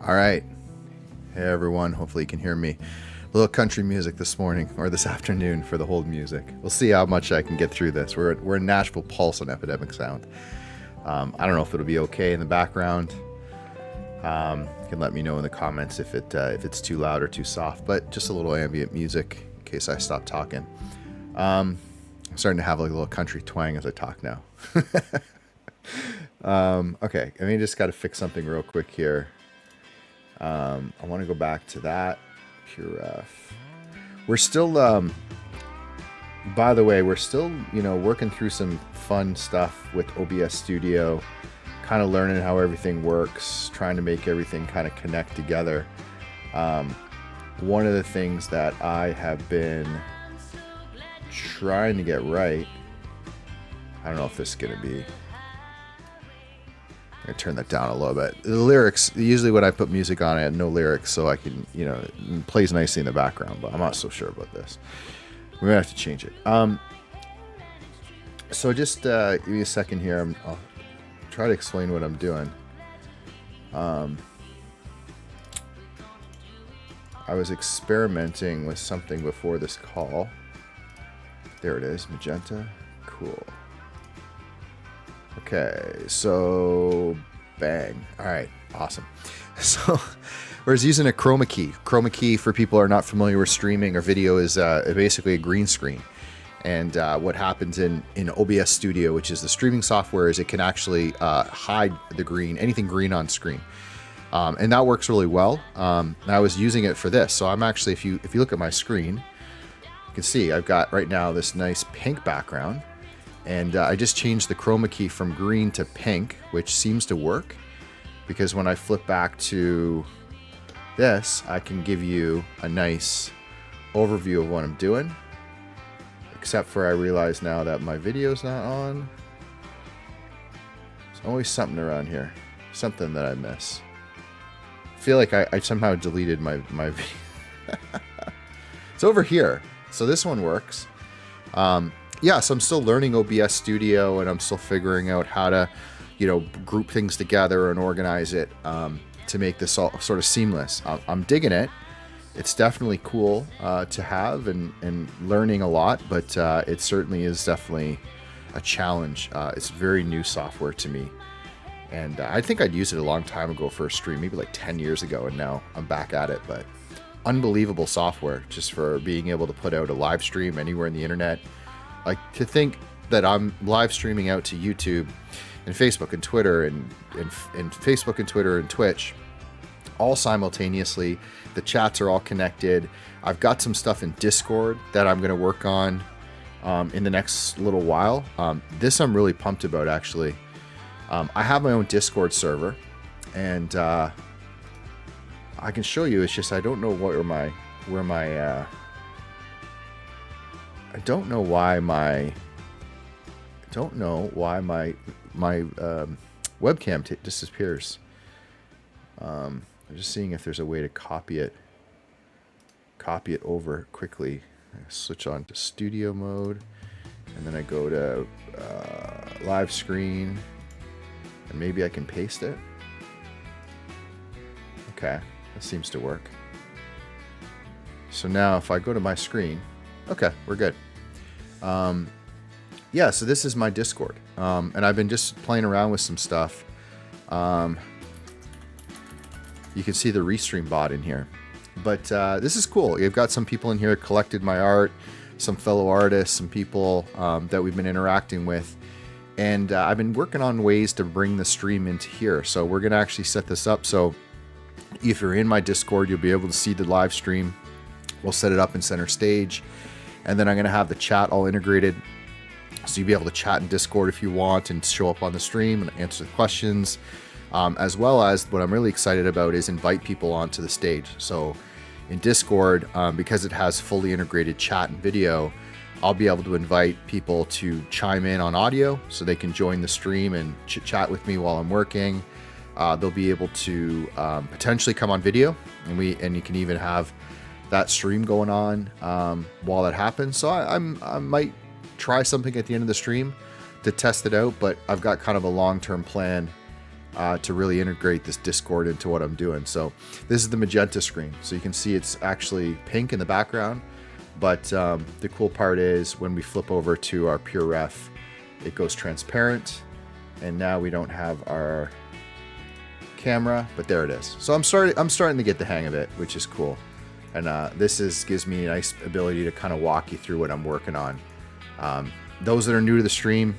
All right. Hey, everyone. Hopefully you can hear me. A little country music this morning or this afternoon for the hold music. We'll see how much I can get through this. We're in Nashville Pulse on Epidemic Sound. I don't know if it'll be okay in the background. You can let me know in the comments if it's too loud or too soft, but just a little ambient music in case I stop talking. I'm starting to have like a little country twang as I talk now. Okay, I mean, just got to fix something real quick here. I want to go back to that. Pure F. We're still, by the way, we're still, working through some fun stuff with OBS Studio, kind of learning how everything works, trying to make everything kind of connect together. One of the things that I have been trying to get right, I don't know if this is going to be, I'm going to turn that down a little bit. The lyrics, usually when I put music on, I have no lyrics, so I can, it plays nicely in the background, but I'm not so sure about this. We're going to have to change it. So just give me a second here. I'll try to explain what I'm doing. I was experimenting with something before this call. There it is, magenta. Cool. Okay, so bang. All right, awesome. So we're using a chroma key. Chroma key, for people who are not familiar with streaming or video, is basically a green screen. And what happens in OBS Studio, which is the streaming software, is it can actually hide the green, anything green on screen. And that works really well. I was using it for this. So I'm actually, if you look at my screen, you can see I've got right now this nice pink background. And I just changed the chroma key from green to pink, which seems to work, because when I flip back to this, I can give you a nice overview of what I'm doing. Except for I realize now that my video's not on. There's always something around here. Something that I miss. I feel like I somehow deleted my video. It's over here. So this one works. Yeah, so I'm still learning OBS Studio, and I'm still figuring out how to, group things together and organize it to make this all sort of seamless. I'm digging it. It's definitely cool to have and learning a lot, but it certainly is definitely a challenge. It's very new software to me. And I think I'd used it a long time ago for a stream, maybe like 10 years ago, and now I'm back at it. But unbelievable software just for being able to put out a live stream anywhere in the internet. Like, to think that I'm live streaming out to YouTube and Facebook and Twitter and Facebook and Twitter and Twitch all simultaneously. The chats are all connected. I've got some stuff in Discord that I'm going to work on in the next little while. This I'm really pumped about, actually. I have my own Discord server, and I can show you. It's just I don't know where my I don't know why my webcam disappears. I'm just seeing if there's a way to copy it over quickly. I switch on to studio mode, and then I go to live screen, and maybe I can paste it. Okay, that seems to work. So now if I go to my screen, okay, we're good. Yeah, so this is my Discord, and I've been just playing around with some stuff. You can see the Restream bot in here, but this is cool. You've got some people in here collected my art, some fellow artists, some people that we've been interacting with, and I've been working on ways to bring the stream into here. So we're gonna actually set this up so if you're in my Discord, you'll be able to see the live stream. We'll set it up in center stage. And then I'm going to have the chat all integrated. So you'll be able to chat in Discord if you want and show up on the stream and answer the questions. As well as what I'm really excited about is invite people onto the stage. So in Discord, because it has fully integrated chat and video, I'll be able to invite people to chime in on audio so they can join the stream and chit-chat with me while I'm working. They'll be able to potentially come on video, and you can even have that stream going on while that happens. So I might try something at the end of the stream to test it out, but I've got kind of a long-term plan to really integrate this Discord into what I'm doing. So this is the magenta screen. So you can see it's actually pink in the background. But the cool part is when we flip over to our pure ref, it goes transparent. And now we don't have our camera, but there it is. So I'm starting to get the hang of it, which is cool. And gives me a nice ability to kind of walk you through what I'm working on. Those that are new to the stream,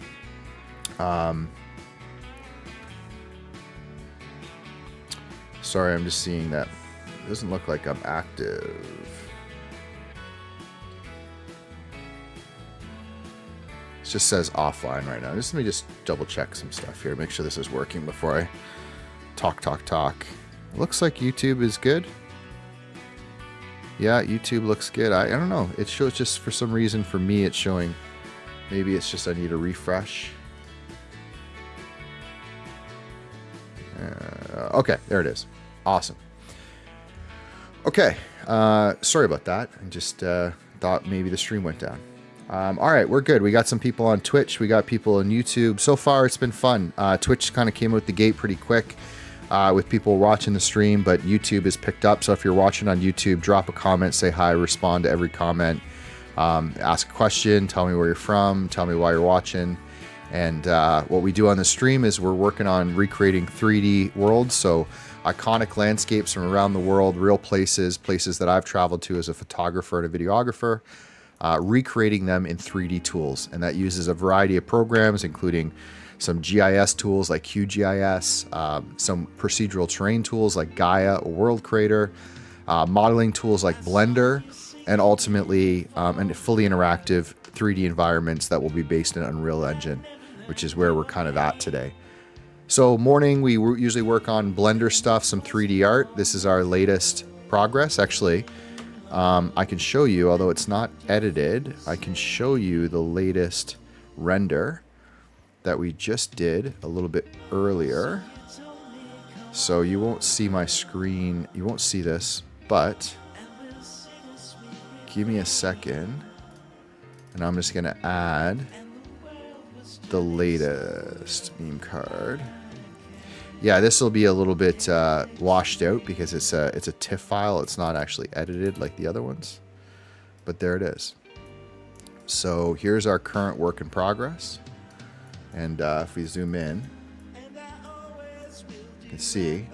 sorry, I'm just seeing that it doesn't look like I'm active. It just says offline right now. Let me just double check some stuff here. Make sure this is working before I talk. It looks like YouTube is good. Yeah, YouTube looks good. I don't know. It shows just for some reason for me it's showing. Maybe it's just I need a refresh. Okay, there it is. Awesome. Okay, sorry about that. I just thought maybe the stream went down. All right, we're good. We got some people on Twitch. We got people on YouTube. So far, it's been fun. Twitch kind of came out the gate pretty quick with people watching the stream, but YouTube is picked up. So if you're watching on YouTube, drop a comment, say hi, respond to every comment, ask a question, tell me where you're from, tell me why you're watching. And what we do on the stream is we're working on recreating 3D worlds. So iconic landscapes from around the world, real places that I've traveled to as a photographer and a videographer, recreating them in 3D tools. And that uses a variety of programs, including some GIS tools like QGIS, some procedural terrain tools like GAEA or World Creator, modeling tools like Blender, and ultimately and fully interactive 3D environments that will be based in Unreal Engine, which is where we're kind of at today. So morning, we usually work on Blender stuff, some 3D art. This is our latest progress. Actually, I can show you, although it's not edited, I can show you the latest render that we just did a little bit earlier. So you won't see my screen, you won't see this, but give me a second. And I'm just gonna add the latest meme card. Yeah, this will be a little bit washed out because it's a TIFF file. It's not actually edited like the other ones, but there it is. So here's our current work in progress. And if we zoom in, you can see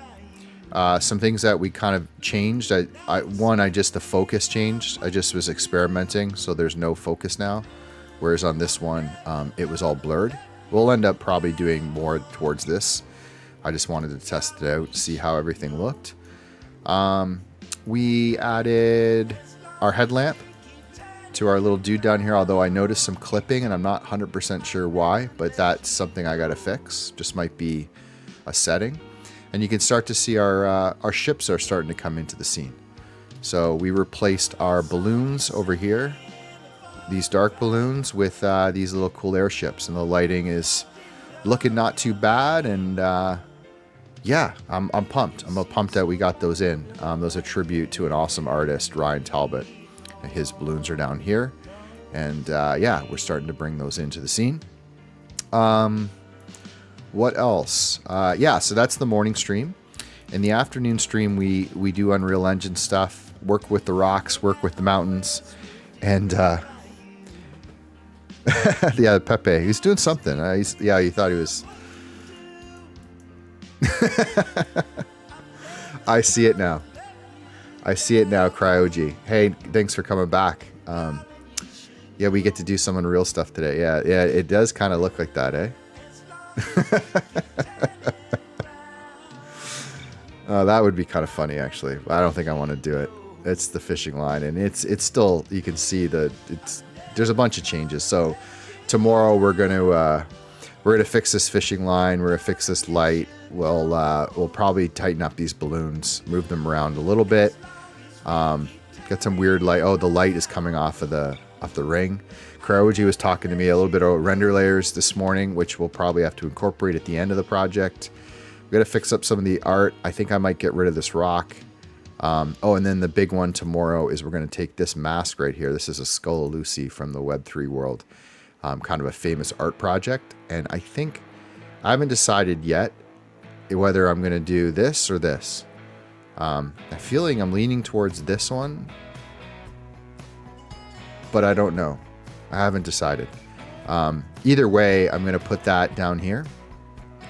some things that we kind of changed. The focus changed. I just was experimenting, so there's no focus now. Whereas on this one, it was all blurred. We'll end up probably doing more towards this. I just wanted to test it out, see how everything looked. We added our headlamp to our little dude down here, although I noticed some clipping and I'm not 100% sure why, but that's something I gotta fix. Just might be a setting. And you can start to see our ships are starting to come into the scene. So we replaced our balloons over here, these dark balloons, with these little cool airships, and the lighting is looking not too bad. And yeah, I'm pumped. I'm pumped that we got those in. Those are a tribute to an awesome artist, Ryan Talbot. His balloons are down here, and yeah, we're starting to bring those into the scene. What else? Yeah, so that's the morning stream. In the afternoon stream, we do Unreal Engine stuff, work with the rocks, work with the mountains, and yeah, Pepe, he's doing something. He thought he was. I see it now. Cryogy. Hey, thanks for coming back. Yeah, we get to do some Unreal stuff today. Yeah, it does kind of look like that, eh? That would be kind of funny, actually. I don't think I want to do it. It's the fishing line, and it's still, you can see there's a bunch of changes. So tomorrow we're gonna fix this fishing line. We're gonna fix this light. We'll probably tighten up these balloons, move them around a little bit. Got some weird light. Oh, the light is coming off the ring. Cryogy was talking to me a little bit about render layers this morning, which we'll probably have to incorporate at the end of the project. We got to fix up some of the art. I think I might get rid of this rock. Oh, and then the big one tomorrow is we're going to take this mask right here. This is a Skull of Lucy from the Web3 world. Kind of a famous art project. And I think, I haven't decided yet whether I'm going to do this or this. I'm feeling I'm leaning towards this one, but I don't know. I haven't decided. Either way, I'm going to put that down here,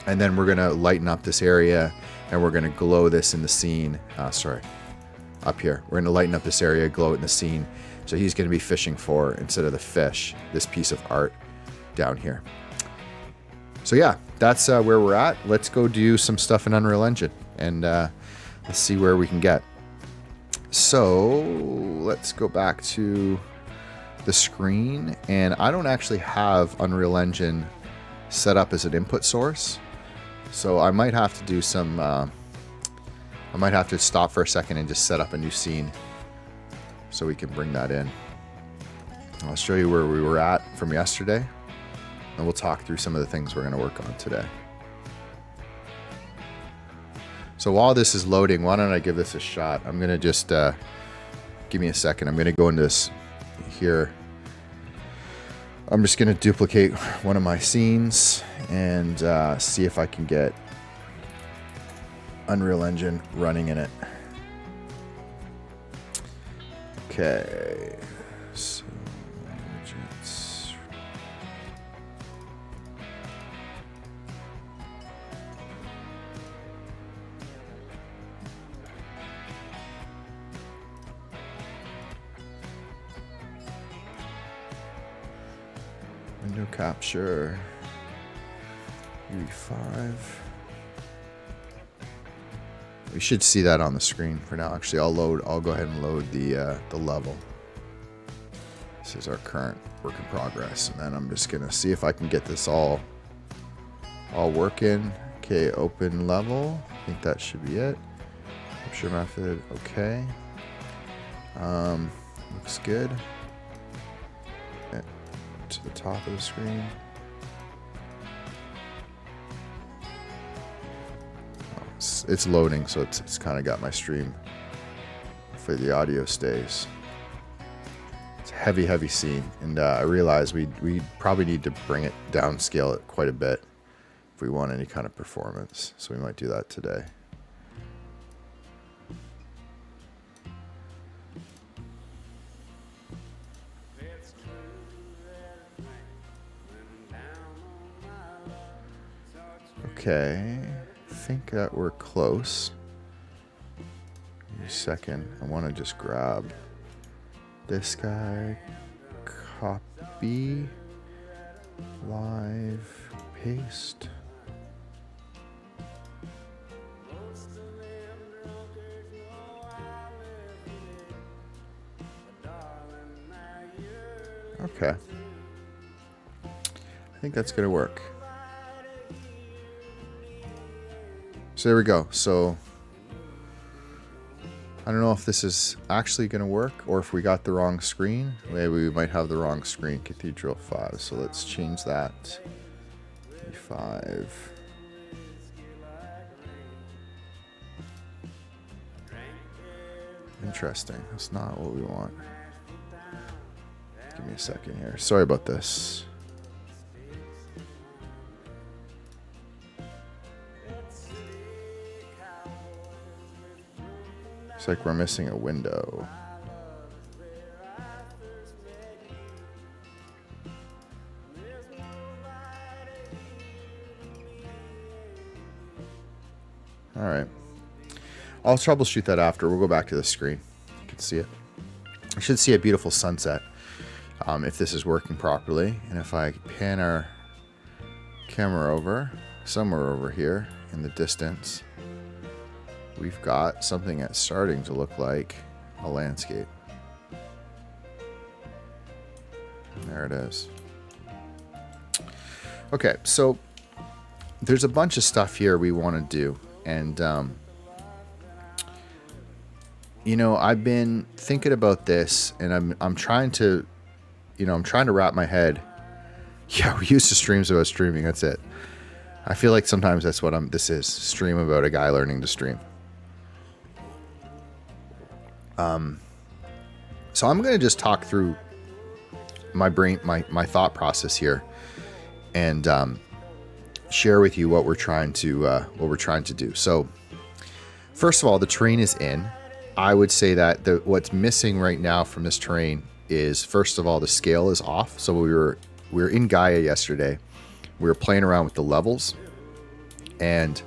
and then we're going to lighten up this area, and we're going to glow this in the scene. Up here. We're going to lighten up this area, glow it in the scene. So he's going to be fishing for, instead of the fish, this piece of art down here. So yeah, that's where we're at. Let's go do some stuff in Unreal Engine, and let's see where we can get. So let's go back to the screen, and I don't actually have Unreal Engine set up as an input source, so I might have to do some I might have to stop for a second and just set up a new scene so we can bring that in. I'll show you where we were at from yesterday, and we'll talk through some of the things we're going to work on today. So while this is loading, why don't I give this a shot? I'm going to just give me a second. I'm going to go into this here. I'm just going to duplicate one of my scenes and see if I can get Unreal Engine running in it. Okay. So just window capture UE5. We should see that on the screen for now. Actually, I'll go ahead and load the level. This is our current work in progress, and then I'm just gonna see if I can get this all working. Okay, open level. I think that should be it. Capture method. Okay. Looks good. To the top of the screen. It's loading, so it's kind of got my stream. Hopefully the audio stays. It's a heavy scene, and I realize we probably need to bring it down, scale it quite a bit if we want any kind of performance. So we might do that today. Okay. I think that we're close. Give me a second. I want to just grab this guy, copy, live, paste. Okay. I think that's going to work. So there we go. So I don't know if this is actually going to work or if we got the wrong screen. Maybe we might have the wrong screen. Cathedral 5. So let's change that. 5. Interesting. That's not what we want. Give me a second here. Sorry about this. It's like we're missing a window. All right. I'll troubleshoot that after. We'll go back to the screen. You can see it. I should see a beautiful sunset if this is working properly. And if I pan our camera over, somewhere over here in the distance, we've got something that's starting to look like a landscape. And there it is. Okay, so there's a bunch of stuff here we want to do. And, you know, I've been thinking about this, and I'm trying to, I'm trying to wrap my head. Yeah, we used to streams about streaming. That's it. I feel like sometimes that's what this is. Stream about a guy learning to stream. So I'm going to just talk through my brain, my thought process here. And share with you what we're trying to do. So first of all, the terrain is in. I would say that what's missing right now from this terrain is, first of all, the scale is off. So we were in GAEA yesterday. We were playing around with the levels, and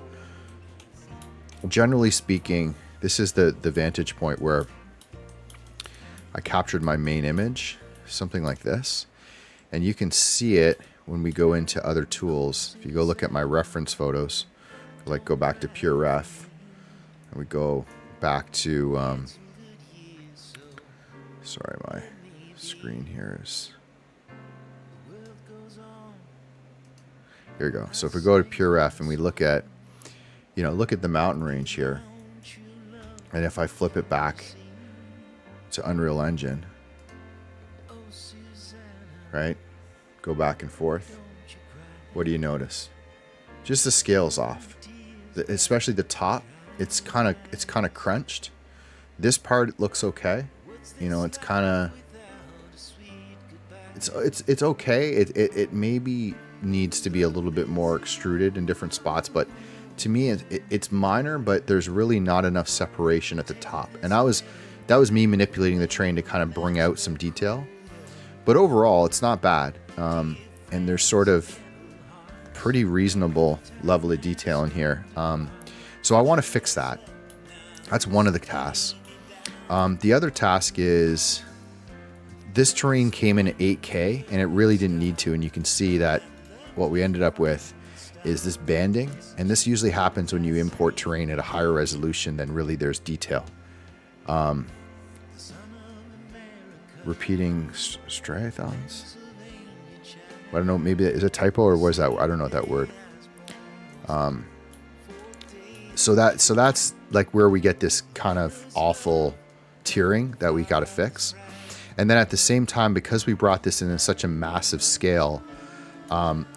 generally speaking, this is the vantage point where I captured my main image, something like this, and you can see it when we go into other tools. If you go look at my reference photos, like go back to Pure Ref, and we go back to, sorry, my screen here is, here we go. So if we go to Pure Ref and we look at, look at the mountain range here, and if I flip it back to Unreal Engine, right, go back and forth, what do you notice? Just the scale's off, especially the top. It's kind of crunched. This part looks okay. It's kind of, it's okay. It maybe needs to be a little bit more extruded in different spots, but to me it's minor, but there's really not enough separation at the top. And that was me manipulating the terrain to kind of bring out some detail. But overall, it's not bad. And there's sort of pretty reasonable level of detail in here. So I want to fix that. That's one of the tasks. The other task is, this terrain came in at 8K and it really didn't need to. And you can see that what we ended up with is this banding. And this usually happens when you import terrain at a higher resolution than really there's detail. Repeating striathons. I don't know, maybe is it a typo or was that, I don't know that word. So that's like where we get this kind of awful tearing that we got to fix. And then at the same time, because we brought this in such a massive scale,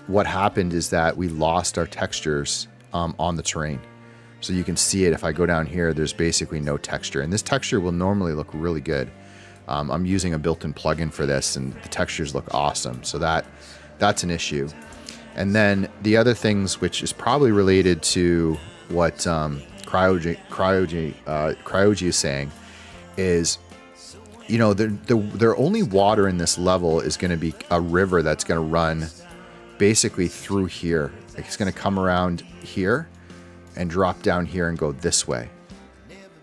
what happened is that we lost our textures on the terrain. So you can see it. If I go down here, there's basically no texture, and this texture will normally look really good. I'm using a built-in plugin for this, and the textures look awesome. So that's an issue. And then the other things, which is probably related to what Cryogy is saying, is, their only water in this level is going to be a river that's going to run basically through here. Like, it's going to come around here and drop down here and go this way.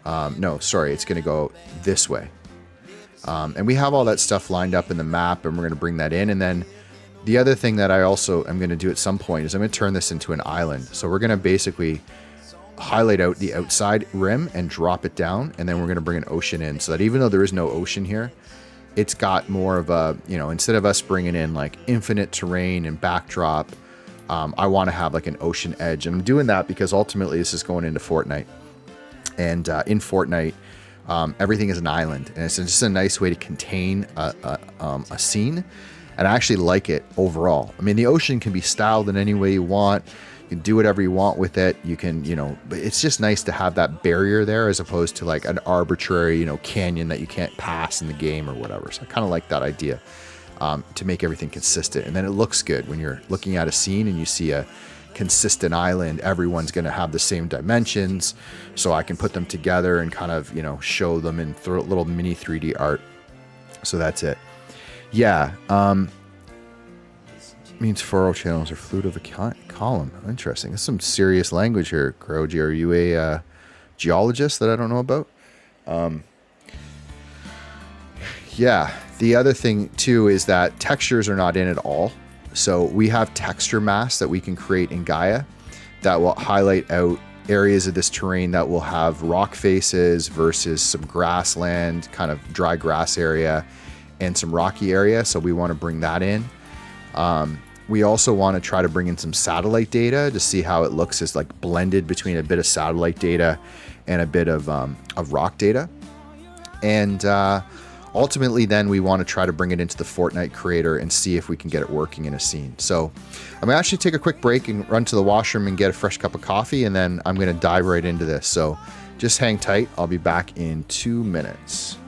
No, sorry, it's going to go this way. And we have all that stuff lined up in the map, and we're going to bring that in. And then the other thing that I also am going to do at some point is I'm going to turn this into an island. So we're going to basically highlight out the outside rim and drop it down, and then we're going to bring an ocean in, so that even though there is no ocean here, it's got more of a, instead of us bringing in like infinite terrain and backdrop, I want to have like an ocean edge. And I'm doing that because ultimately this is going into Fortnite, and in Fortnite, everything is an island, and it's just a nice way to contain a scene. And I actually like it overall. I mean, the ocean can be styled in any way you want. You can do whatever you want with it. You can, but it's just nice to have that barrier there, as opposed to like an arbitrary, canyon that you can't pass in the game or whatever. So I kind of like that idea, to make everything consistent. And then it looks good when you're looking at a scene and you see a consistent island. Everyone's going to have the same dimensions, so I can put them together and kind of, show them in little mini 3D art. So that's it. Yeah, means 4 channels are fluid of a column. Interesting. That's some serious language here, Cryogy. Are you a geologist that I don't know about? Yeah, the other thing too is that textures are not in at all. So we have texture masks that we can create in GAEA that will highlight out areas of this terrain that will have rock faces versus some grassland, kind of dry grass area, and some rocky area. So we want to bring that in. We also want to try to bring in some satellite data to see how it looks as like blended between a bit of satellite data and a bit of rock data. And ultimately then we want to try to bring it into the Fortnite creator and see if we can get it working in a scene. So I'm going to actually take a quick break and run to the washroom and get a fresh cup of coffee, and then I'm going to dive right into this. So just hang tight. I'll be back in 2 minutes.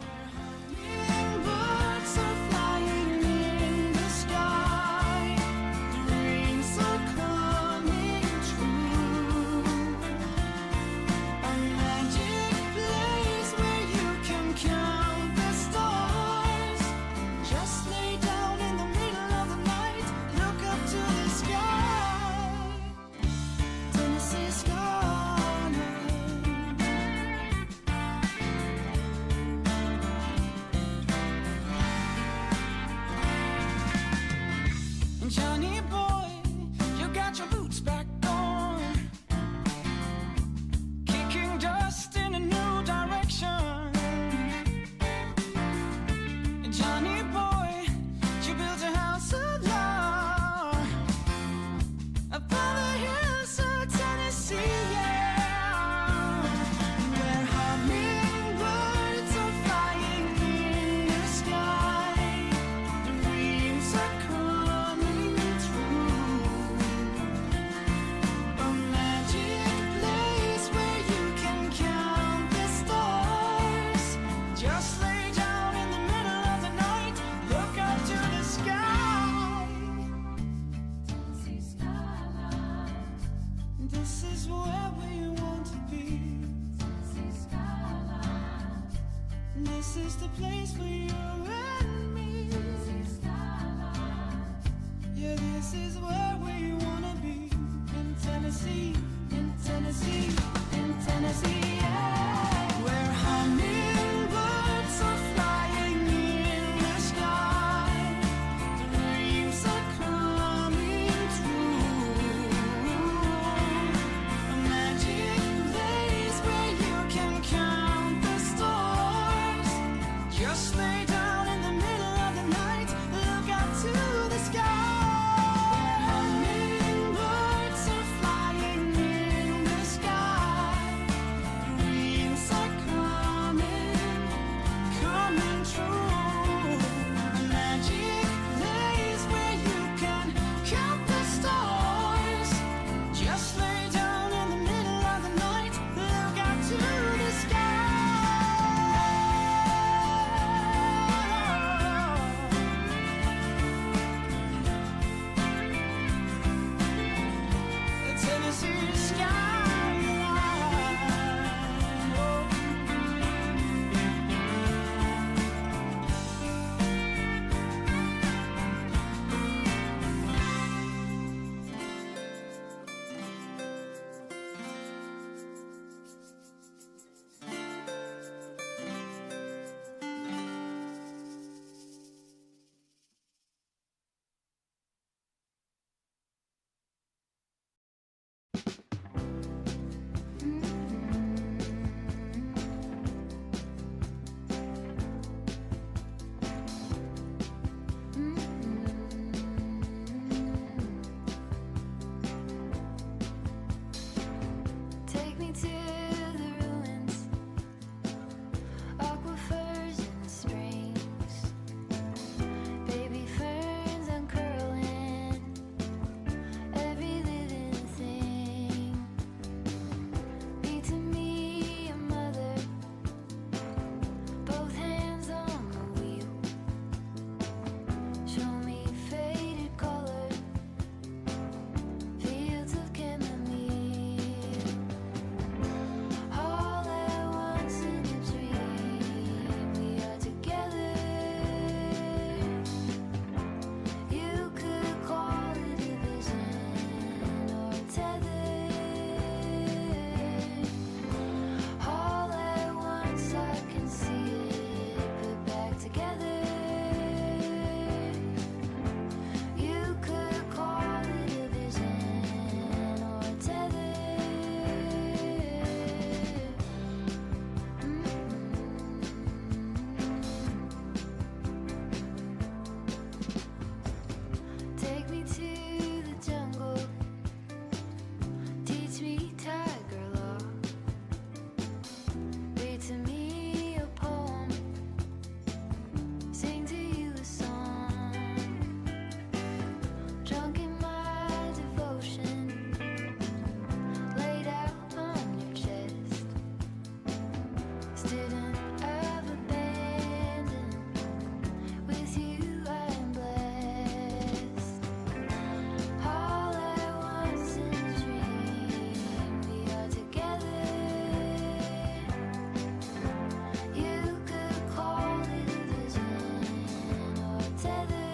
This is the place for you and me. Yeah, this is where we wanna be. In Tennessee, in Tennessee, in Tennessee, yeah. Where hummingbirds are flying in the sky. Dreams are coming true. A magic place where you can count the stars. Just lay down in the middle of the night, look up to the sky. Hummingbirds are flying in the sky. Dreams are coming true. A magic place where you can count the stars. Just lay down in the middle of the night, look up to the sky. The Tennessee skyline. Oh. Take me to the ruins, aquifers and springs, baby ferns uncurling, every living thing. Be to me a mother, both hands on the wheel. Show me faded color, fields of chamomile. All at once in a dream, we are together. You could call it a vision or a tether. All at once I can see it put back together. You could call it a vision or a tether. Take me to the jungle, teach me tiger law. Read to me a poem, sing to you a song. Drunk in my devotion, laid out on your chest. Student of abandon, with you I am blessed. All at once in a dream, we are together. You could call it a vision or a tether.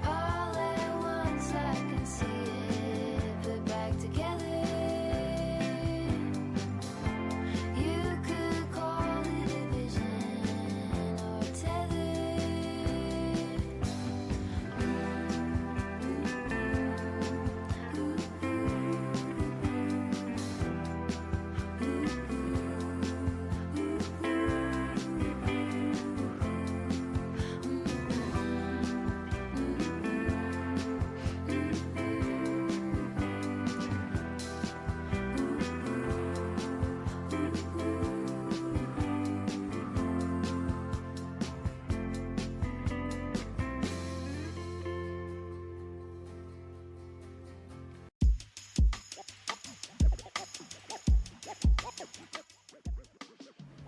All at once I can see it put back together. You could call it a vision or a tether.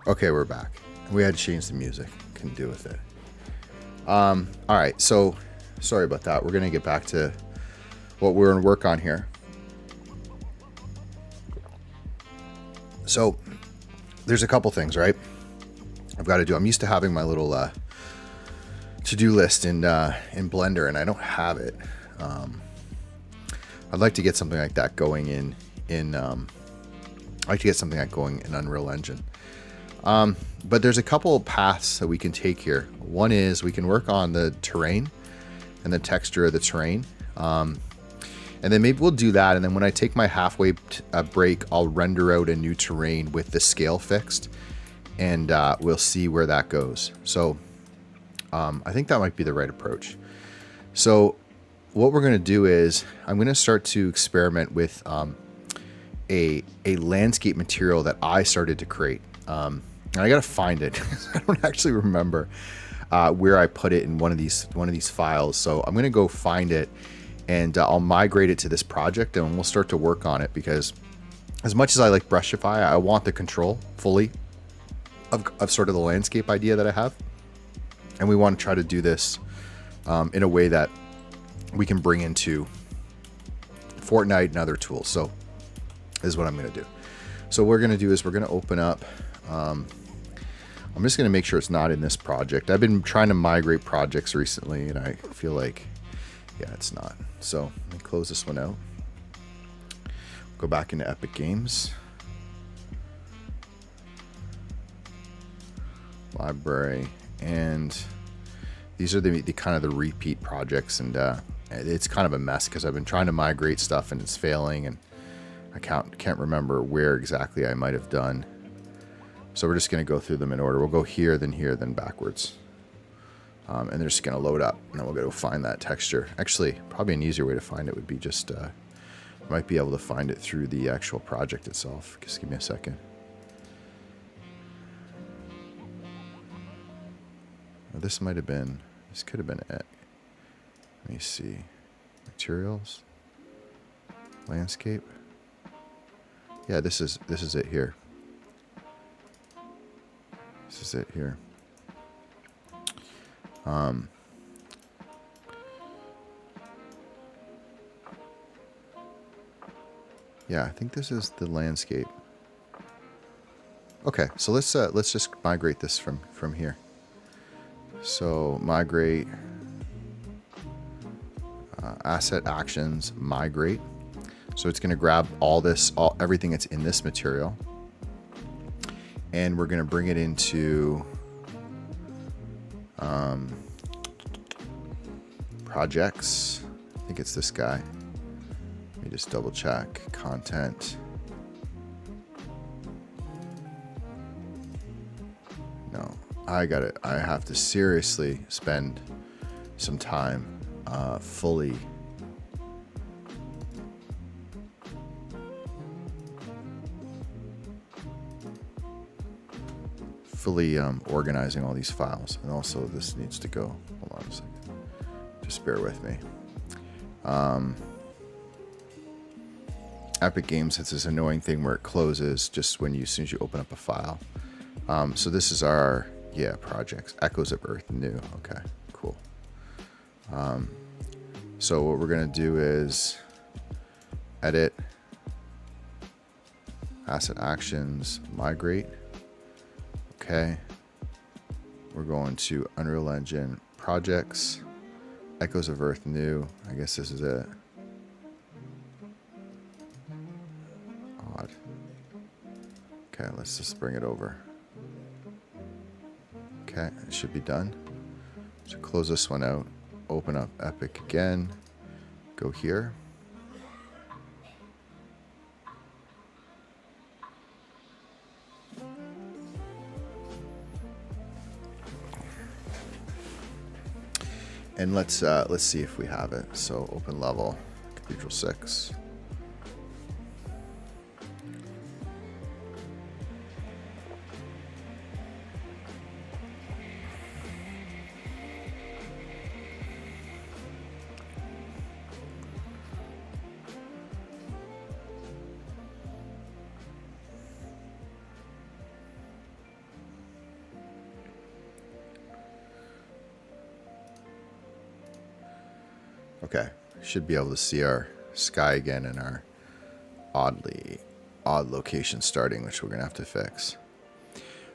Okay, we're back. We had to change the music. Couldn't do with it. All right, so sorry about that. We're gonna get back to what we're gonna work on here. So there's a couple things, right? I've got to do. I'm used to having my little to-do list in Blender, and I don't have it. I'd like to get something like that going in I'd like to get something like going in Unreal Engine. But there's a couple paths that we can take here. One is we can work on the terrain and the texture of the terrain. And then maybe we'll do that. And then when I take my halfway break, I'll render out a new terrain with the scale fixed. And we'll see where that goes. So I think that might be the right approach. So what we're going to do is I'm going to start to experiment with a landscape material that I started to create. And I got to find it. I don't actually remember where I put it in one of these files. So I'm going to go find it, and I'll migrate it to this project, and we'll start to work on it, because as much as I like Brushify, I want the control fully of sort of the landscape idea that I have. And we want to try to do this in a way that we can bring into Fortnite and other tools. So this is what I'm going to do. So what we're going to do is we're going to open up. I'm just going to make sure it's not in this project. I've been trying to migrate projects recently, and I feel like, yeah, it's not. So let me close this one out. Go back into Epic Games. Library. And these are the kind of the repeat projects, and it's kind of a mess because I've been trying to migrate stuff and it's failing, and I can't remember where exactly I might have done. So we're just going to go through them in order. We'll go here, then backwards. And they're just going to load up, and then we'll go find that texture. Actually, probably an easier way to find it would be just, might be able to find it through the actual project itself. Just give me a second. Now, this might have been, this could have been it. Let me see. Materials. Landscape. Yeah, this is it here. This is it here. Yeah, I think this is the landscape. Okay, so let's just migrate this from here. So migrate, asset actions, migrate. So it's going to grab all this, everything that's in this material, and we're going to bring it into projects. I think it's this guy. Let me just double check. Content. No, I got it. I have to seriously spend some time fully organizing all these files. And also this needs to go. Hold on a second. Just bear with me. Epic Games has this annoying thing where it closes just when as soon as you open up a file. So this is our, projects. Echoes of Earth new. Okay, cool. So what we're going to do is edit, asset actions, migrate. Okay. We're going to Unreal Engine, projects, Echoes of Earth new. I guess this is it. Odd. Okay, let's just bring it over. Okay, it should be done. So close this one out, open up Epic again, go here. And let's see if we have it. So open level, Cathedral 6. Okay, should be able to see our sky again and our odd location starting, which we're gonna have to fix.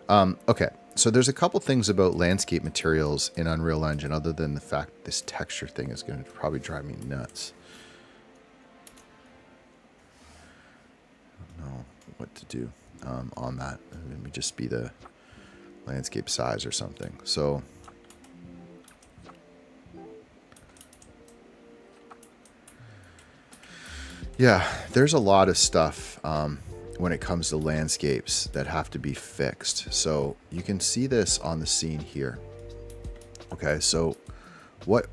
Okay, so there's a couple things about landscape materials in Unreal Engine other than the fact this texture thing is going to probably drive me nuts. I don't know what to do on that. Let me just be the landscape size or something. So yeah, there's a lot of stuff when it comes to landscapes that have to be fixed. So you can see this on the scene here. Okay, so what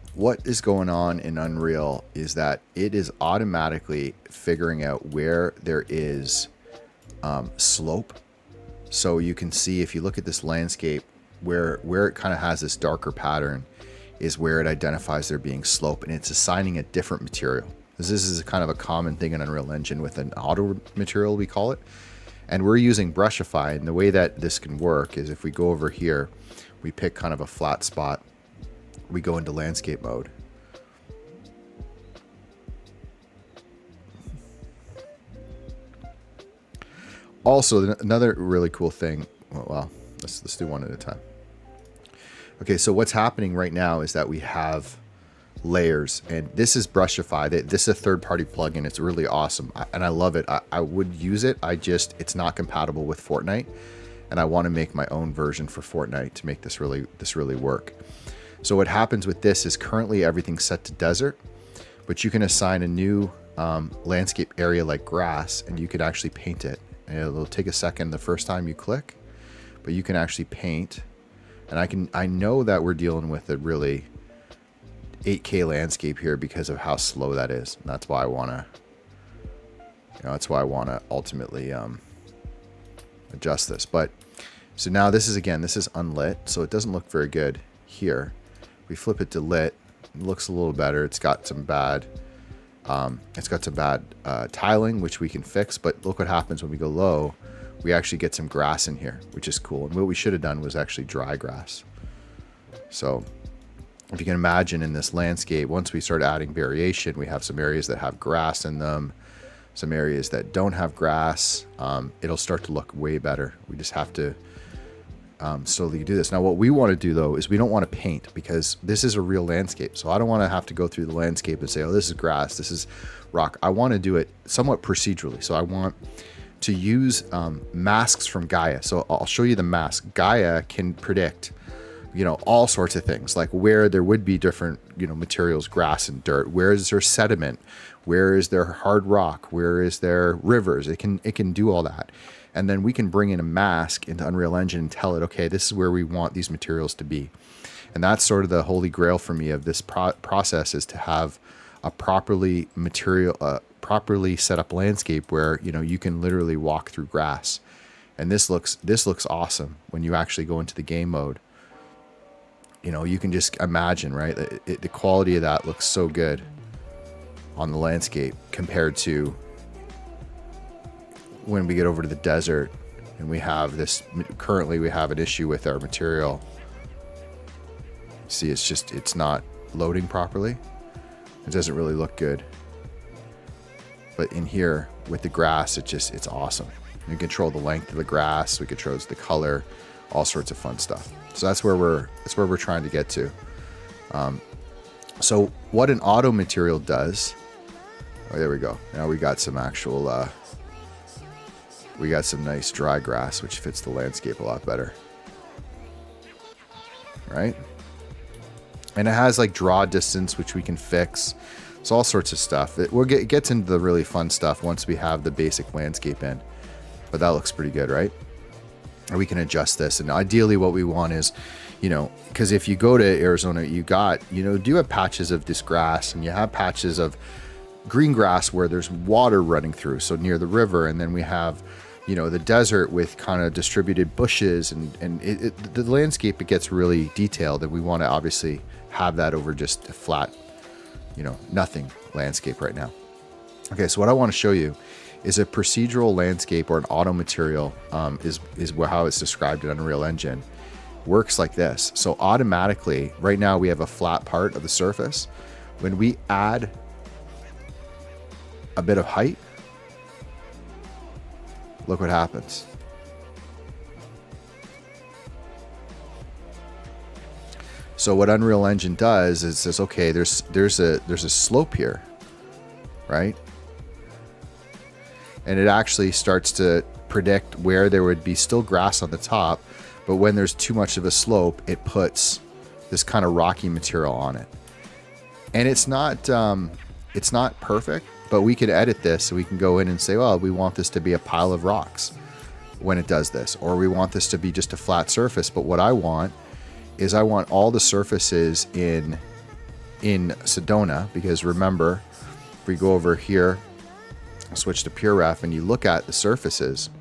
is going on in Unreal is that it is automatically figuring out where there is slope. So you can see if you look at this landscape where it kind of has this darker pattern is where it identifies there being slope, and it's assigning a different material. This is kind of a common thing in Unreal Engine with an auto material, we call it. And we're using Brushify, and the way that this can work is if we go over here, we pick kind of a flat spot, we go into landscape mode. Also, another really cool thing, well, let's do one at a time. Okay, so what's happening right now is that we have layers, and this is Brushify. This is a third-party plugin. It's really awesome, and I love it. I would use it. It's not compatible with Fortnite, and I want to make my own version for Fortnite to make this really work. So what happens with this is currently everything's set to desert, but you can assign a new landscape area like grass, and you can actually paint it. And it'll take a second the first time you click, but you can actually paint. And I know that we're dealing with a really 8K landscape here because of how slow that is. And that's why I want to, ultimately adjust this. But so now this is unlit, so it doesn't look very good here. We flip it to lit, it looks a little better. It's got some bad tiling, which we can fix, but look what happens when we go low. We actually get some grass in here, which is cool. And what we should have done was actually dry grass. So if you can imagine in this landscape, once we start adding variation, we have some areas that have grass in them, some areas that don't have grass. It'll start to look way better. We just have to slowly do this. Now, what we want to do, though, is we don't want to paint because this is a real landscape. So I don't want to have to go through the landscape and say, oh, this is grass, this is rock. I want to do it somewhat procedurally. So I want to use masks from GAEA. So I'll show you the mask. GAEA can predict, all sorts of things, like where there would be different, materials, grass and dirt. Where is there sediment? Where is there hard rock? Where is there rivers? It can do all that. And then we can bring in a mask into Unreal Engine and tell it, okay, this is where we want these materials to be. And that's sort of the holy grail for me of this process, is to have a properly set up landscape where, you can literally walk through grass. And this looks awesome when you actually go into the game mode. You can just imagine, right? The quality of that looks so good on the landscape compared to when we get over to the desert and we have this. Currently we have an issue with our material. See, it's not loading properly. It doesn't really look good. But in here with the grass, it's awesome. You control the length of the grass, we control the color, all sorts of fun stuff. So that's where we're trying to get to. So what an auto material does, oh, there we go. Now we got some actual, we got some nice dry grass, which fits the landscape a lot better. Right? And it has like draw distance, which we can fix. It's all sorts of stuff. It gets into the really fun stuff once we have the basic landscape in. But that looks pretty good, right? And we can adjust this. And ideally what we want is, because if you go to Arizona, you do have patches of this grass, and you have patches of green grass where there's water running through, so near the river. And then we have, the desert with kind of distributed bushes, and the landscape, it gets really detailed, and we want to obviously have that over just a flat, nothing landscape right now. Okay, so what I want to show you is a procedural landscape, or an auto material, is how it's described in Unreal Engine. Works like this. So automatically, right now we have a flat part of the surface. When we add a bit of height, look what happens. So what Unreal Engine does is says, okay, there's a slope here, right? And it actually starts to predict where there would be still grass on the top, but when there's too much of a slope, it puts this kind of rocky material on it. And it's not perfect, but we can edit this, so we can go in and say, well, we want this to be a pile of rocks when it does this, or we want this to be just a flat surface. But what I want is I want all the surfaces in Sedona, because remember, if we go over here, switch to Pure Ref, and you look at the surfaces,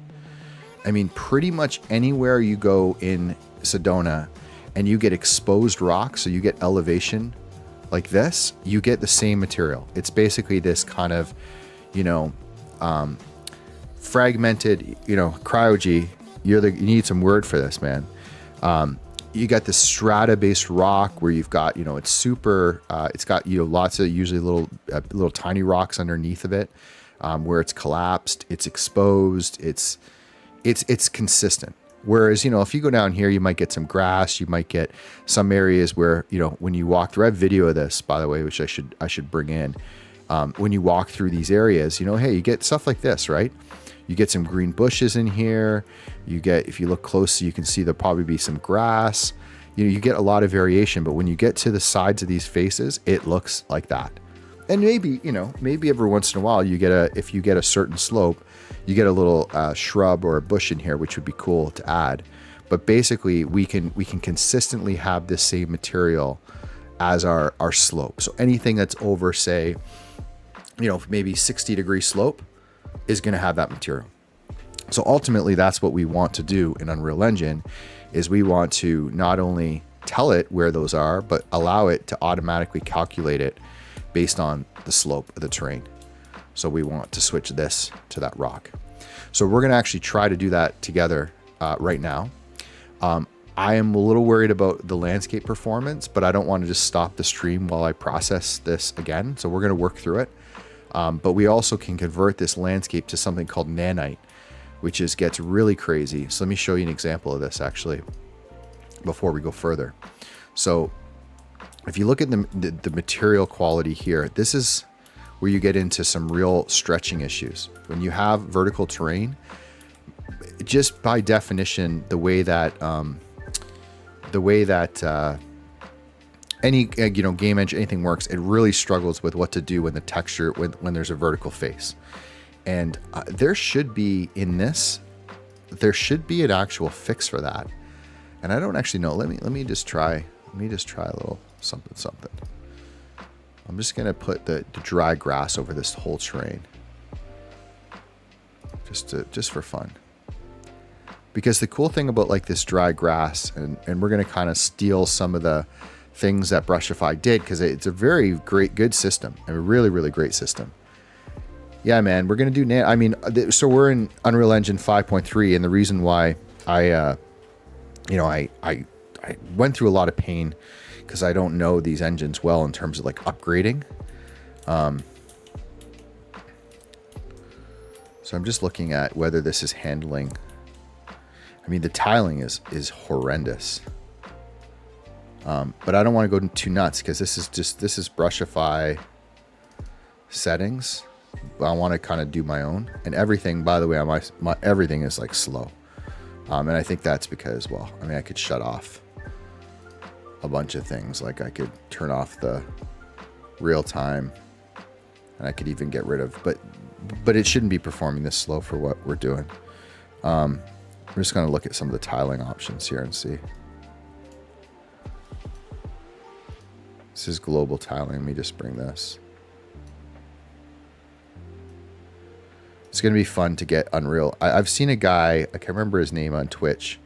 I mean, pretty much anywhere you go in Sedona and you get exposed rock, so you get elevation like this, you get the same material. It's basically this kind of, fragmented, cryogy. You need some word for this, man. You got this strata-based rock where you've got, it's super, it's got, lots of usually little tiny rocks underneath of it, where it's collapsed, it's exposed, it's consistent. Whereas, if you go down here, you might get some grass, you might get some areas where, when you walk through, I have video of this, by the way, which I should bring in. When you walk through these areas, hey, you get stuff like this, right? You get some green bushes in here. You get, if you look closely, you can see there'll probably be some grass. You get a lot of variation, but when you get to the sides of these faces, it looks like that. And maybe, maybe every once in a while if you get a certain slope, you get a little shrub or a bush in here, which would be cool to add. But basically we can consistently have this same material as our slope. So anything that's over, say, maybe 60-degree slope is going to have that material. So ultimately that's what we want to do in Unreal Engine, is we want to not only tell it where those are, but allow it to automatically calculate it based on the slope of the terrain. So we want to switch this to that rock. So we're going to actually try to do that together right now. I am a little worried about the landscape performance, but I don't want to just stop the stream while I process this again. So we're going to work through it. But we also can convert this landscape to something called nanite, which gets really crazy. So let me show you an example of this actually before we go further. So if you look at the material quality here, this is where you get into some real stretching issues. When you have vertical terrain, just by definition, the way that any game engine, anything works, it really struggles with what to do when the texture, when there's a vertical face. And there should be an actual fix for that. And I don't actually know. Let me just try a little something. I'm just gonna put the dry grass over this whole terrain, just for fun. Because the cool thing about like this dry grass, and we're gonna kind of steal some of the things that Brushify did, because it's a very good system, a really great system. Yeah, man, we're gonna do so we're in Unreal Engine 5.3, and the reason why I went through a lot of pain, because I don't know these engines well in terms of like upgrading. So I'm just looking at whether this is handling. I mean, the tiling is horrendous. But I don't want to go too nuts, because this is Brushify settings. I want to kind of do my own, and everything, by the way, on my everything is like slow. And I think that's because, I could shut off a bunch of things. Like I could turn off the real time, and I could even get rid of, but it shouldn't be performing this slow for what we're doing. I'm just going to look at some of the tiling options here and see. This is global tiling. Let me just bring this. It's going to be fun to get Unreal. I've seen a guy, I can't remember his name, on Twitch.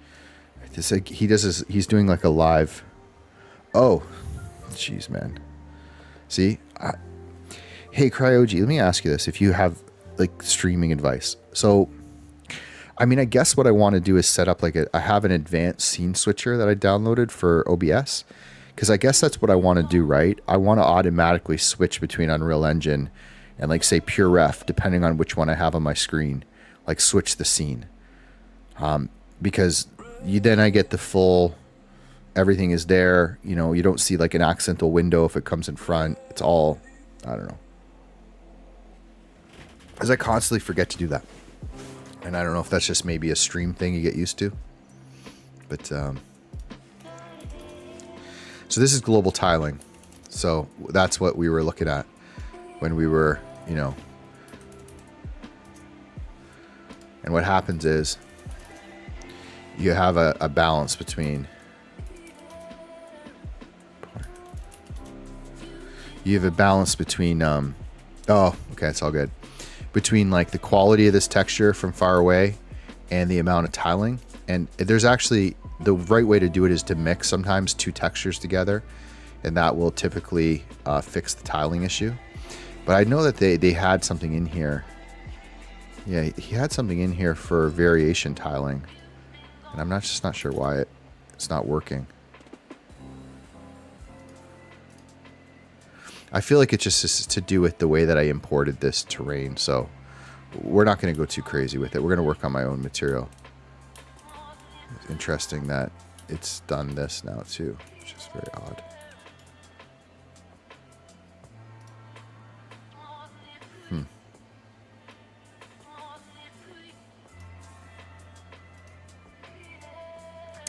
He's doing like a live. Oh, jeez, man. See? Hey, Cryogy, let me ask you this. If you have like streaming advice. So, I guess what I want to do is set up I have an advanced scene switcher that I downloaded for OBS. Because I guess that's what I want to do, right? I want to automatically switch between Unreal Engine and like say Pure Ref, depending on which one I have on my screen, like switch the scene. Because then I get the full Everything is there. You know, you don't see like an accidental window if it comes in front. It's all, I don't know. Because I constantly forget to do that. And I don't know if that's just maybe a stream thing you get used to. But, so this is global tiling. So that's what we were looking at when we were, you know. And what happens is you have a balance between, oh, okay, it's all good. Between like the quality of this texture from far away and the amount of tiling. And there's actually, the right way to do it is to mix sometimes two textures together, and that will typically fix the tiling issue. But I know that they had something in here. Yeah, he had something in here for variation tiling, and I'm just not sure why it's not working. I feel like it's just to do with the way that I imported this terrain, so we're not going to go too crazy with it. We're going to work on my own material. It's interesting that it's done this now too, which is very odd.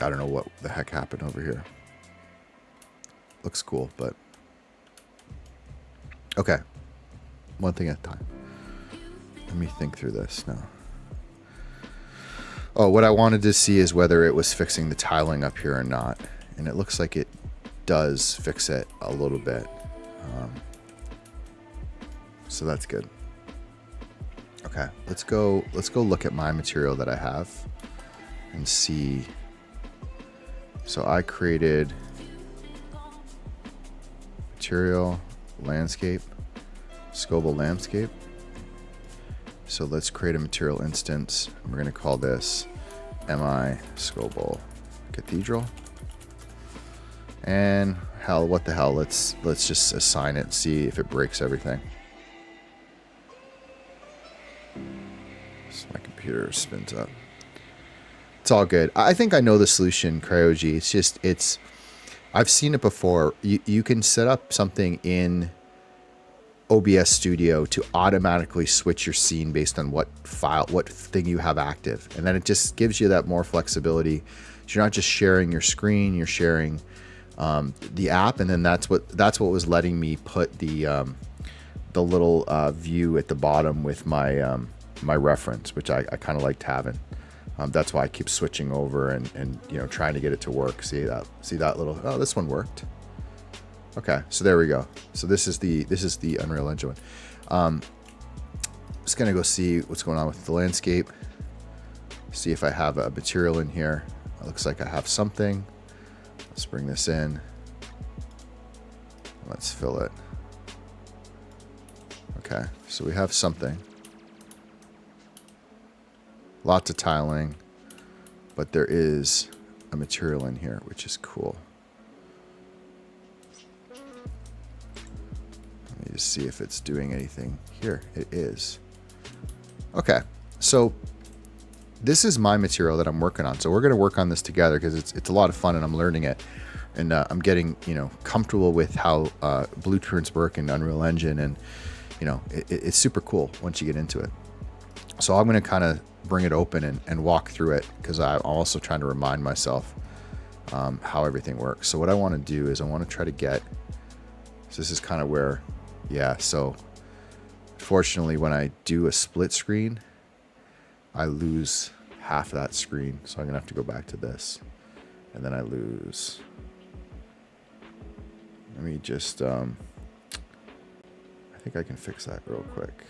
I don't know what the heck happened over here. Looks cool, but okay. One thing at a time. Let me think through this now. Oh, what I wanted to see is whether it was fixing the tiling up here or not. And it looks like it does fix it a little bit. So that's good. Okay, let's go look at my material that I have and see. So I created material, landscape, Scoville landscape. So let's create a material instance. We're going to call this MI Scoville Cathedral. And hell, what the hell? Let's just assign it and see if it breaks everything. So my computer spins up. It's all good. I think I know the solution, Cryogy. It's just, I've seen it before. You can set up something in OBS Studio to automatically switch your scene based on what thing you have active. And then it just gives you that more flexibility. So you're not just sharing your screen, you're sharing the app. And then that's what was letting me put the little view at the bottom with my, my reference, which I kind of liked having. That's why I keep switching over and you know, trying to get it to work. See that little, oh, this one worked. Okay, so there we go. So this is the Unreal Engine one. Just gonna go see what's going on with the landscape. See if I have a material in here. It looks like I have something. Let's bring this in. Let's fill it. Okay, so we have something. Lots of tiling, but there is a material in here, which is cool. Let me just see if it's doing anything here. It is. Okay, so this is my material that I'm working on. So we're going to work on this together because it's a lot of fun and I'm learning it. And I'm getting, you know, comfortable with how blueprints work in Unreal Engine. And, you know, it's super cool once you get into it. So I'm going to kind of bring it open and walk through it because I'm also trying to remind myself how everything works. So what I want to do is I want to try to get, so this is kind of where, yeah, so fortunately when I do a split screen, I lose half that screen. So I'm going to have to go back to this and then I lose. Let me just, I think I can fix that real quick.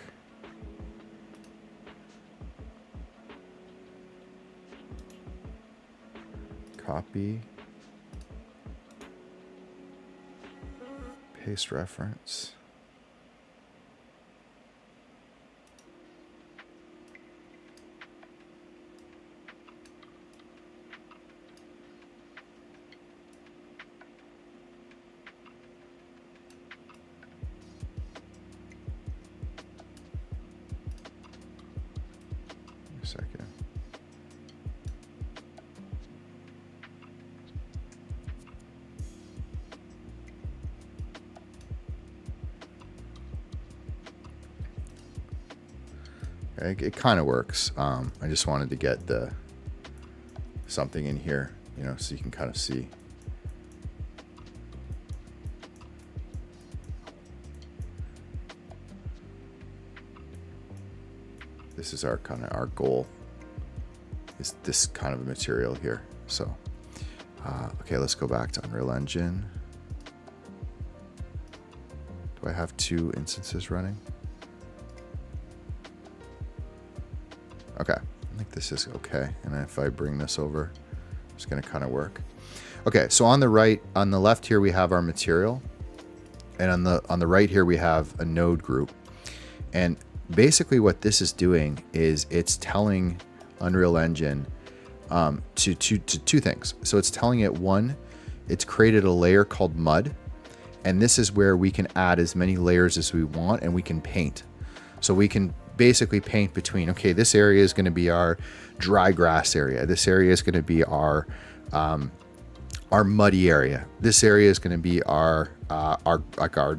Copy, paste reference. A second. Okay, it kind of works. I just wanted to get something in here, so you can kind of see. This is our goal, is this kind of a material here. So, okay, let's go back to Unreal Engine. Do I have 2 instances running? Okay, I think this is okay. And if I bring this over, it's going to kind of work. Okay, so on the left here we have our material, and on the right here we have a node group. And basically what this is doing is it's telling Unreal Engine to two things. So it's telling it, one, it's created a layer called mud, and this is where we can add as many layers as we want, and we can paint. So we can basically paint between, okay, this area is going to be our dry grass area. This area is going to be our muddy area. This area is going to be our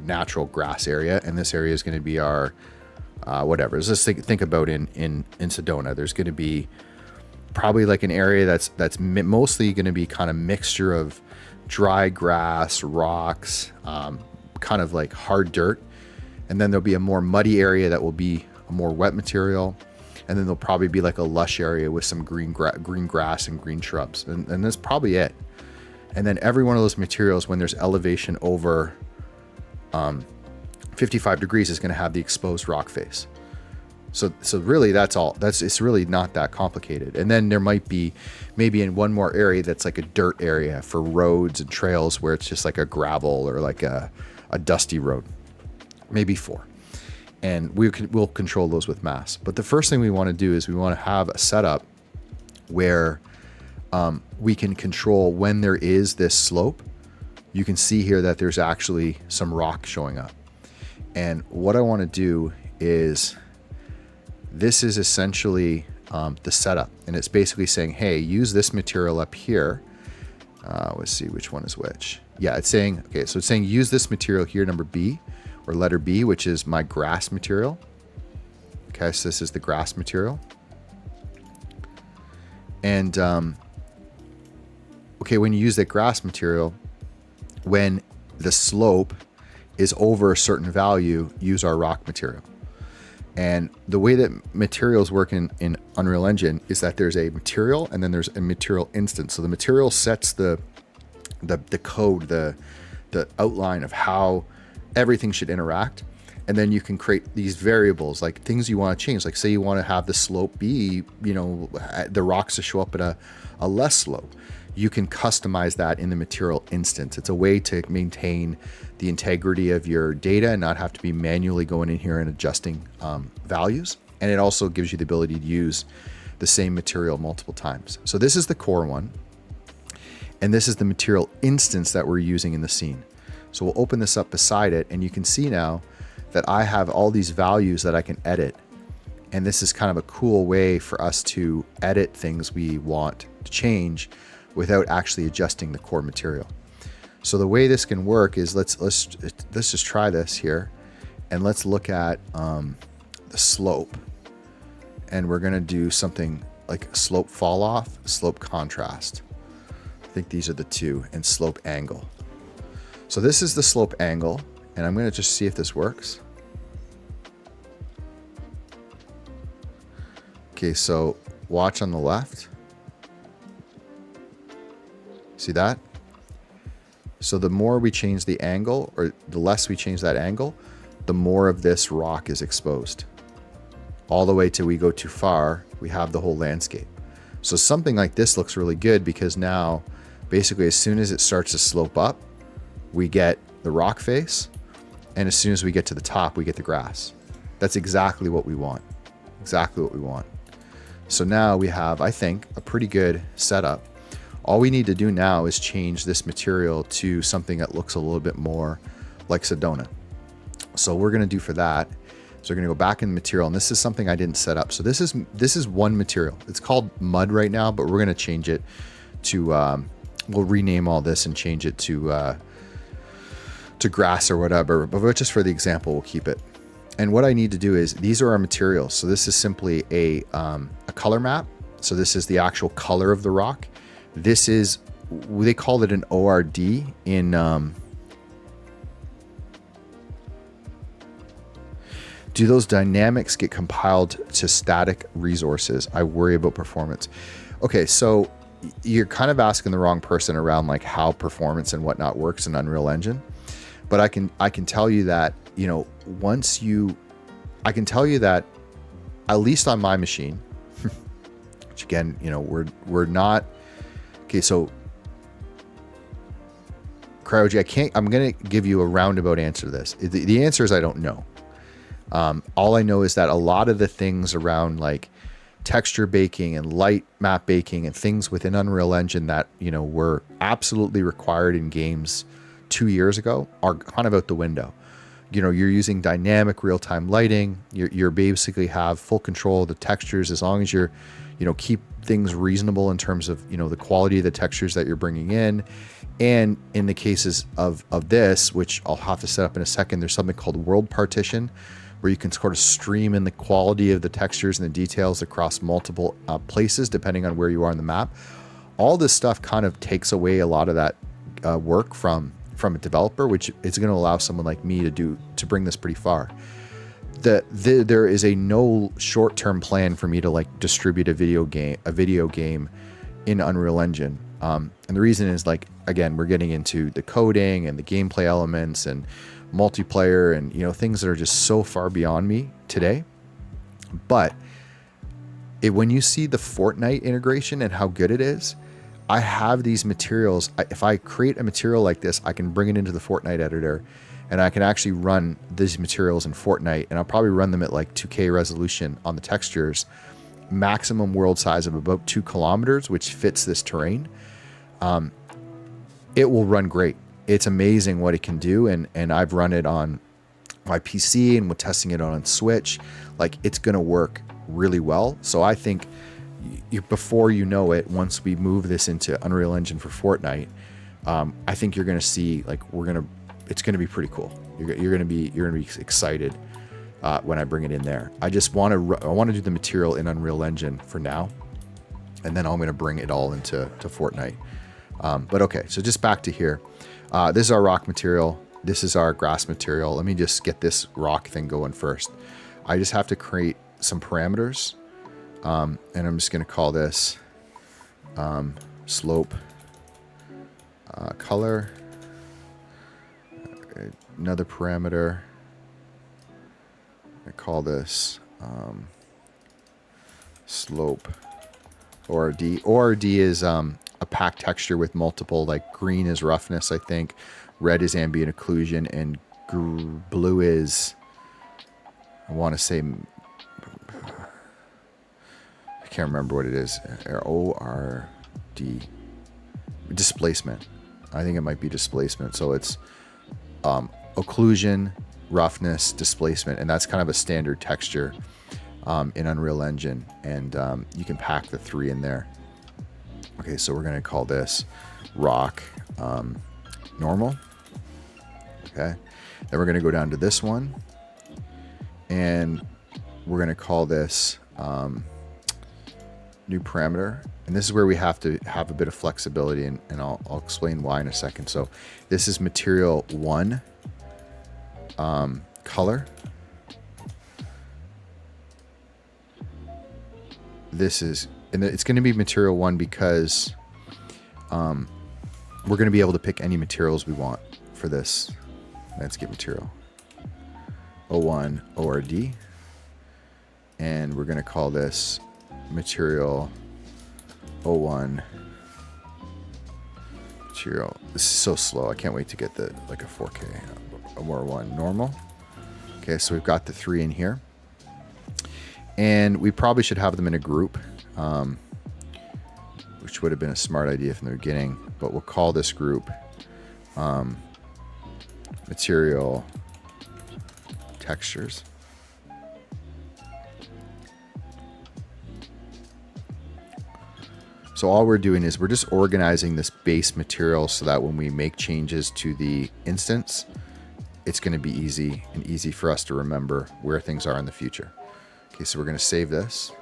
natural grass area, and this area is going to be our whatever. So let's think about in Sedona. There's going to be probably like an area that's mostly going to be kind of mixture of dry grass, rocks, kind of like hard dirt, and then there'll be a more muddy area that will be a more wet material, and then there'll probably be like a lush area with some green grass and green shrubs, and that's probably it. And then every one of those materials, when there's elevation over 55 degrees, is going to have the exposed rock face. So really that's all. It's really not that complicated. And then there might be maybe in one more area that's like a dirt area for roads and trails, where it's just like a gravel or like a dusty road, maybe 4. And we'll control those with mass. But the first thing we want to do is we want to have a setup where we can control when there is this slope. You can see here that there's actually some rock showing up. And what I want to do is, this is essentially the setup. And it's basically saying, hey, use this material up here. Let's see which one is which. Yeah, it's saying, okay, so it's saying use this material here, number B, or letter B, which is my grass material. Okay, so this is the grass material. And okay, when you use that grass material, when the slope is over a certain value, use our rock material. And the way that materials work in Unreal Engine is that there's a material and then there's a material instance. So the material sets the code, the outline of how everything should interact. And then you can create these variables, like things you want to change. Like say you want to have the slope be, the rocks to show up at a less slope. You can customize that in the material instance. It's a way to maintain the integrity of your data and not have to be manually going in here and adjusting values. And it also gives you the ability to use the same material multiple times. So this is the core one. And this is the material instance that we're using in the scene. So we'll open this up beside it, and you can see now that I have all these values that I can edit. And this is kind of a cool way for us to edit things we want to change without actually adjusting the core material. So the way this can work is, let's just try this here, and let's look at the slope, and we're gonna do something like slope fall off, slope contrast. I think these are the two, and slope angle. So this is the slope angle, and I'm gonna just see if this works. Okay, so watch on the left. See that? So the more we change the angle, or the less we change that angle, the more of this rock is exposed. All the way till we go too far, we have the whole landscape. So something like this looks really good, because now basically as soon as it starts to slope up, we get the rock face, and as soon as we get to the top, we get the grass. That's exactly what we want. Exactly what we want. So now we have, I think, a pretty good setup. All we need to do now is change this material to something that looks a little bit more like Sedona. So we're going to do for that. So we're going to go back in the material, and this is something I didn't set up. So this is one material. It's called mud right now, but we're going to change it to, we'll rename all this and change it to grass or whatever. But just for the example, we'll keep it. And what I need to do is, these are our materials. So this is simply a color map. So this is the actual color of the rock. This is, they call it an ORD in, do those dynamics get compiled to static resources? I worry about performance. Okay, so you're kind of asking the wrong person around like how performance and whatnot works in Unreal Engine. But I can tell you that, you know, I can tell you that at least on my machine, which again, you know, we're not, okay, so Cryogy, I'm going to give you a roundabout answer to this. The answer is I don't know. All I know is that a lot of the things around like texture baking and light map baking and things within Unreal Engine that, you know, were absolutely required in games 2 years ago are kind of out the window. You know, you're using dynamic real-time lighting. You're basically have full control of the textures as long as you're, you know, keep things reasonable in terms of, you know, the quality of the textures that you're bringing in. And in the cases of this, which I'll have to set up in a second, there's something called world partition, where you can sort of stream in the quality of the textures and the details across multiple places, depending on where you are on the map. All this stuff kind of takes away a lot of that work from a developer, which is going to allow someone like me to bring this pretty far. There is a no short-term plan for me to like distribute a video game in Unreal Engine. And the reason is, like, again, we're getting into the coding and the gameplay elements and multiplayer and, you know, things that are just so far beyond me today. But when you see the Fortnite integration and how good it is, I have these materials. If I create a material like this, I can bring it into the Fortnite editor and I can actually run these materials in Fortnite, and I'll probably run them at like 2K resolution on the textures, maximum world size of about 2 kilometers, which fits this terrain. It will run great. It's amazing what it can do. And I've run it on my PC and we're testing it on Switch. Like, it's going to work really well. So I think before you know it, once we move this into Unreal Engine for Fortnite, I think you're going to see, like, it's going to be pretty cool. You're going to be excited when I bring it in there. I want to do the material in Unreal Engine for now, and then I'm going to bring it all into Fortnite. But okay, so just back to here. This is our rock material. This is our grass material. Let me just get this rock thing going first. I just have to create some parameters. And I'm just going to call this slope color. Another parameter. I call this slope ORD. ORD is a packed texture with multiple, like, green is roughness, I think, red is ambient occlusion, and blue is, I want to say, I can't remember what it is. ORD. Displacement. I think it might be displacement. So it's occlusion, roughness, displacement, and that's kind of a standard texture in Unreal Engine, and you can pack the 3 in there. Okay, so we're going to call this rock normal. Okay, then we're going to go down to this one, and we're going to call this new parameter. And this is where we have to have a bit of flexibility, and I'll explain why in a second. So this is material 1, color. This is, and it's going to be material 1 because we're going to be able to pick any materials we want for this landscape material. O1 ORD, and we're going to call this material 01 material. This is so slow. I can't wait to get a 4K. O1 normal. Okay, so we've got the 3 in here, and we probably should have them in a group, which would have been a smart idea from the beginning. But we'll call this group material textures. So all we're doing is we're just organizing this base material so that when we make changes to the instance, it's going to be easy for us to remember where things are in the future. Okay, so we're going to save this.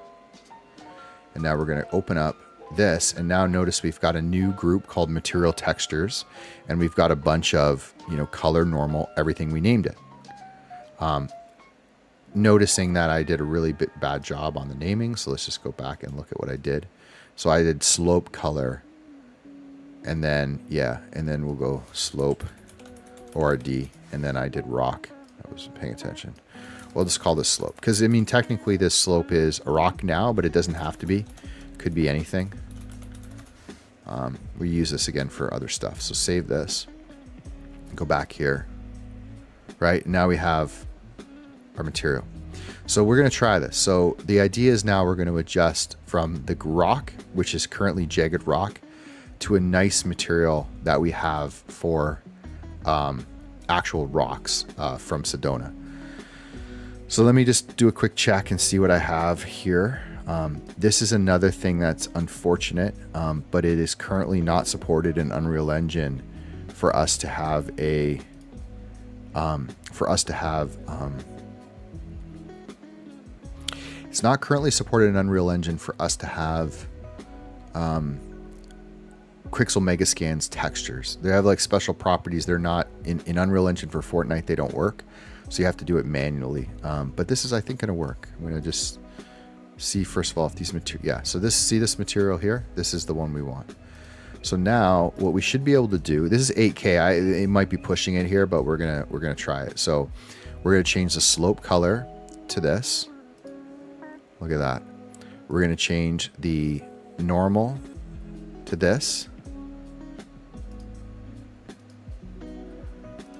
And now we're going to open up this. And now notice we've got a new group called material textures. And we've got a bunch of, color, normal, everything we named it. Noticing that I did a really bad job on the naming. So let's just go back and look at what I did. So I did slope color. And then, and then we'll go slope ORD. And then I did rock. I wasn't paying attention. We'll just call this slope. Because, technically this slope is a rock now, but it doesn't have to be. Could be anything. We use this again for other stuff. So save this. Go back here. Right? Now we have our material. So we're going to try this. So the idea is now we're going to adjust from the rock, which is currently jagged rock, to a nice material that we have for actual rocks from Sedona. So let me just do a quick check and see what I have here. This is another thing that's unfortunate, but it is currently not supported in Unreal Engine for us to have a it's not currently supported in Unreal Engine for us to have Quixel Megascans textures. They have like special properties. They're not in Unreal Engine for Fortnite. They don't work. So you have to do it manually. But this is, I think, going to work. I'm going to just see, first of all, if these material... Yeah, so see this material here? This is the one we want. So now what we should be able to do... This is 8K. It might be pushing it here, but we're gonna try it. So we're going to change the slope color to this. Look at that. We're going to change the normal to this.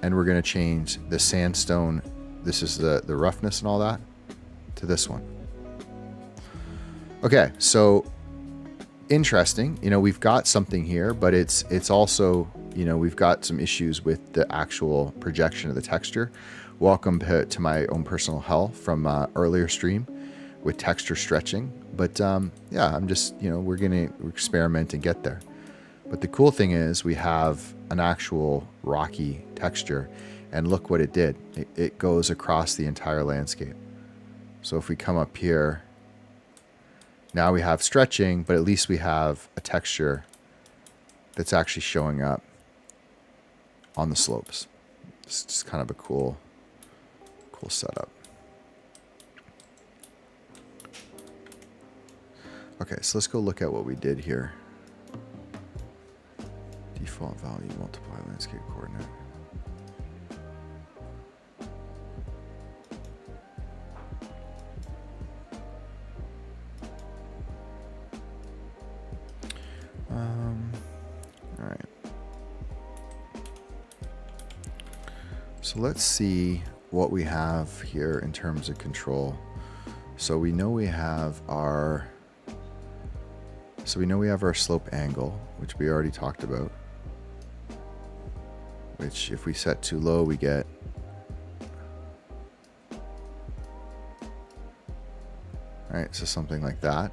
And we're going to change the sandstone, this is the roughness and all that, to this one. Okay, so interesting. We've got something here, but it's also, we've got some issues with the actual projection of the texture. Welcome to my own personal hell from earlier stream with texture stretching. But yeah, I'm just, we're going to experiment and get there. But the cool thing is we have an actual rocky texture, and look what it did. It goes across the entire landscape. So if we come up here, now we have stretching, but at least we have a texture that's actually showing up on the slopes. It's just kind of a cool setup. Okay, so let's go look at what we did here. Default value, multiply landscape coordinate. All right. So let's see what we have here in terms of control. So we know we have our slope angle, which we already talked about. Which if we set too low, we get right, so something like that.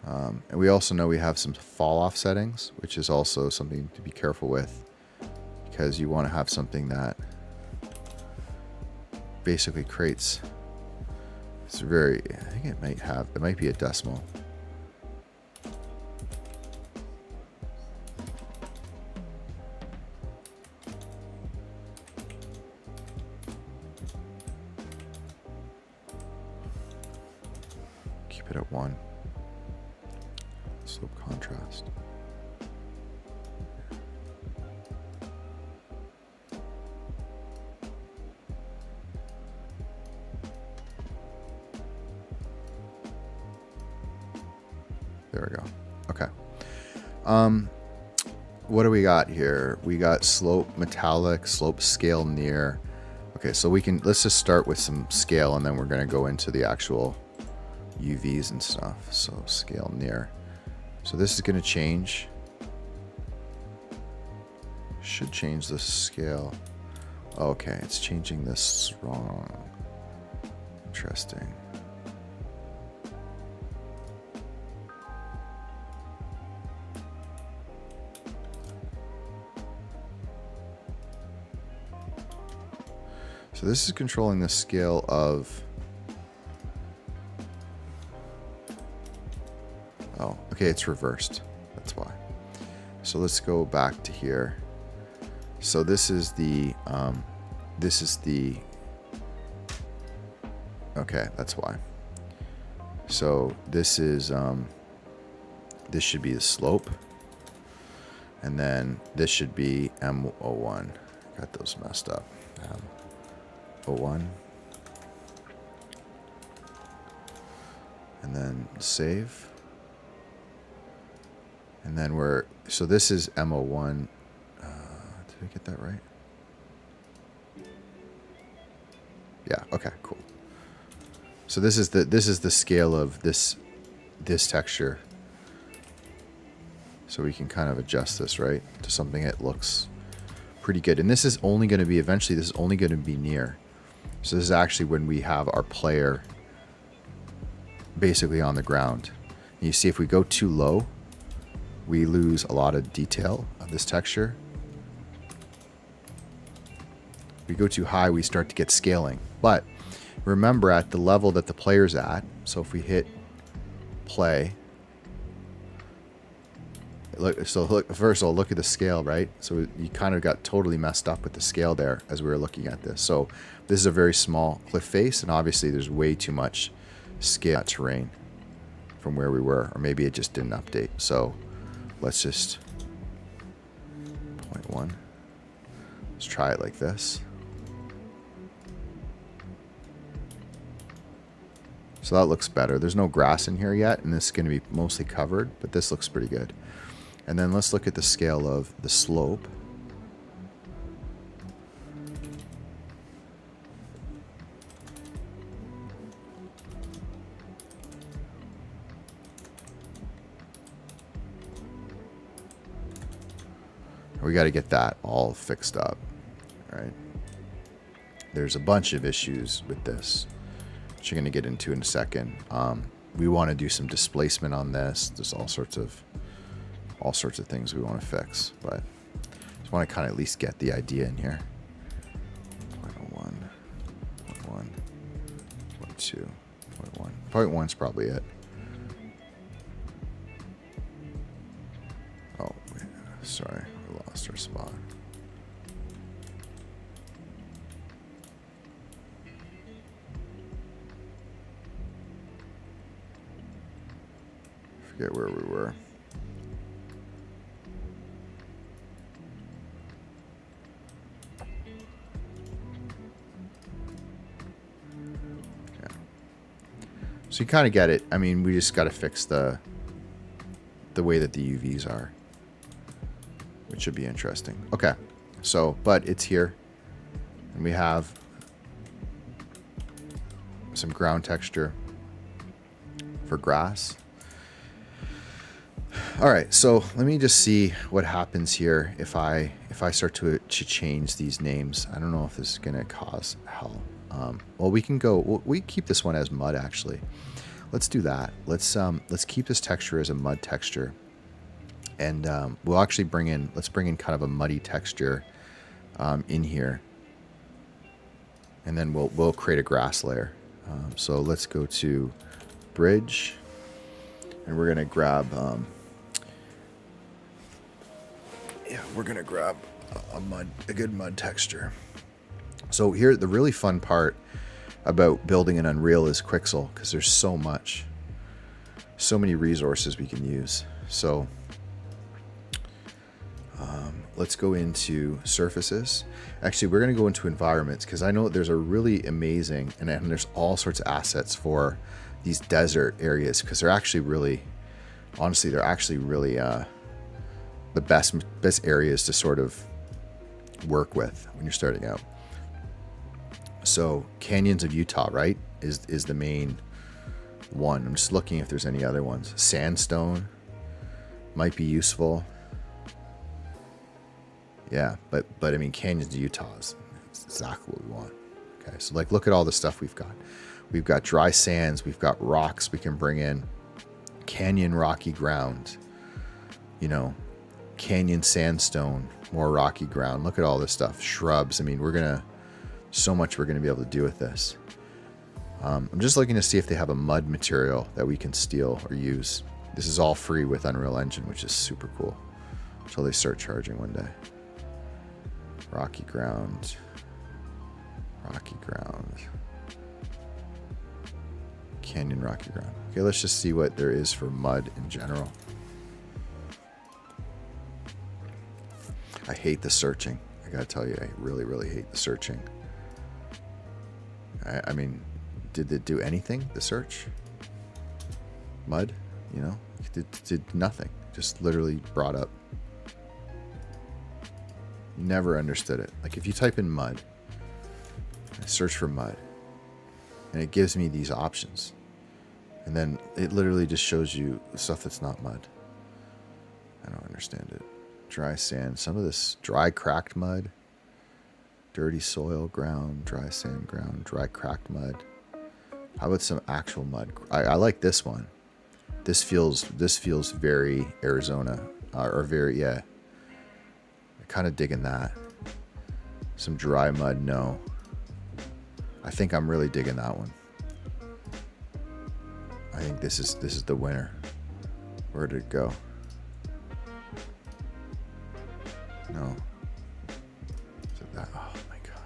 And we also know we have some fall off settings, which is also something to be careful with, because you want to have something that basically creates, I think it might be a decimal. Keep it at 1. Slope contrast. There we go. Okay. What do we got here? We got slope metallic, slope scale near. Okay, so let's just start with some scale, and then we're going to go into the actual UVs and stuff. So scale near. So this is going to change. Should change the scale. Okay, it's changing this wrong. Interesting. So this is controlling the scale of... Oh, okay, it's reversed. That's why. So let's go back to here. So this is the... Okay, that's why. So this is... this should be the slope. And then this should be M01. Got those messed up. M01. And then save. And then we're... So this is M01. Did I get that right? Yeah, okay, cool. So this is the scale of this texture. So we can kind of adjust this, right, to something that looks pretty good. And this is only going to be, eventually, this is only going to be near. So this is actually when we have our player basically on the ground. And you see if we go too low, we lose a lot of detail of this texture. If we go too high, we start to get scaling. But remember, at the level that the player's at, so if we hit play... First of all, look at the scale, right? So you kind of got totally messed up with the scale there as we were looking at this. So this is a very small cliff face, and obviously there's way too much scale terrain from where we were, or maybe it just didn't update. So let's just 0.1. Let's try it like this. So that looks better. There's no grass in here yet, and this is going to be mostly covered, but this looks pretty good. And then let's look at the scale of the slope. We got to get that all fixed up, right? There's a bunch of issues with this, which you're going to get into in a second. We want to do some displacement on this. There's all sorts of things we want to fix, but just want to kind of at least get the idea in here. 0.01, 0.1, 0.2, 0.1. 0.1 is probably it. Oh, wait, sorry, we lost our spot. Forget where we were. So you kind of get it. I mean, we just got to fix the way that the UVs are, which should be interesting. Okay, so, but it's here, and we have some ground texture for grass. All right, so let me just see what happens here if I start to change these names. I don't know if this is gonna cause hell. Well, we can go. We keep this one as mud actually. Let's do that. Let's keep this texture as a mud texture, and we'll actually bring in. Let's bring in kind of a muddy texture in here, and then we'll create a grass layer. So let's go to bridge, and we're gonna grab. We're gonna grab a good mud texture. So here, the really fun part about building an Unreal is Quixel, because there's so many resources we can use. So let's go into surfaces. Actually, we're going to go into environments, because I know there's a really amazing, and there's all sorts of assets for these desert areas, because they're actually really, honestly, they're actually really the best areas to sort of work with when you're starting out. So Canyons of Utah, right, is the main one. I'm just looking if there's any other ones. Sandstone might be useful. Yeah, but I mean, Canyons of Utah is exactly what we want. Okay, so like look at all the stuff we've got. We've got dry sands, we've got rocks we can bring in, canyon rocky ground, you know, canyon sandstone, more rocky ground. Look at all this stuff. Shrubs. I mean, So much we're going to be able to do with this. I'm just looking to see if they have a mud material that we can steal or use. This is all free with Unreal Engine, which is super cool. Until they start charging one day. Rocky ground. Rocky ground. Canyon rocky ground. Okay, let's just see what there is for mud in general. I hate the searching. I gotta tell you, I really, really hate the searching. I mean, did it do anything, the search? Mud, you know? It did nothing. Just literally brought up. Never understood it. Like if you type in mud, I search for mud, and it gives me these options. And then it literally just shows you stuff that's not mud. I don't understand it. Dry sand. Some of this dry cracked mud. Dirty soil, ground, dry sand, ground, dry cracked mud. How about some actual mud? I like this one. This feels very Arizona, or very, yeah. I kind of digging that. Some dry mud, no. I think I'm really digging that one. I think this is the winner. Where did it go? No. Is it that? Oh my god.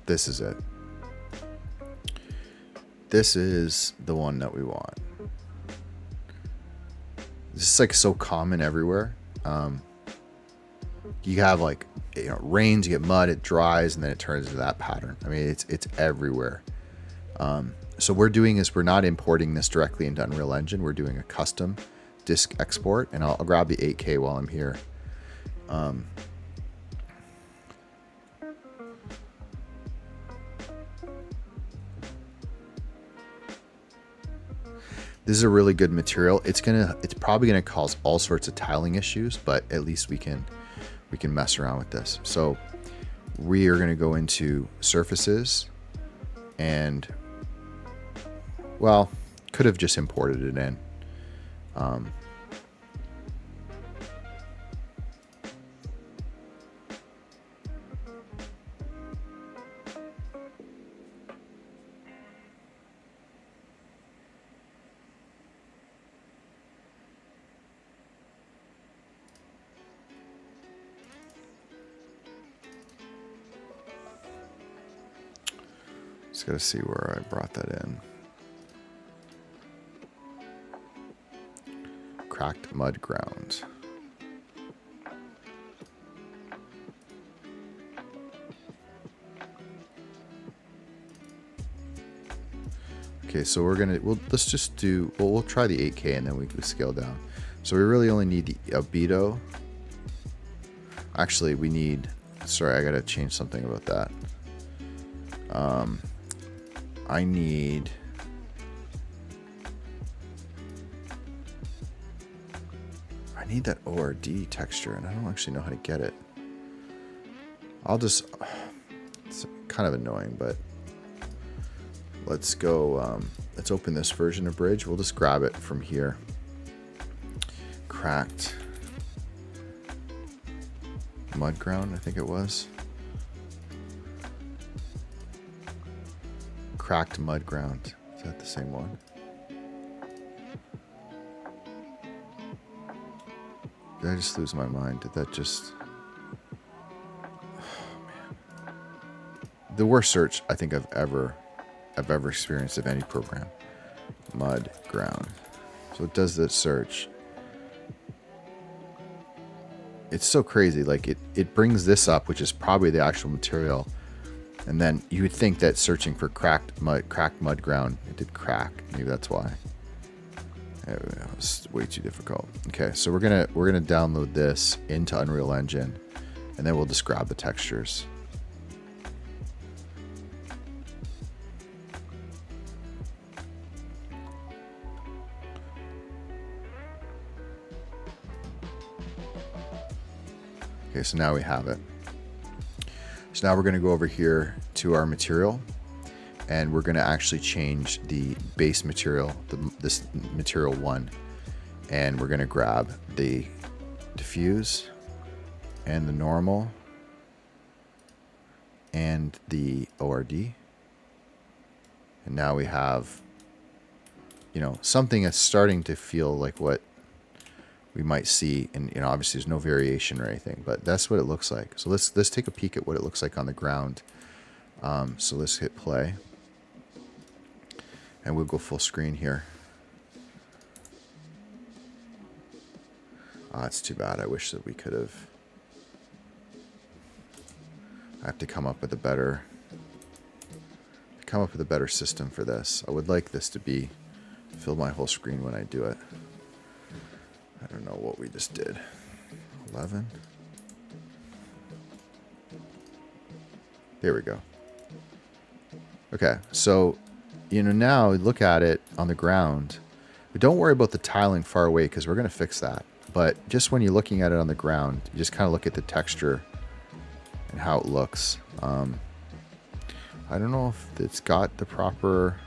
This is it. This is the one that we want. This is like so common everywhere. You have like, you know, rains, you get mud, it dries, and then it turns into that pattern. I mean, it's everywhere. So what we're doing is we're not importing this directly into Unreal Engine. We're doing a custom disk export, and I'll grab the 8K while I'm here. This is a really good material. It's probably gonna cause all sorts of tiling issues, but at least we can mess around with this. So we are gonna go into surfaces, and well, could have just imported it in. Just gotta see where I brought that in. Cracked mud ground. Okay, so let's just do, we'll try the 8K and then we can scale down. So we really only need the albedo. Actually, we need, sorry, I gotta change something about that. I need that ORD texture, and I don't actually know how to get it. It's kind of annoying, but let's go, let's open this version of Bridge. We'll just grab it from here. Cracked mud ground, I think it was. Cracked mud ground. Is that the same one? Did I just lose my mind? Did that just... Oh, man. The worst search I think I've ever experienced of any program. Mud ground. So it does this search. It's so crazy. Like it brings this up, which is probably the actual material. And then you would think that searching for cracked mud ground, it did crack. Maybe that's why. It was way too difficult. Okay, so we're gonna download this into Unreal Engine, and then we'll just grab the textures. Okay, so now we have it. So now we're going to go over here to our material, and we're going to actually change the base material, this material 1, and we're going to grab the diffuse and the normal and the ORD. And now we have, you know, something that's starting to feel like what we might see. And, you know, obviously there's no variation or anything, but that's what it looks like. So let's take a peek at what it looks like on the ground. So let's hit play, and we'll go full screen here. It's too bad. I wish that we could have. I have to come up with a better system for this. I would like this to be fill my whole screen when I do it. I don't know what we just did. 11. There we go. Okay, so, you know, now look at it on the ground. But don't worry about the tiling far away, because we're going to fix that. But just when you're looking at it on the ground, you just kind of look at the texture and how it looks. I don't know if it's got the proper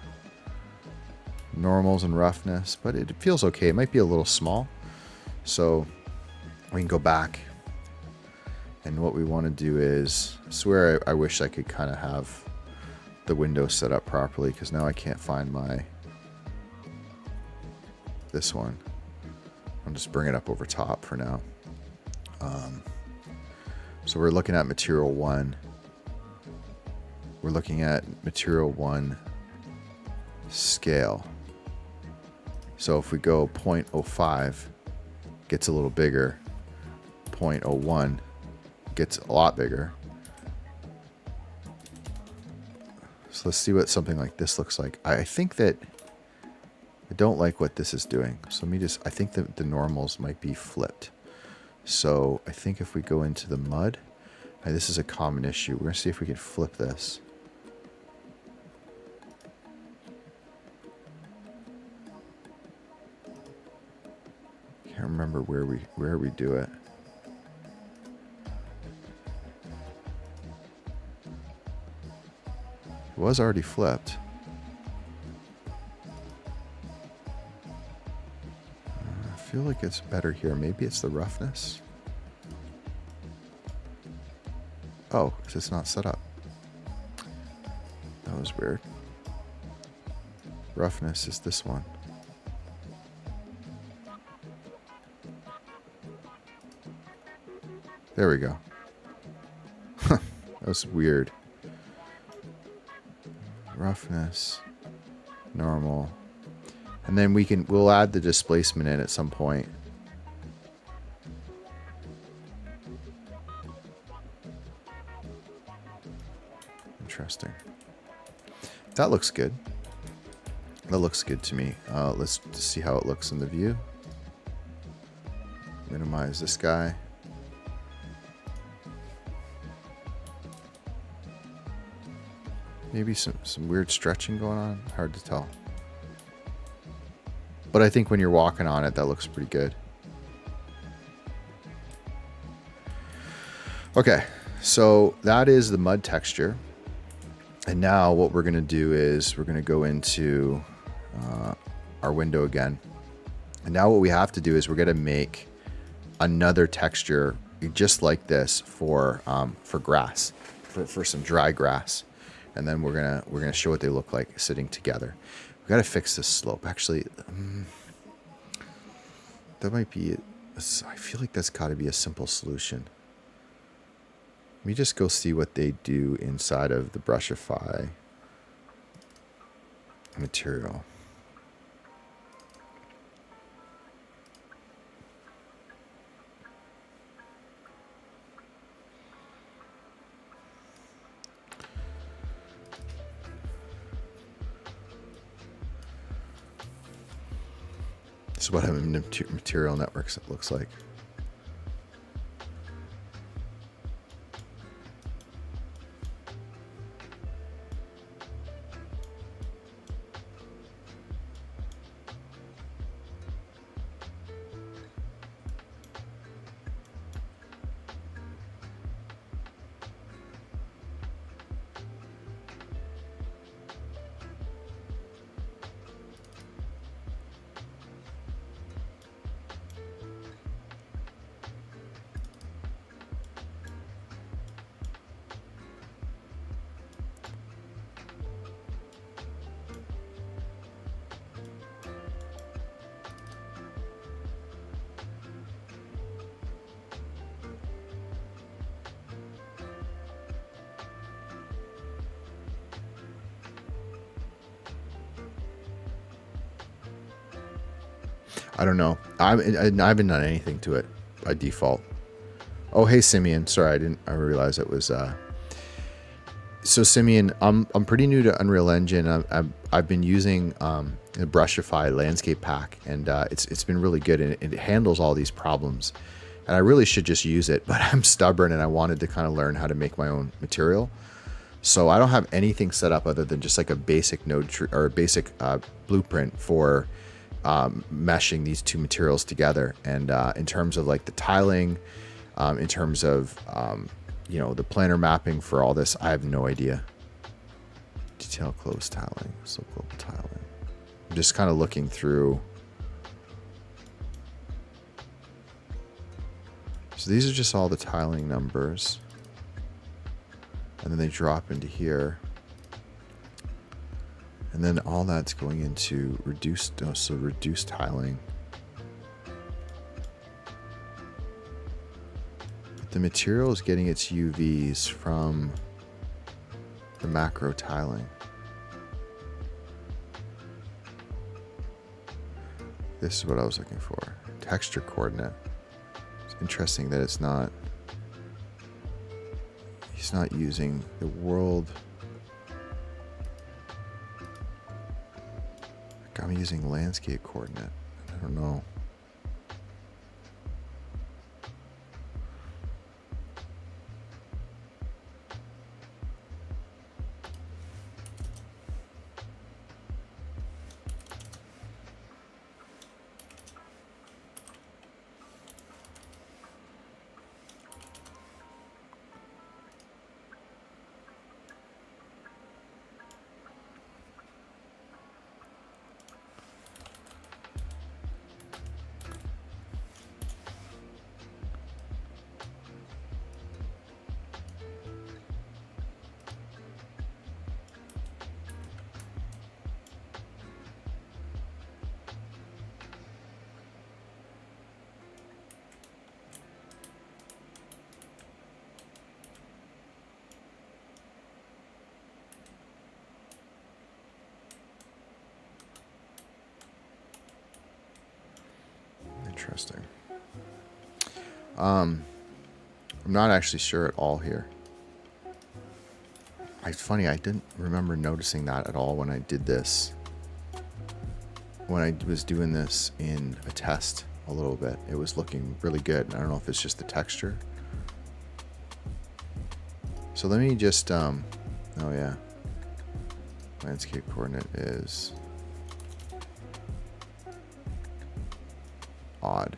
normals and roughness, but it feels okay. It might be a little small. So we can go back, and what we want to do is, I swear I wish I could kind of have the window set up properly, because now I can't find this one. I'll just bring it up over top for now. So we're looking at material 1. We're looking at material 1 scale. So if we go 0.05, gets a little bigger. 0.01 gets a lot bigger. So let's see what something like this looks like. I think that I don't like what this is doing. So let me I think that the normals might be flipped. So I think if we go into the mud, this is a common issue. We're going to see if we can flip this. Can't remember where we do it. It was already flipped. I feel like it's better here. Maybe it's the roughness. Oh, because it's not set up. That was weird. Roughness is this one. There we go. That was weird. Roughness, normal, and then we'll add the displacement in at some point. Interesting. That looks good. That looks good to me. Let's see how it looks in the view. Minimize this guy. Maybe some weird stretching going on. Hard to tell. But I think when you're walking on it, that looks pretty good. Okay, so that is the mud texture. And now what we're going to do is we're going to go into our window again. And now what we have to do is we're going to make another texture just like this for grass, for some dry grass. And then we're gonna show what they look like sitting together. We got to fix this slope. Actually, that might be. I feel like that's got to be a simple solution. Let me just go see what they do inside of the Brushify material. This is what having material networks looks like. I don't know. I haven't done anything to it by default. Oh, hey, Simeon. Sorry, I realized it was... So, Simeon, I'm pretty new to Unreal Engine. I've been using the Brushify landscape pack, and it's been really good, and it handles all these problems. And I really should just use it, but I'm stubborn, and I wanted to kind of learn how to make my own material. So I don't have anything set up other than just like a basic node tree or a basic blueprint for meshing these two materials together. And in terms of like the tiling, in terms of you know, the planar mapping for all this, I have no idea. Detail close tiling, so global tiling. I'm just kind of looking through. So these are just all the tiling numbers. And then they drop into here. And then all that's going into reduced, so reduced tiling. But the material is getting its UVs from the macro tiling. This is what I was looking for. Texture coordinate. It's interesting that it's not... He's not using the world. I'm using landscape coordinate. I don't know. Interesting. I'm not actually sure at all here. It's funny, I didn't remember noticing that at all when I did this. When I was doing this in a test a little bit, it was looking really good. I don't know if it's just the texture. So let me just, oh yeah. Landscape coordinate is odd.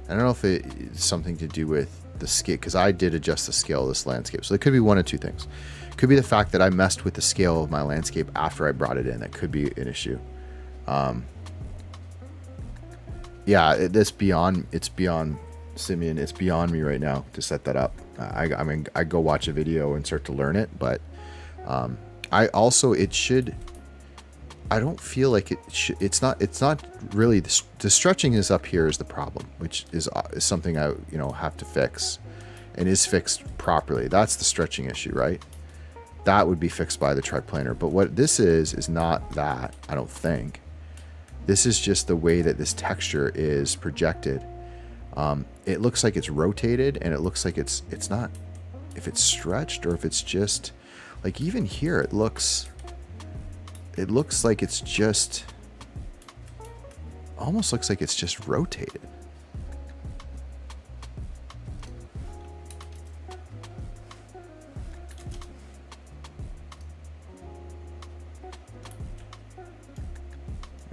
I don't know if it's something to do with the scale, because I did adjust the scale of this landscape. So it could be one of two things. It could be the fact that I messed with the scale of my landscape after I brought it in. That could be an issue. Yeah, it's beyond Simeon. It's beyond me right now to set that up. I mean, I go watch a video and start to learn it, but I also, it should, I don't feel like it should, it's not really, the stretching is up here is the problem, which is something I, have to fix, and is fixed properly. That's the stretching issue, right? That would be fixed by the triplanar. But what this is not that, I don't think. This is just the way that this texture is projected. It looks like it's rotated, and it looks like it's not, if it's stretched or if it's just, like even here, it looks like it's just, almost looks like it's just rotated.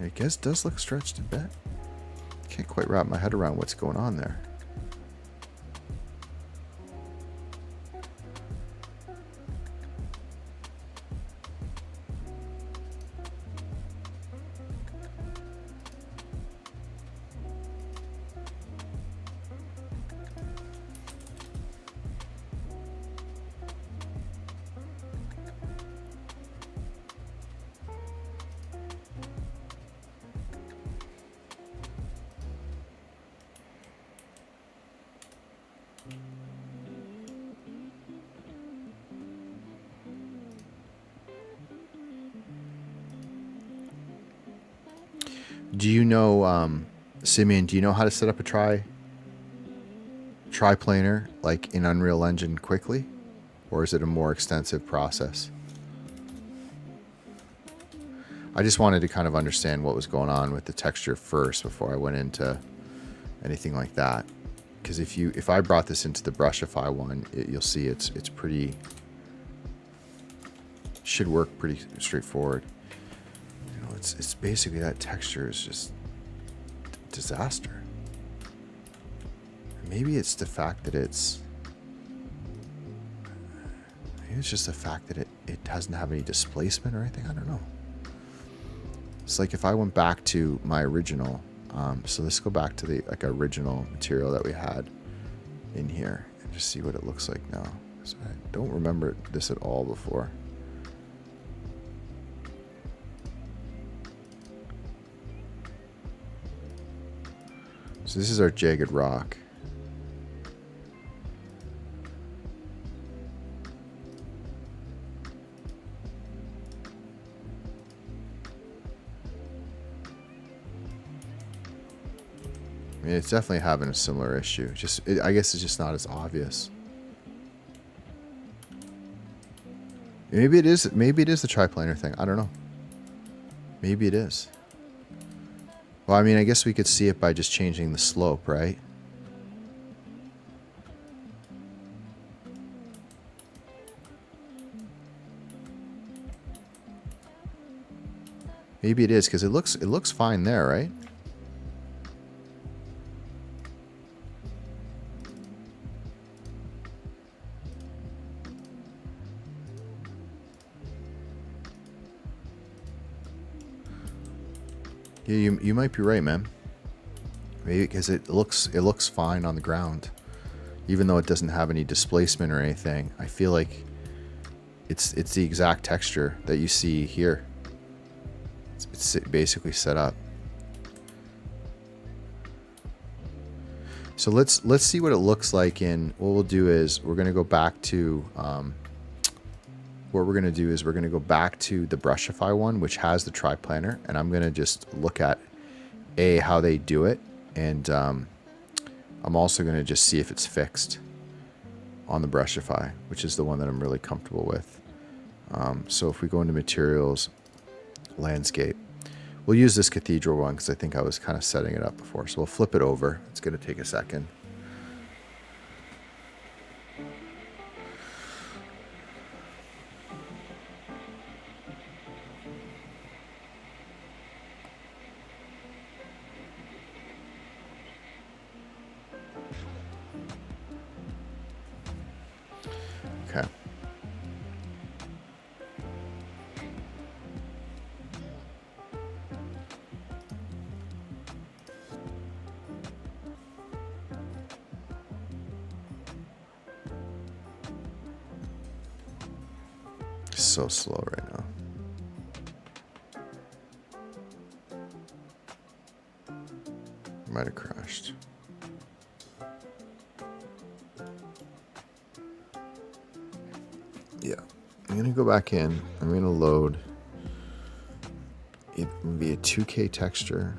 I guess it does look stretched a bit. Can't quite wrap my head around what's going on there. Do you know, Simeon, do you know how to set up a triplanar like in Unreal Engine quickly? Or is it a more extensive process? I just wanted to kind of understand what was going on with the texture first before I went into anything like that. Because if I brought this into the Brushify one, you'll see it's pretty, should work pretty straightforward. You know, it's basically that texture is just disaster. Maybe it's the fact that maybe it's just the fact that it doesn't have any displacement or anything. I don't know. It's like if I went back to my original, so let's go back to the original material that we had in here and just see what it looks like now. So I don't remember this at all before. So this is our jagged rock. I mean, it's definitely having a similar issue. I guess it's just not as obvious. Maybe it is the triplanar thing. I don't know. Maybe it is. Well, I mean, I guess we could see it by just changing the slope, right? Maybe it is because it looks fine there, right? Yeah, you might be right, man. Maybe because it looks fine on the ground, even though it doesn't have any displacement or anything. I feel like it's the exact texture that you see here. It's basically set up. So let's see what it looks like in. What we'll do is we're gonna go back to. What we're going to do is we're going to go back to the Brushify one, which has the triplanar, and I'm going to just look at how they do it, and I'm also going to just see if it's fixed on the Brushify, which is the one that I'm really comfortable with. So if we go into materials, landscape, we'll use this Cathedral one because I think I was kind of setting it up before. So we'll flip it over. It's going to take a second. Okay. So slow right now. Might have crashed. Yeah, I'm gonna go back in. I'm gonna load. It can be a 2K texture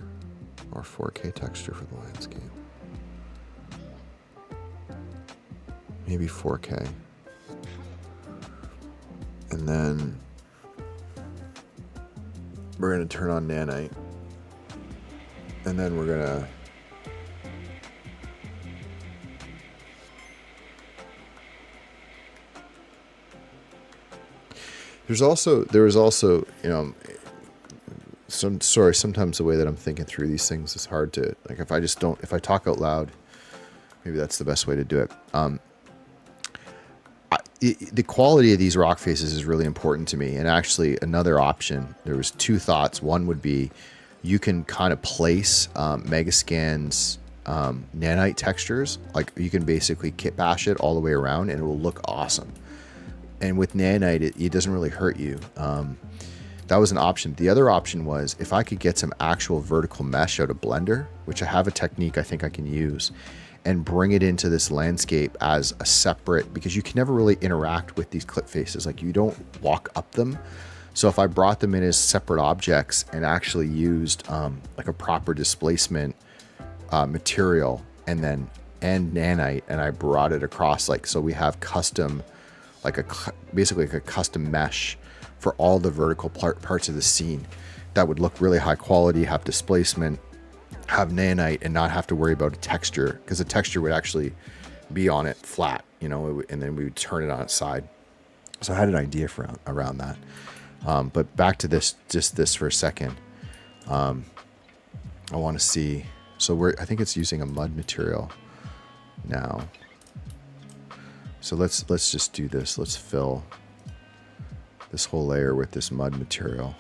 or 4K texture for the landscape. Maybe 4K. And then we're gonna turn on nanite. And then we're gonna there was also, you know, sometimes the way that I'm thinking through these things is hard to, like, if I talk out loud, maybe that's the best way to do it. The quality of these rock faces is really important to me. And actually another option, there was two thoughts. One would be you can kind of place Megascan's nanite textures. Like you can basically kit bash it all the way around and it will look awesome. And with nanite, it doesn't really hurt you. That was an option. The other option was if I could get some actual vertical mesh out of Blender, which I have a technique I think I can use, and bring it into this landscape as a separate, because you can never really interact with these clip faces. Like you don't walk up them. So if I brought them in as separate objects and actually used like a proper displacement material and nanite, and I brought it across, like, so we have custom, like basically like a custom mesh for all the vertical parts of the scene that would look really high quality, have displacement, have nanite, and not have to worry about a texture, because the texture would actually be on it flat, you know, and then we would turn it on its side. So I had an idea for around that. But back to this for a second. I want to see. So I think it's using a mud material now. So let's just do this. Let's fill this whole layer with this mud material.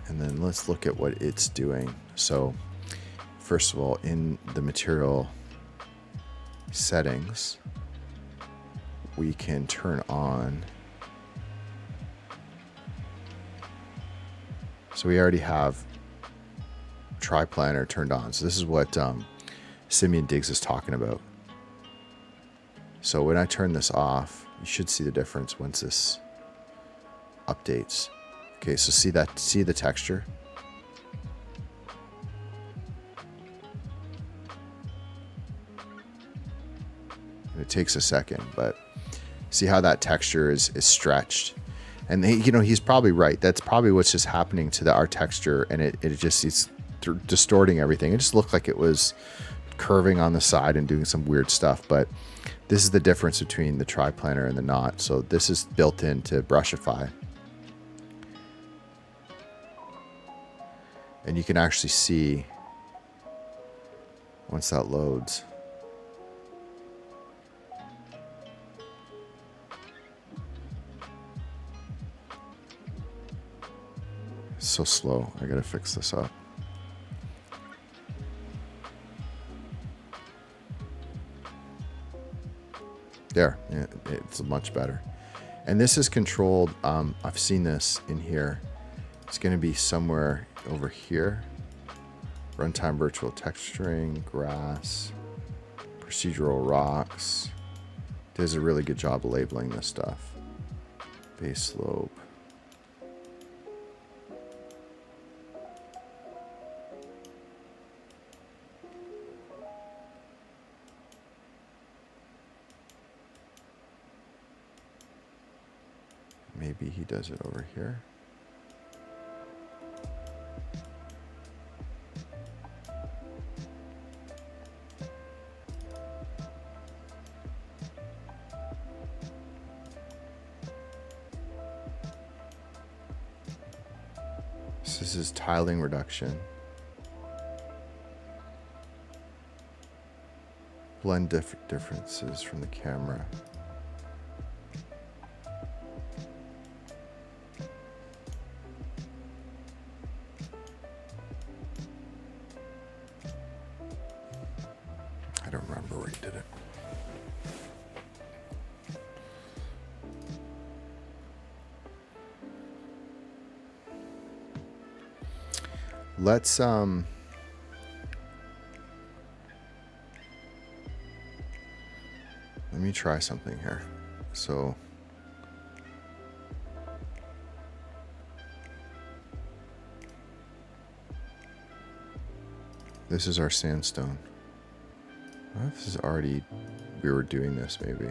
And then let's look at what it's doing. So first of all, in the material settings, we can turn on. So we already have triplanar turned on. So this is what Simeon Diggs is talking about. So when I turn this off, you should see the difference once this updates. Okay, so see the texture? And it takes a second, but see how that texture is stretched. And he's probably right. That's probably what's just happening to our texture, and it's distorting everything. It just looked like it was curving on the side and doing some weird stuff, but this is the difference between the triplanar and the not. So this is built into Brushify. And you can actually see once that loads. It's so slow. I gotta fix this up. There, yeah, it's much better. And this is controlled. I've seen this in here. It's going to be somewhere over here. Runtime virtual texturing, grass, procedural rocks. Does a really good job of labeling this stuff. Base slope. Maybe he does it over here. So this is tiling reduction. Blend differences from the camera. I don't remember where he did it. Let's let me try something here. So this is our sandstone. I don't know if this is already, we were doing this maybe.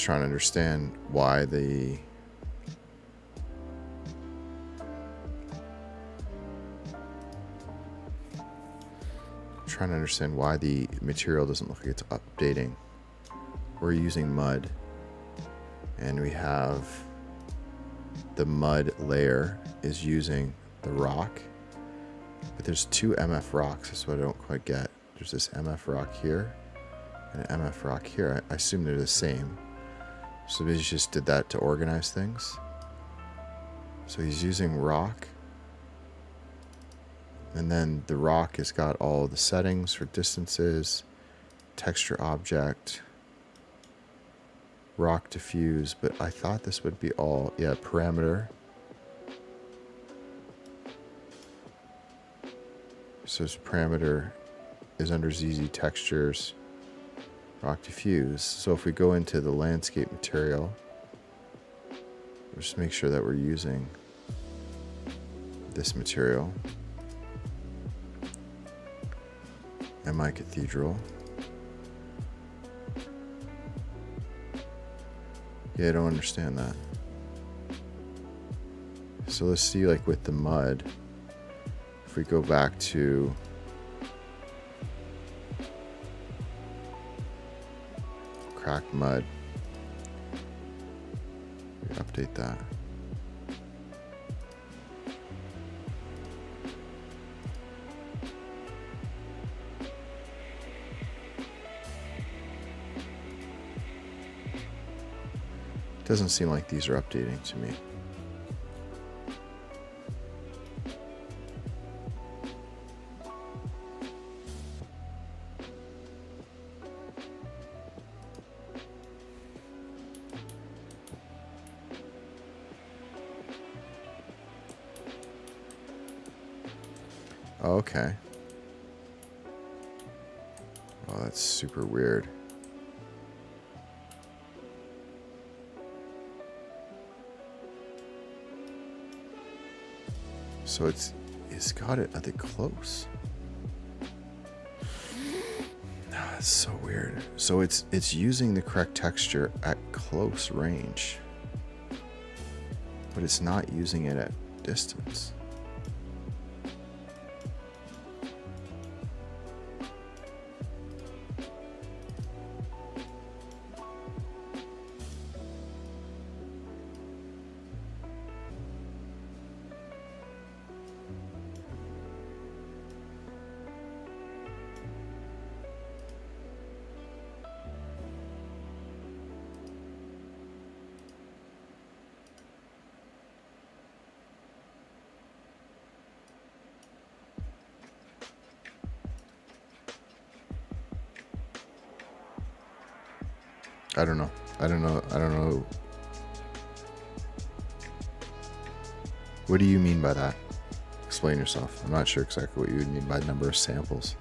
trying to understand why the material doesn't look like it's updating. We're using mud, and we have the mud layer is using the rock, but there's two MF rocks. That's what I don't quite get. There's this MF rock here and an MF rock here. I assume they're the same. So he just did that to organize things. So he's using rock, and then the rock has got all the settings for distances, texture object, rock diffuse, but I thought this would be all, yeah, parameter. So this parameter is under ZZ textures, rock diffuse. So if we go into the landscape material, just make sure that we're using this material. And my Cathedral. Yeah, I don't understand that. So let's see, like with the mud, if we go back to cracked mud, update that. Doesn't seem like these are updating to me. Oh, okay. Oh, that's super weird. So it's got it at the close. That's so weird. So it's using the correct texture at close range, but it's not using it at distance. I don't know. What do you mean by that? Explain yourself. I'm not sure exactly what you would mean by number of samples.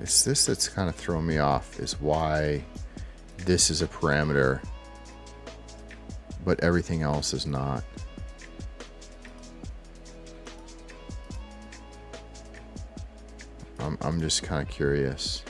It's this that's kind of thrown me off, is why this is a parameter, but everything else is not. I'm just kind of curious.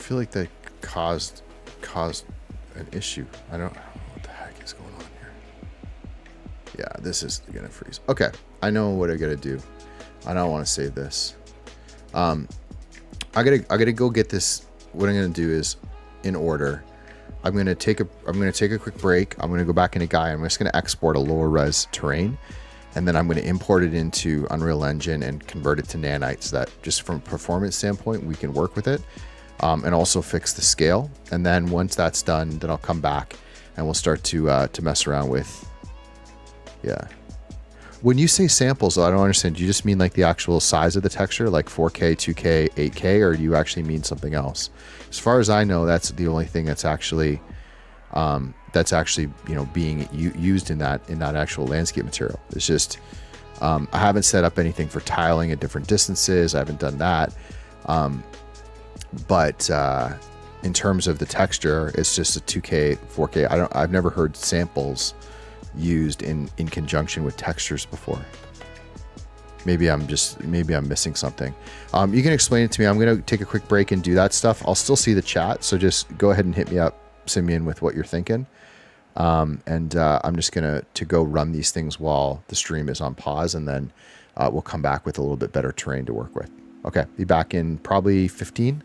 feel like that caused an issue. I don't know what the heck is going on here. Yeah, this is gonna freeze. Okay, I know what I gotta do. I don't want to save this. I gotta go get this. What I'm gonna do is, in order, I'm gonna take a quick break. I'm gonna go back into GAEA. I'm just gonna export a lower res terrain, and then I'm gonna import it into Unreal Engine and convert it to nanites, so that just from a performance standpoint we can work with it, and also fix the scale. And then once that's done, then I'll come back and we'll start to mess around with. Yeah. When you say samples, I don't understand. Do you just mean like the actual size of the texture, like 4K, 2K, 8K, or do you actually mean something else? As far as I know, that's the only thing that's actually being used in that actual landscape material. It's just I haven't set up anything for tiling at different distances. I haven't done that. But in terms of the texture, it's just a 2K, 4K. I've never heard samples used in conjunction with textures before. Maybe I'm missing something. You can explain it to me. I'm gonna take a quick break and do that stuff. I'll still see the chat, so just go ahead and hit me up, Simeon, with what you're thinking. I'm just gonna go run these things while the stream is on pause, and then we'll come back with a little bit better terrain to work with. Okay, be back in probably 15.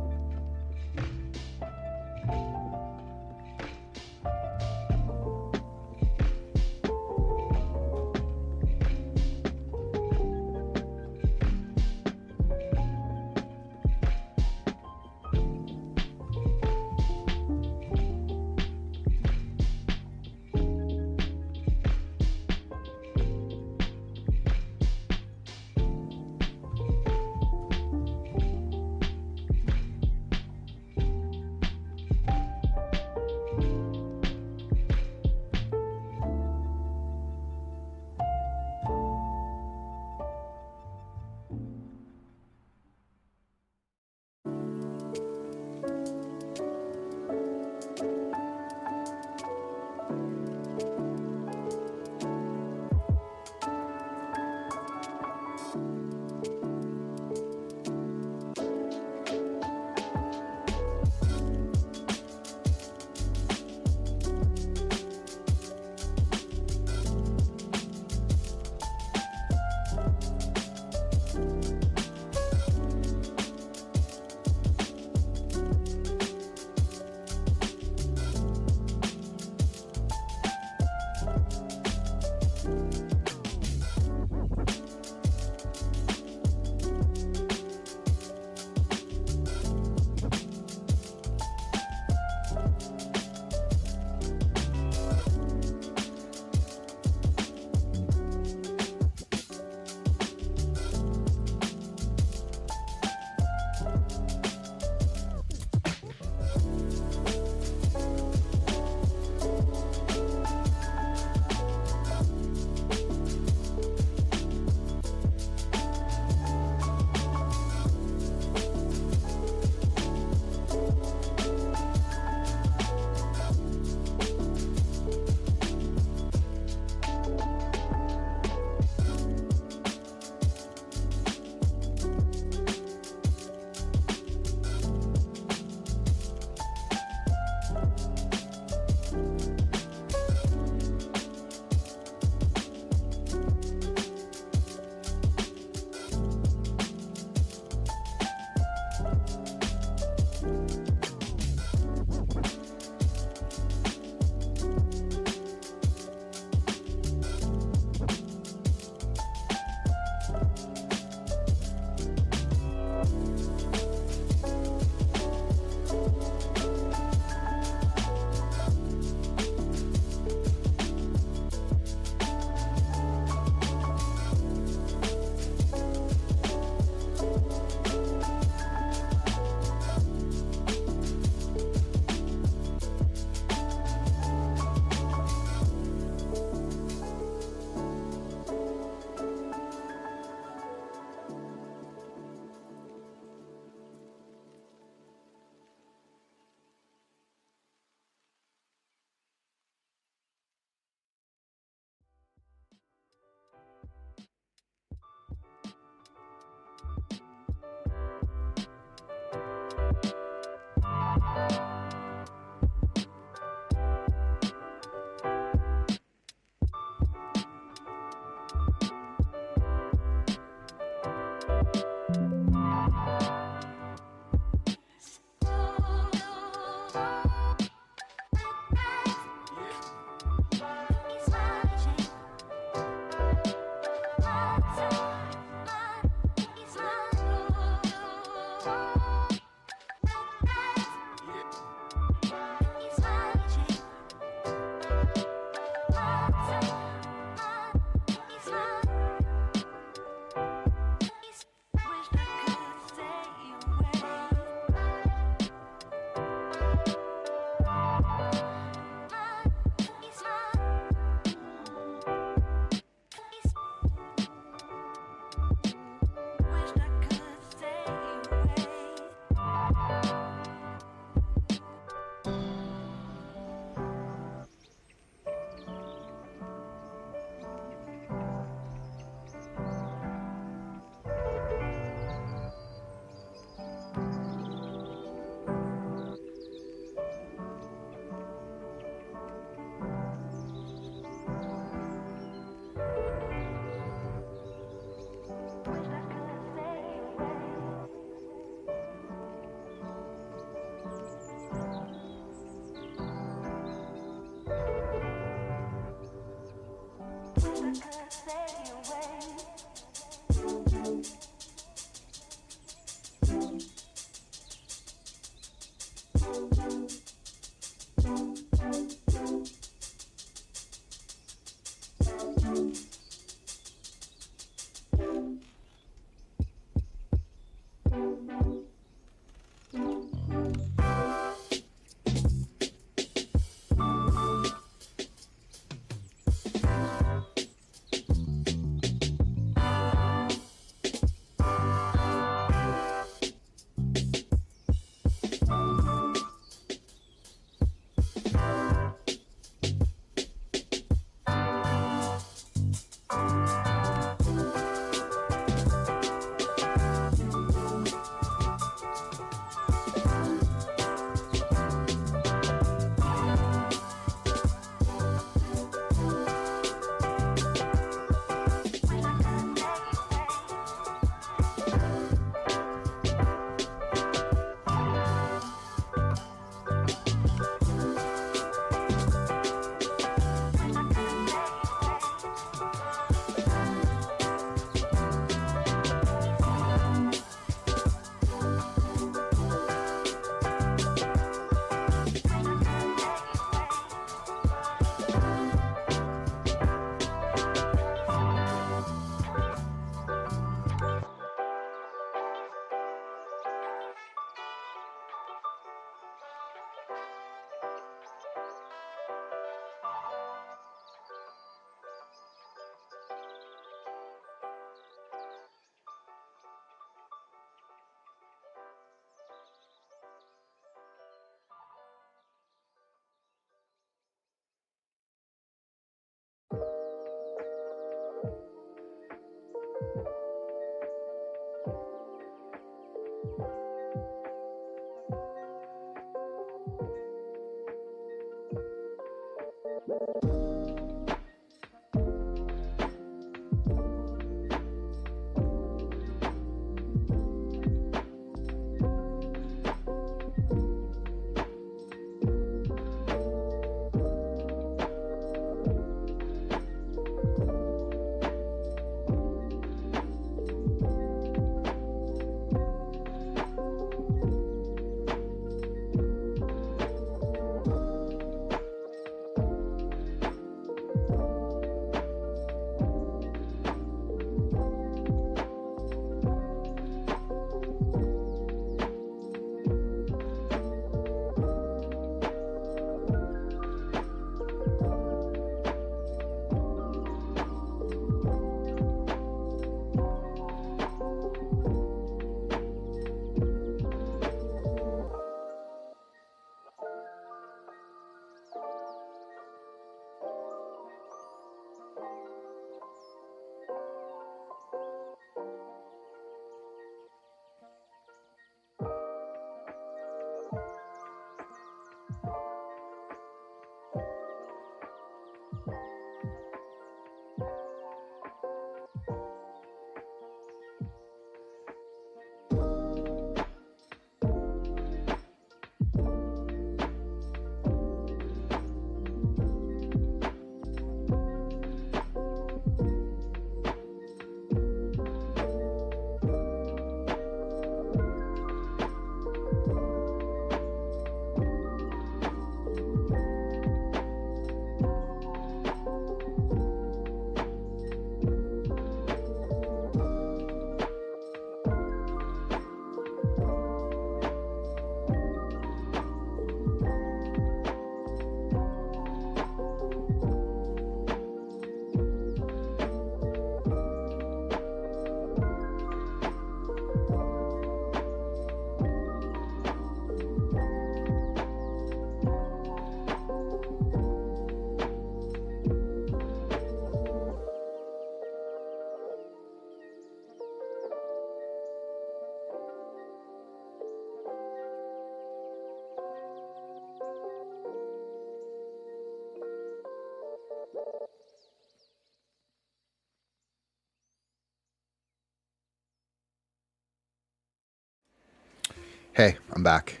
Hey, I'm back.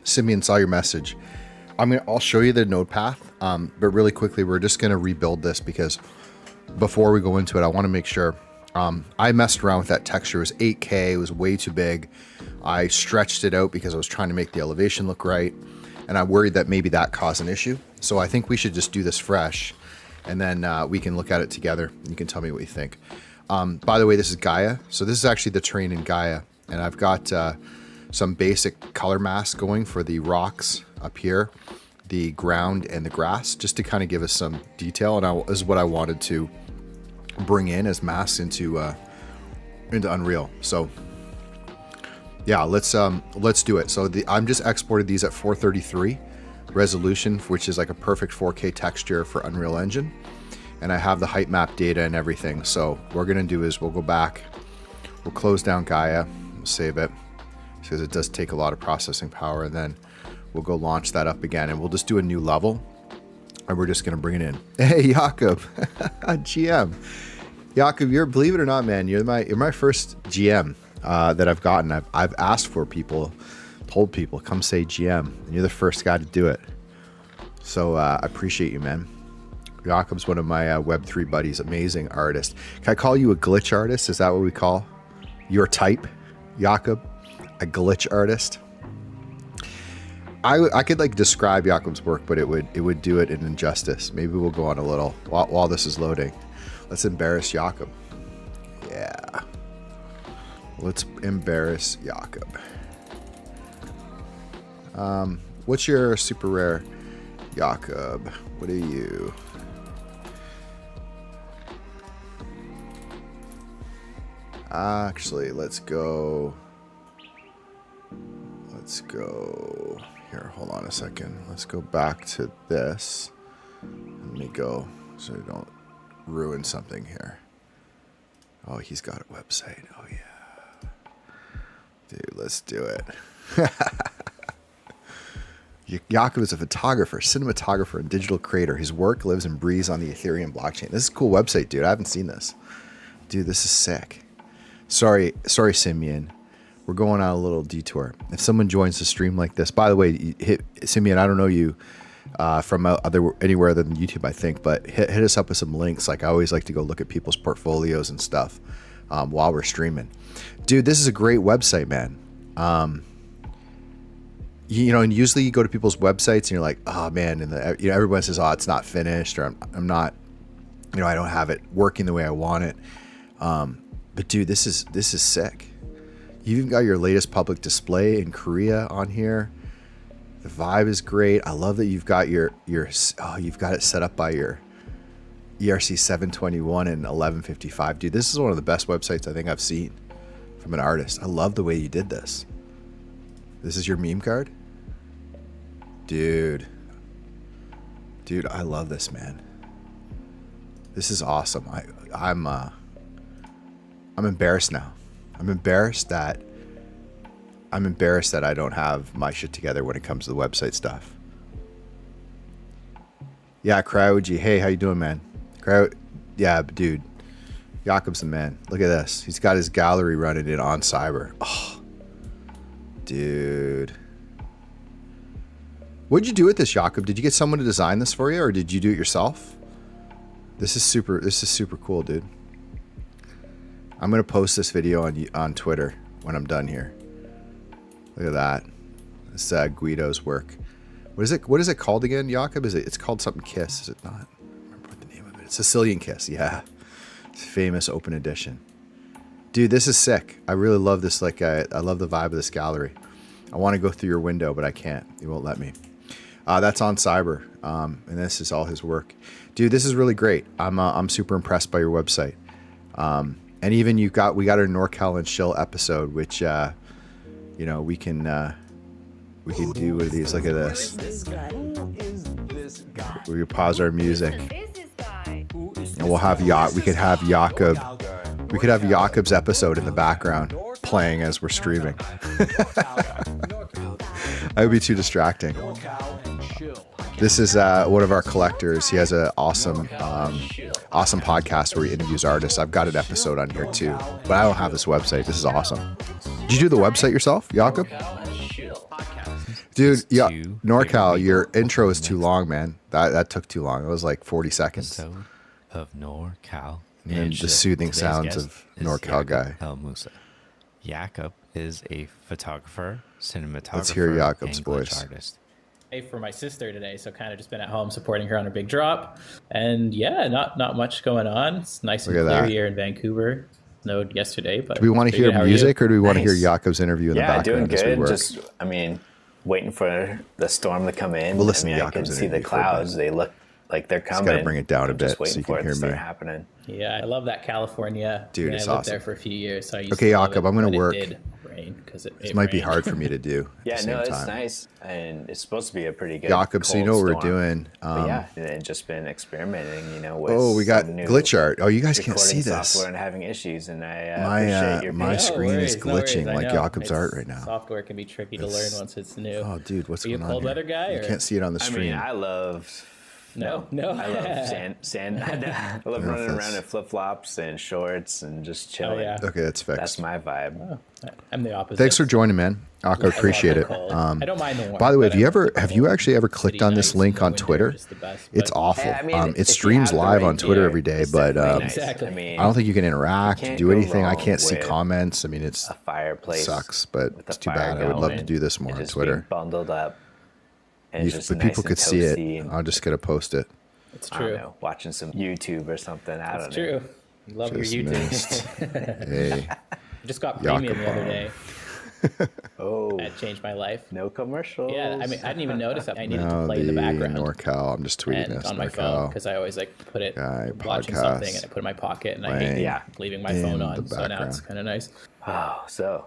Simeon saw your message. I'll show you the node path, but really quickly, we're just gonna rebuild this because before we go into it, I want to make sure. I messed around with that texture. It was 8K. It was way too big. I stretched it out because I was trying to make the elevation look right, and I worried that maybe that caused an issue. So I think we should just do this fresh, and then we can look at it together. You can tell me what you think. By the way, this is GAEA. So this is actually the terrain in GAEA, and I've got some basic color mask going for the rocks up here, the ground, and the grass, just to kind of give us some detail. And this is what I wanted to bring in as masks into Unreal. So yeah, let's do it. So I'm just exported these at 433 resolution, which is like a perfect 4K texture for Unreal Engine. And I have the height map data and everything. So what we're gonna do is we'll go back, we'll close down GAEA, we'll save it, because it does take a lot of processing power, and then we'll go launch that up again, and we'll just do a new level, and we're just gonna bring it in. Hey, Jakob, GM. Jakob, believe it or not, man, you're my first GM that I've gotten. I've asked for people, told people, come say GM, and you're the first guy to do it. So I appreciate you, man. Jakob's one of my Web3 buddies, amazing artist. Can I call you a glitch artist? Is that what we call your type, Jakob? A glitch artist? I could like describe Jakob's work, but it would do it an injustice. Maybe we'll go on a little while this is loading. Let's embarrass Jakob. Yeah. Let's embarrass Jakob. What's your super rare, Jakob? What are you? Actually, let's go here. Hold on a second. Let's go back to this. Let me go so I don't ruin something here. Oh, he's got a website. Oh yeah, dude, let's do it. Jakob is a photographer, cinematographer, and digital creator. His work lives and breathes on the Ethereum blockchain. This is a cool website, dude. I haven't seen this. Dude, this is sick. Sorry, Simeon. We're going on a little detour. If someone joins the stream like this, by the way, Simeon, I don't know you from anywhere other than YouTube, I think, but hit us up with some links. Like I always like to go look at people's portfolios and stuff while we're streaming. Dude, this is a great website, man. And usually you go to people's websites and you're like, oh man, and everyone says, oh, it's not finished, or I'm not, I don't have it working the way I want it. But dude, this is sick. You even got your latest public display in Korea on here. The vibe is great. I love that you've got you've got it set up by your ERC 721 and 1155. Dude, this is one of the best websites I think I've seen from an artist. I love the way you did this. This is your meme card? Dude, I love this, man. This is awesome. I'm embarrassed now. I'm embarrassed that I don't have my shit together when it comes to the website stuff. Yeah, Crowdgy. Hey, how you doing, man? Yeah, dude. Jakob's the man. Look at this. He's got his gallery running it on Cyber. Oh, dude. What'd you do with this, Jakob? Did you get someone to design this for you, or did you do it yourself? This is super cool, dude. I'm gonna post this video on Twitter when I'm done here. Look at that. It's Guido's work. What is it called again, Jakob? It's called something Kiss, is it not? I don't remember what the name of it is. Sicilian Kiss, yeah. It's a famous open edition. Dude, this is sick. I really love this. I love the vibe of this gallery. I want to go through your window, but I can't. You won't let me. That's on Cyber, and this is all his work. Dude, this is really great. I'm super impressed by your website. And even we got our NorCal and Chill episode, which we can do with these. Look at this. We can pause our music, and we'll have we could have Jakob. We could have Jakob's episode in the background playing as we're streaming. That would be too distracting. This is one of our collectors. He has an awesome podcast where he interviews artists. I've got an episode on here too, but I don't have this website. This is awesome. Did you do the website yourself, Jakob? Dude, yeah, NorCal, your intro is too long, man. That took too long. It was like 40 seconds. Of NorCal. And the soothing sounds of NorCal guy. El Musa. Jakob is a photographer, cinematographer, Let's hear Jakob's and glitch voice. artist. For my sister today, so kind of just been at home supporting her on her big drop, and yeah, not much going on. It's nice and clear here in Vancouver. Snowed yesterday, but do we want to hear music or do we want to hear Jakob's interview in the background? Yeah, doing good. Just, waiting for the storm to come in. We'll listen to I can Jakob's see the clouds. They look like they're coming. Just gotta bring it down a bit just so you can hear me. Happening. Yeah, I love that California. Dude, it's I lived awesome. there for a few years, so I used okay, to love Jakob, it I'm gonna when work. It did rain because it might be rained. hard for me to do. Yeah, no, it's time. nice, and it's supposed to be a pretty good. Jakob, so you know what we're doing. But yeah, and just been experimenting, with we got some new glitch art. Oh, you guys can't see recording this. software and having issues, and I appreciate your my patience. screen is No worries, glitching I like know. Jakob's art right now. Software can be tricky to learn once it's new. Oh, dude, what's Are you going a on cold here? weather guy? You Or? can't see it on the stream. I love. No. I love sand. I love running around in flip flops and shorts and just chilling. Oh, yeah. Okay, that's fixed. That's my vibe. Oh, I'm the opposite. Thanks for joining, man. I appreciate it. I don't mind the warm. By the way, but have you actually ever clicked on this link on Twitter? It's awful. Yeah, It streams live on Twitter every day, but Exactly. I don't think you can interact, can't do go anything. I wrong can't see with comments. I mean, it's a fireplace sucks, but with it's the too fire bad. I would love to going do this more and on just Twitter. being bundled up. And just But nice people and could see it. toasty and, I'm just gonna post it. It's I don't true. know, watching some YouTube or something. I don't It's know. true. You love Just your YouTube. missed. Hey, I just got premium the other day. Oh, That changed my life. no commercials. Yeah, I didn't even notice that I needed now to play in the background. NorCal. I'm just tweeting And this. on my phone, NorCal. because I always put it Guy watching podcast something and I put it in my pocket, and I hate Yeah. leaving my in phone the on. So now it's background. kind of nice. Oh, so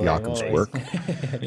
Jakob's work,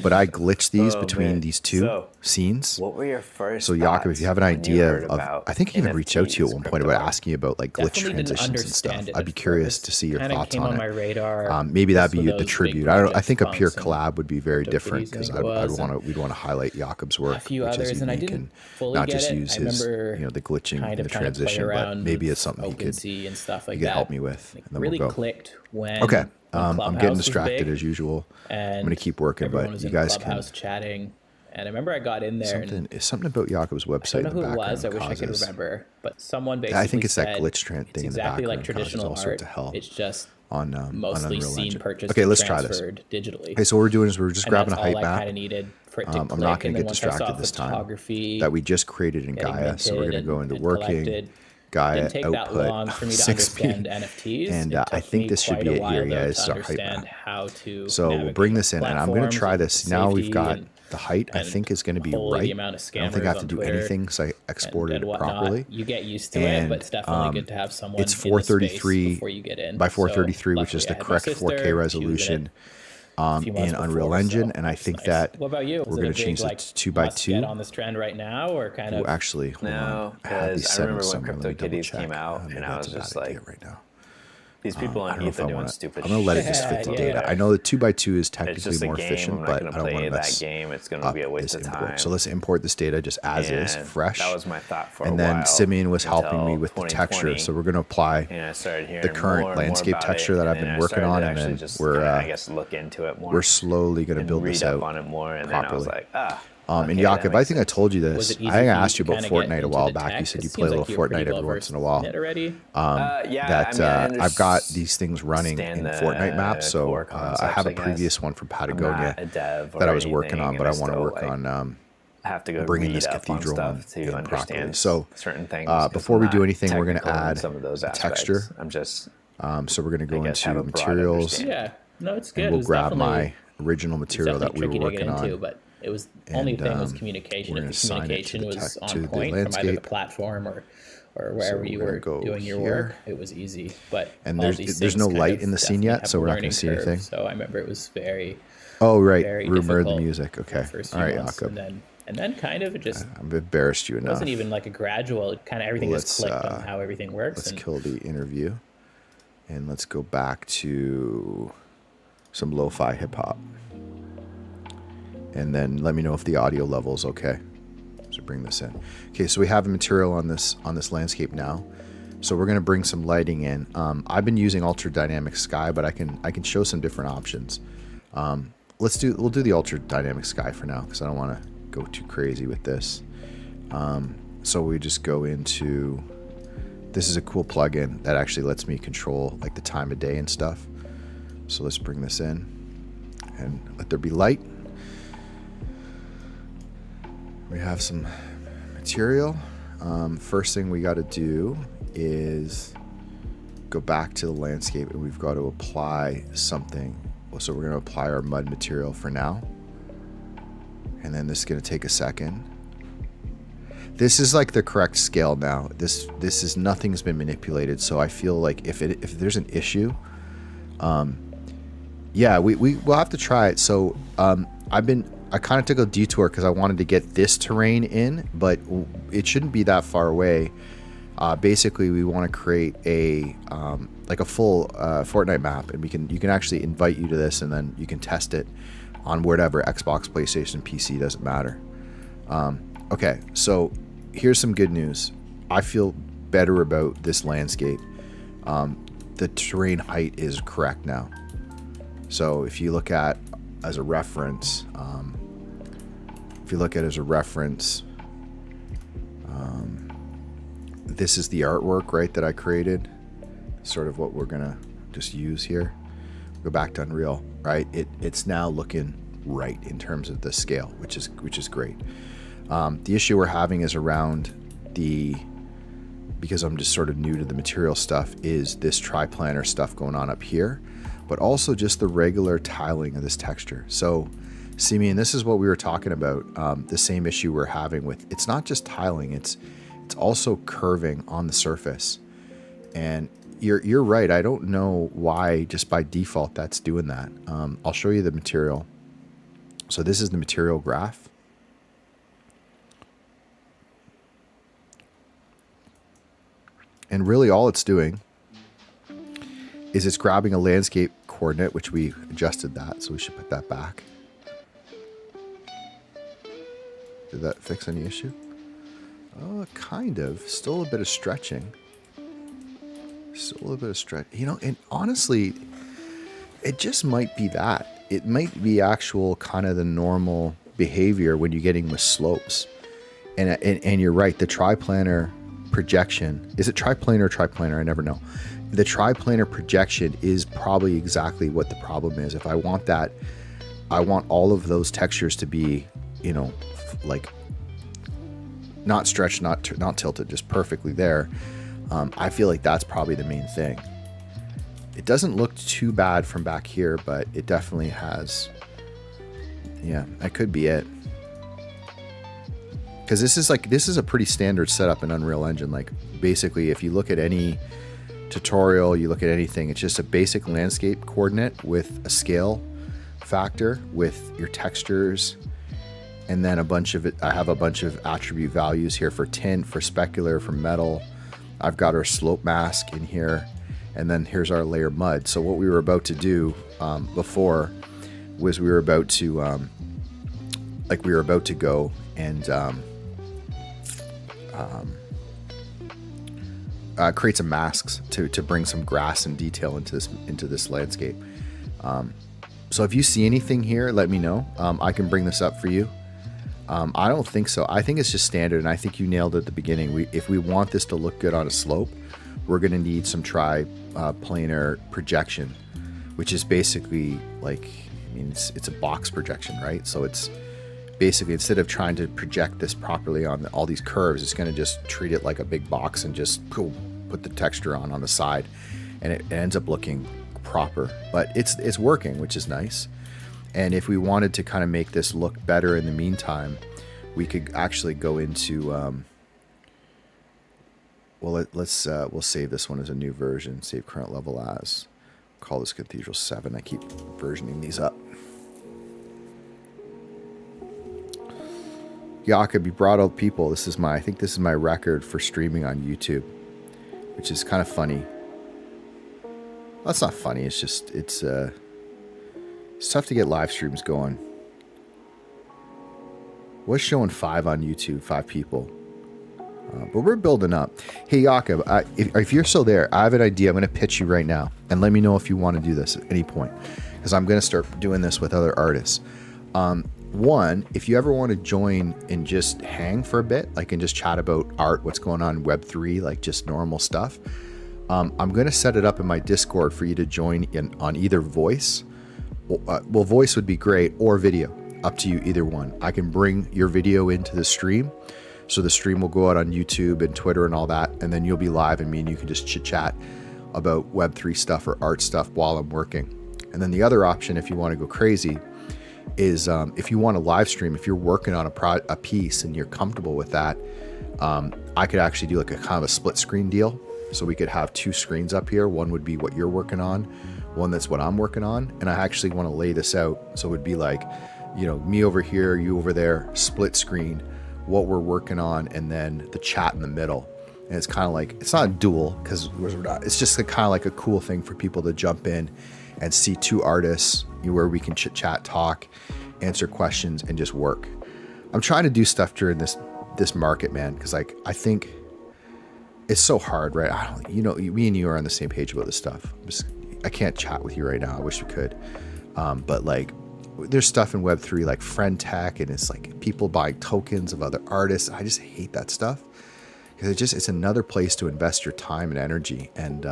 but I glitch these Oh, between man. these two So, scenes. What were your first? So Jakob, if you have an thoughts when idea heard of, about I think you even reached out to you at one point crypto about art? asking you about like glitch Definitely didn't transitions and stuff. understand it I'd be at curious first. to see your Kinda thoughts came on on it. my radar Maybe that'd be just with the those tribute. big I projects, think a pure punks and collab would be very crypto different kitties, I because think it was, and we'd want to highlight Jakob's work, a few which others, is and I unique, didn't and fully not get just it. use I his, remember the glitching kind and of the trying to play transition, but around maybe it's with something you could OpenSea and stuff like you could that. help me with, Like, and then really we'll go. clicked when Okay, when I'm Clubhouse getting was distracted big as usual. I'm and gonna keep working, everyone but was you in guys can. Clubhouse chatting, And I remember I got in there Something about Jakob's website. I don't know in who the it was. I background wish I could causes- remember. But someone basically I think it's said that glitch trend thing in the exactly like background causes traditional all art. sorts of hell It's just on mostly Unreal scene Engine. purchased Okay, and let's try this. transferred digitally. Okay, so what we're doing is we're just And grabbing a that's height all I kind map. of needed for it to I'm click. not going And to then get once I saw distracted this time. photography That we just created in getting Gaia. So we're going to minted go into and working. collected, Gaia didn't take that output long for me to 6 speed. understand NFTs. And It I took think me this should quite be a it while, here. Yeah, though, this to is our height understand map. how to So we'll navigate bring this in, and I'm going to platforms try and this. Now we've safety got and- the height. I and think is going to be holy, right. the amount of I don't think I have scammers to on do Twitter anything because I exported and it whatnot. properly. You get used to it, And, but it's definitely good to have someone it's in the space 433 before you get in. by So 433, which is luckily the I had my correct sister, 4K she was in resolution it a few months in Unreal before, Engine, so and I it's think nice. that What about you? Was we're it going a to change big, it like, to 2 by must 2. get on this trend right now, or kind of? Actually, hold on. No, I have these because I settings remember when somewhere. Let me Crypto Kitties double came check. out, Maybe and I that's was a just bad idea like, right now. these people I on don't know ETH if I are doing want to. stupid I'm going to let it just shit. fit the Yeah, data. yeah. I know the 2 by 2 is It's technically just a more game. efficient, I'm not but going I to don't want play to that mess game. It's going to up be a waste this of import. time. So let's import this data just as is, And fresh. That was my thought for a And while. then Simeon was helping me until with the texture. 2020, So we're going to apply and I started hearing the current more and landscape more about texture it, that and I've then been I working started on, to and actually then just we're kinda, I guess look into it more. we're slowly going to and build read this up out on it more, and then I was properly. like, And okay, Jakob, that I makes think I sense. told you Was this. it easy I for you asked you to about kinda get Fortnite a into while the back. You tech? said It you seems play a like little you were pretty Fortnite every well once in a versed while. in it already. Yeah, That I mean, I I've got these things running in understand the Fortnite maps. So core I concepts, have a I guess. previous one from I'm Patagonia not a dev that or I was working on, anything, but I and want to still, work like, on have to go bringing read this up on cathedral stuff to in properly. understand So certain things. 'cause before we I'm do not anything, we're going to technical in add some of those a aspects. texture. I'm just So we're going to go guess have into a broad materials, understanding. Yeah, no, it's good. and it we'll was grab definitely, my original it's material that we definitely were tricky to working get into, on. but it was only thing was we're communication. gonna If the assign it to communication the was to on the point from either the landscape. platform or wherever we're you gonna were go doing your here. work, it was easy. But And all there's- these there's no things kind light of in the scene definitely yet, have so a we're not gonna learning see curve. anything. So I remember it was very, Oh, right. very Rumor the difficult music. Okay. the first All few right, months, Jakob. and then kind of it just I've embarrassed you enough. wasn't even like a gradual. It kind of everything Well, just let's, clicked on how everything works. Let's And kill the interview. And let's go back to some lo-fi hip-hop. And then let me know if the audio level is okay. So bring this in. Okay, so we have a material on this landscape now. So we're going to bring some lighting in. I've been using ultra dynamic sky, but I can show some different options. We'll do the ultra dynamic sky for now because I don't want to go too crazy with this. So we just go into, this is a cool plugin that actually lets me control like the time of day and stuff. So let's bring this in and let there be light. We have some material. First thing we got to do is go back to the landscape, and we've got to apply something. So we're going to apply our mud material for now. And then this is going to take a second. This is like the correct scale now. This is, nothing's been manipulated. So I feel like if there's an issue, yeah, we'll have to try it. So I kind of took a detour because I wanted to get this terrain in, but it shouldn't be that far away. Basically, we want to create a like a full Fortnite map, and you can actually invite you to this, and then you can test it on whatever Xbox, PlayStation, PC, doesn't matter. Okay, so here's some good news. I feel better about this landscape. The terrain height is correct now. So if you look at as a reference, this is the artwork, right, that I created. Sort of what we're gonna just use here. Go back to Unreal, right? It's now looking right in terms of the scale, which is great. The issue we're having is around because I'm just sort of new to the material stuff, is this triplanar stuff going on up here, but also just the regular tiling of this texture. So, Simeon, this is what we were talking about. The same issue we're having with, it's not just tiling, it's also curving on the surface. And you're right. I don't know why just by default that's doing that. I'll show you the material. So this is the material graph. And really all it's doing is it's grabbing a landscape coordinate, which we adjusted that, so we should put that back. Did that fix any issue? Oh, kind of. Still a bit of stretching. Still a little bit of stretch. You know, and honestly, it just might be that. It might be actual kind of the normal behavior when you're getting with slopes. And you're right, the triplanar projection, is it triplanar or triplanar? I never know. The triplanar projection is probably exactly what the problem is. If I want that, I want all of those textures to be, you know, like not stretched, not tilted, just perfectly there. I feel like that's probably the main thing. It doesn't look too bad from back here, but it definitely has, yeah, that could be it. Because this is a pretty standard setup in Unreal Engine. Like basically, if you look at any tutorial, you look at anything, it's just a basic landscape coordinate with a scale factor with your textures, and then a bunch of it. I have a bunch of attribute values here for tint, for specular, for metal. I've got our slope mask in here, and then here's our layer mud. So what we were about to do before was we were about to go and create some masks to bring some grass and detail into this landscape. So if you see anything here, let me know. I can bring this up for you. I don't think so. I think it's just standard, and I think you nailed it at the beginning. If we want this to look good on a slope, we're going to need some tri-planar projection, which is basically like, I mean, it's a box projection, right? So it's basically, instead of trying to project this properly on all these curves, it's going to just treat it like a big box and just put the texture on the side, and it ends up looking proper. But it's working, which is nice. And if we wanted to kind of make this look better in the meantime, we could actually go into we'll save this one as a new version. Save current level as. Call this Cathedral 7. I keep versioning these up. Jakob, you brought out people. I think this is my record for streaming on YouTube, which is kind of funny. Well, it's not funny. It's just, it's tough to get live streams going. Was showing 5 on YouTube, 5 people. But we're building up. Hey, Jakob, if you're still there, I have an idea. I'm going to pitch you right now. And let me know if you want to do this at any point, because I'm going to start doing this with other artists. One, if you ever want to join and just hang for a bit, like, and just chat about art, what's going on in Web3, like just normal stuff, I'm going to set it up in my Discord for you to join in on either voice. Well, voice would be great, or video. Up to you, either one. I can bring your video into the stream, so the stream will go out on YouTube and Twitter and all that, and then you'll be live, and me and you can just chit-chat about Web3 stuff or art stuff while I'm working. And then the other option, if you want to go crazy, is if you want to live stream, if you're working on a piece and you're comfortable with that, I could actually do like a kind of a split screen deal. So we could have 2 screens up here. One would be what you're working on, one that's what I'm working on. And I actually want to lay this out. So it would be like, you know, me over here, you over there, split screen, what we're working on, and then the chat in the middle. And it's kind of like, it's not a duel, because we're not, it's just kind of like a cool thing for people to jump in and see 2 artists where we can chit chat, talk, answer questions, and just work. I'm trying to do stuff during this market, man, because like, I think it's so hard, right? Me and you are on the same page about this stuff. I can't chat with you right now. I wish we could. But like, there's stuff in Web3 like friend tech, and it's like people buying tokens of other artists. I just hate that stuff, because it's another place to invest your time and energy. And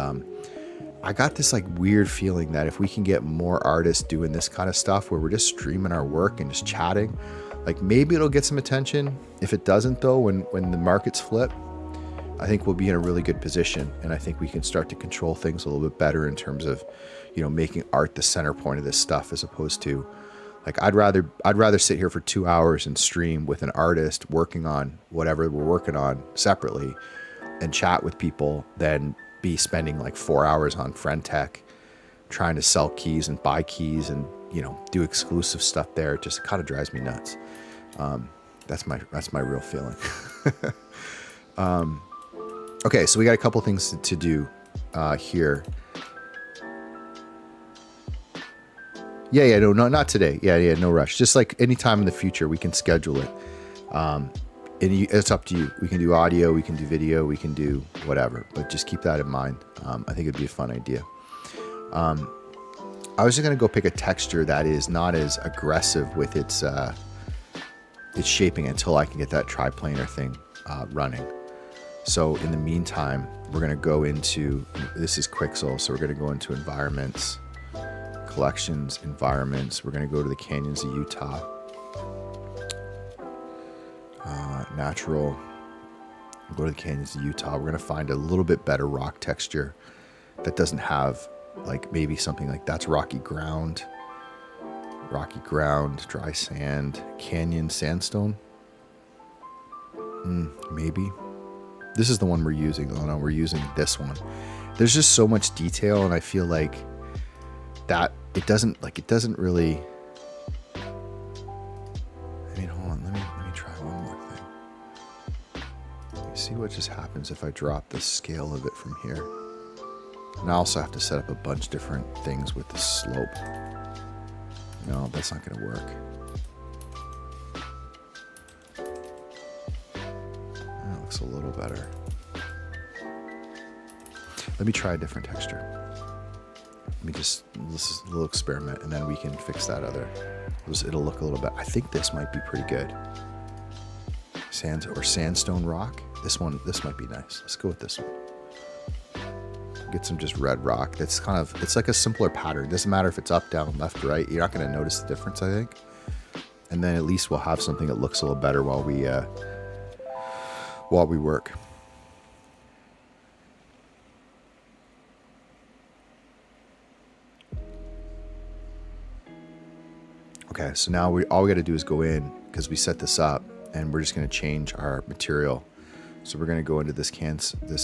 I got this like weird feeling that if we can get more artists doing this kind of stuff where we're just streaming our work and just chatting, like maybe it'll get some attention. If it doesn't though, when the markets flip, I think we'll be in a really good position, and I think we can start to control things a little bit better in terms of, you know, making art the center point of this stuff, as opposed to like, I'd rather sit here for 2 hours and stream with an artist working on whatever we're working on separately and chat with people than be spending like 4 hours on friend tech trying to sell keys and buy keys and, you know, do exclusive stuff there. It just kind of drives me nuts. That's my real feeling. Okay, so we got a couple things to do here. Yeah, no, not today. Yeah, no rush. Just like anytime in the future, we can schedule it. And it's up to you. We can do audio, we can do video, we can do whatever. But just keep that in mind. I think it'd be a fun idea. I was just going to go pick a texture that is not as aggressive with its it's shaping until I can get that triplanar thing running. So in the meantime, we're going to go into, this is Quixel, so we're going to go into environments, collections, environments. We're going to go to the canyons of Utah. Natural. We'll go to the canyons of Utah. We're going to find a little bit better rock texture that doesn't have, like, maybe something like that's rocky ground, dry sand, canyon sandstone. Maybe. This is the one we're using. Oh no, we're using this one. There's just so much detail, and I feel like that it doesn't really. I mean, hold on. Let me try one more thing. Let me see what just happens if I drop the scale of it from here. And I also have to set up a bunch of different things with the slope. No, that's not going to work. That looks a little better. Let me try a different texture. This is a little experiment, and then we can fix that other. It'll look a little bit. I think this might be pretty good. Sandstone rock. This might be nice. Let's go with this one. Get some just red rock. That's kind of, it's like a simpler pattern. It doesn't matter if it's up, down, left, right. You're not going to notice the difference, I think. And then at least we'll have something that looks a little better while we work. Okay, so now all we got to do is go in, because we set this up, and we're just going to change our material. So we're going to go into this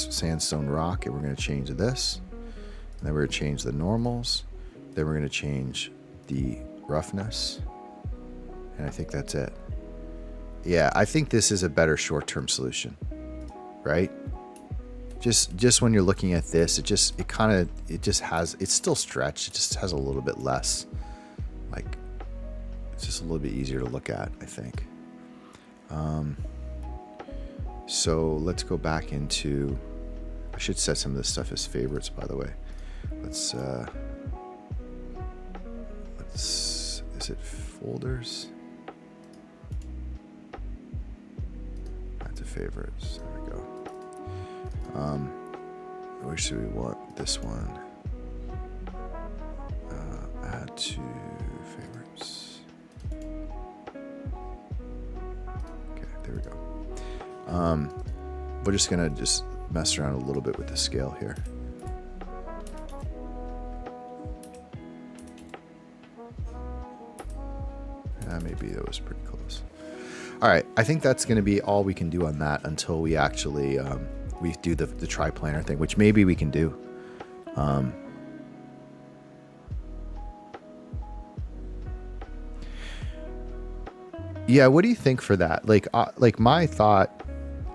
sandstone rock, and we're going to change this. And then we're going to change the normals. Then we're going to change the roughness. And I think that's it. Yeah, I think this is a better short-term solution, right? Just when you're looking at this, it's still stretched. It just has a little bit less, like, it's just a little bit easier to look at, I think. So let's go back into, I should set some of this stuff as favorites, by the way. Let's is it folders? Add to favorites, there we go. Where should we want this one? Add to favorites. Okay, there we go. We're just gonna mess around a little bit with the scale here. Maybe that was pretty close. All right, I think that's gonna be all we can do on that until we actually we do the triplanar thing, which maybe we can do. Yeah, what do you think for that? Like my thought,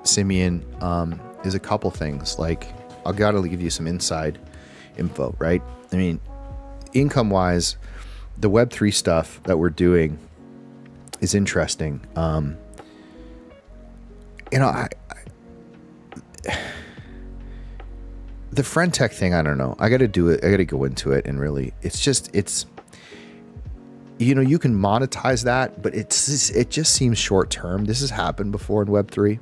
Simeon, is a couple things. Like, I've got to give you some inside info, right? I mean, income-wise, the Web3 stuff that we're doing is interesting. The friend tech thing, I don't know. I got to do it. I got to go into it, and really, it's you can monetize that, but it just seems short term. This has happened before in Web3.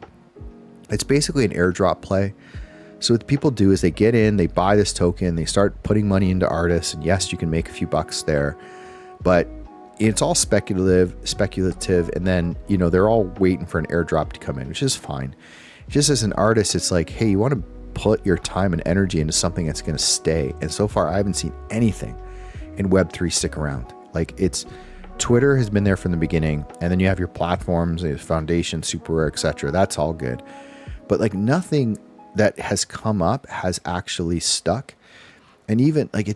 It's basically an airdrop play. So what people do is they get in, they buy this token, they start putting money into artists, and yes, you can make a few bucks there, but it's all speculative, and then they're all waiting for an airdrop to come in, which is fine. Just as an artist, it's like, hey, you want to put your time and energy into something that's going to stay. And so far, I haven't seen anything in Web3 stick around. Like, Twitter has been there from the beginning, and then you have your platforms, Foundation, Super Rare, etc. That's all good, but like nothing that has come up has actually stuck. And even like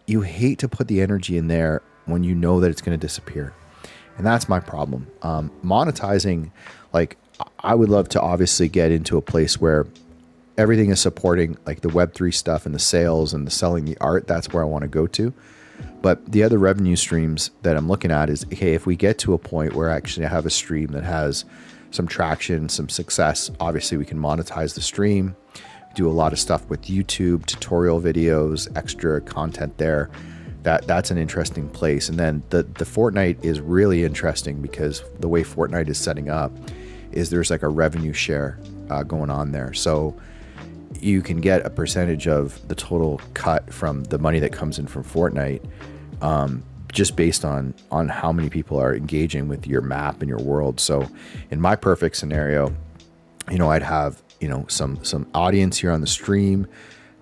you hate to put the energy in there when you know that it's going to disappear, and that's my problem. Monetizing, like, I would love to obviously get into a place where everything is supporting like the Web3 stuff and the sales and the selling the art. That's where I want to go to. But the other revenue streams that I'm looking at is, okay, if we get to a point where actually I have a stream that has some traction, some success, obviously we can monetize the stream, do a lot of stuff with YouTube, tutorial videos, extra content there. that's an interesting place. And then the Fortnite is really interesting because the way Fortnite is setting up is there's like a revenue share going on there. So you can get a percentage of the total cut from the money that comes in from Fortnite, just based on how many people are engaging with your map and your world. So in my perfect scenario, I'd have, some audience here on the stream.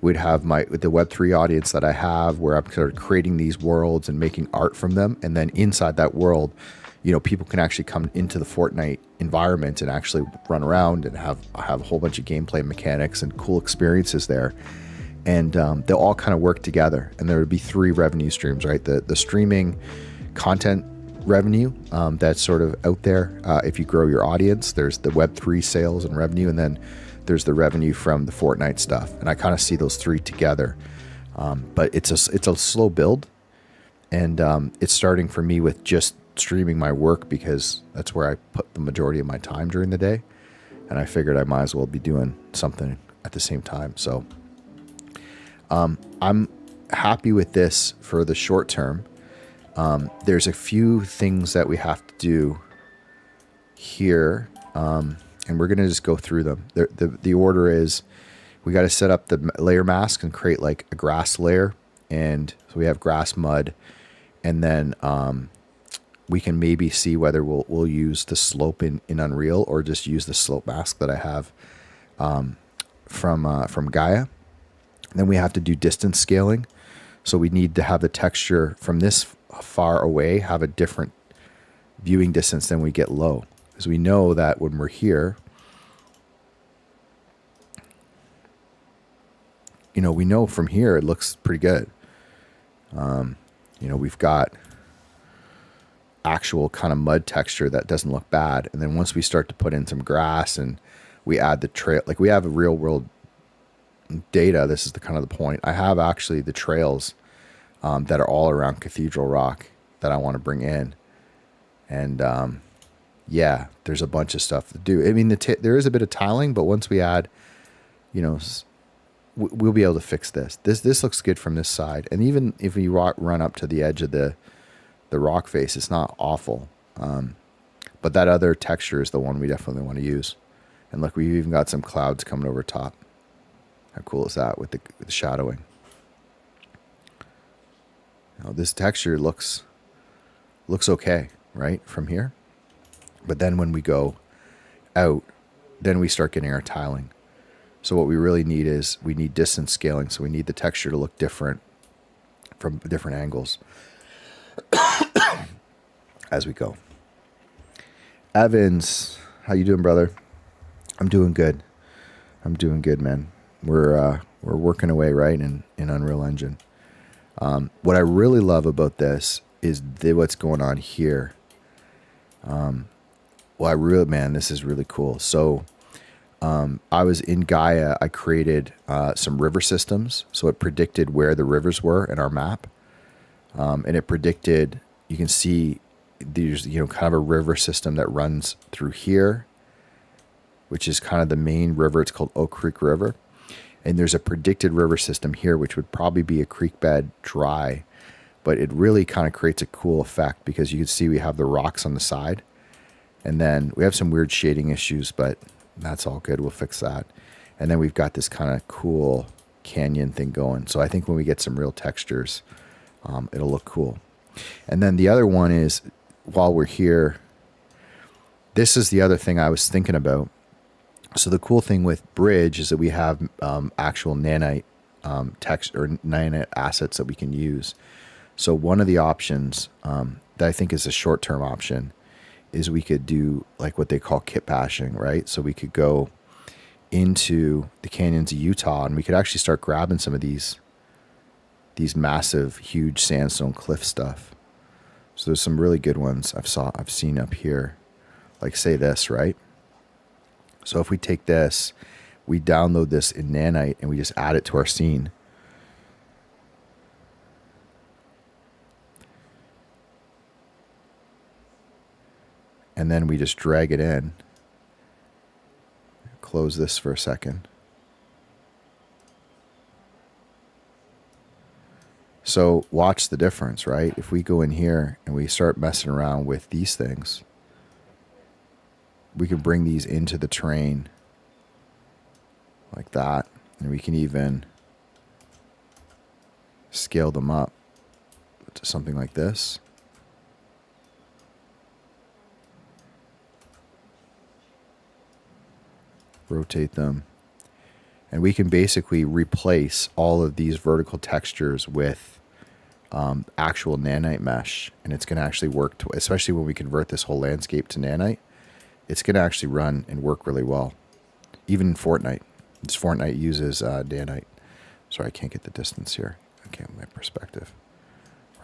We'd have the Web3 audience that I have, where I'm sort of creating these worlds and making art from them. And then inside that world, people can actually come into the Fortnite environment and actually run around and have a whole bunch of gameplay mechanics and cool experiences there. And they'll all kind of work together. And there would be 3 revenue streams, right? The streaming content revenue that's sort of out there. If you grow your audience, there's the Web3 sales and revenue, and then there's the revenue from the Fortnite stuff. And I kind of see those 3 together. But it's a slow build. And it's starting for me with just streaming my work, because that's where I put the majority of my time during the day. And I figured I might as well be doing something at the same time. So I'm happy with this for the short term. There's a few things that we have to do here, and we're going to just go through them. The order is, we got to set up the layer mask and create like a grass layer. And so we have grass mud, and then we can maybe see whether we'll use the slope in Unreal, or just use the slope mask that I have from GAEA. Then we have to do distance scaling. So we need to have the texture from this far away have a different viewing distance than we get low. Because we know that when we're here, we know from here it looks pretty good. We've got actual kind of mud texture that doesn't look bad. And then once we start to put in some grass and we add the trail, like we have a real world data, this is the kind of the point. I have actually the trails that are all around Cathedral Rock that I want to bring in. And there's a bunch of stuff to do. I mean, there is a bit of tiling, but once we add, we'll be able to fix this. This looks good from this side. And even if we run up to the edge of the rock face, it's not awful. But that other texture is the one we definitely want to use. And look, we've even got some clouds coming over top. How cool is that with the shadowing? This texture looks okay, right, from here. But then when we go out, then we start getting our tiling. So what we really need is we need distance scaling. So we need the texture to look different from different angles as we go. Evans, how you doing, brother? I'm doing good. Man. We're working away, right, in Unreal Engine. What I really love about this is what's going on here. This is really cool. So I was in GAEA. I created some river systems. So it predicted where the rivers were in our map. And it predicted, you can see there's, kind of a river system that runs through here, which is kind of the main river. It's called Oak Creek River. And there's a predicted river system here, which would probably be a creek bed dry, but it really kind of creates a cool effect because you can see we have the rocks on the side, and then we have some weird shading issues, but that's all good. We'll fix that. And then we've got this kind of cool canyon thing going. So I think when we get some real textures, it'll look cool. And then the other one is, while we're here, this is the other thing I was thinking about. So the cool thing with Bridge is that we have actual nanite text or nanite assets that we can use. So one of the options that I think is a short-term option is we could do like what they call kit bashing, right? So we could go into the canyons of Utah and we could actually start grabbing some of these massive, huge sandstone cliff stuff. So there's some really good ones I've seen up here, like say this, right? So if we take this, we download this in nanite and we just add it to our scene. And then we just drag it in. Close this for a second. So watch the difference, right? If we go in here and we start messing around with these things, we can bring these into the terrain like that. And we can even scale them up to something like this. Rotate them. And we can basically replace all of these vertical textures with actual nanite mesh. And it's going to actually work, especially when we convert this whole landscape to nanite. It's going to actually run and work really well. Even in Fortnite. Fortnite uses nanite. Sorry, I can't get the distance here. Okay, my perspective.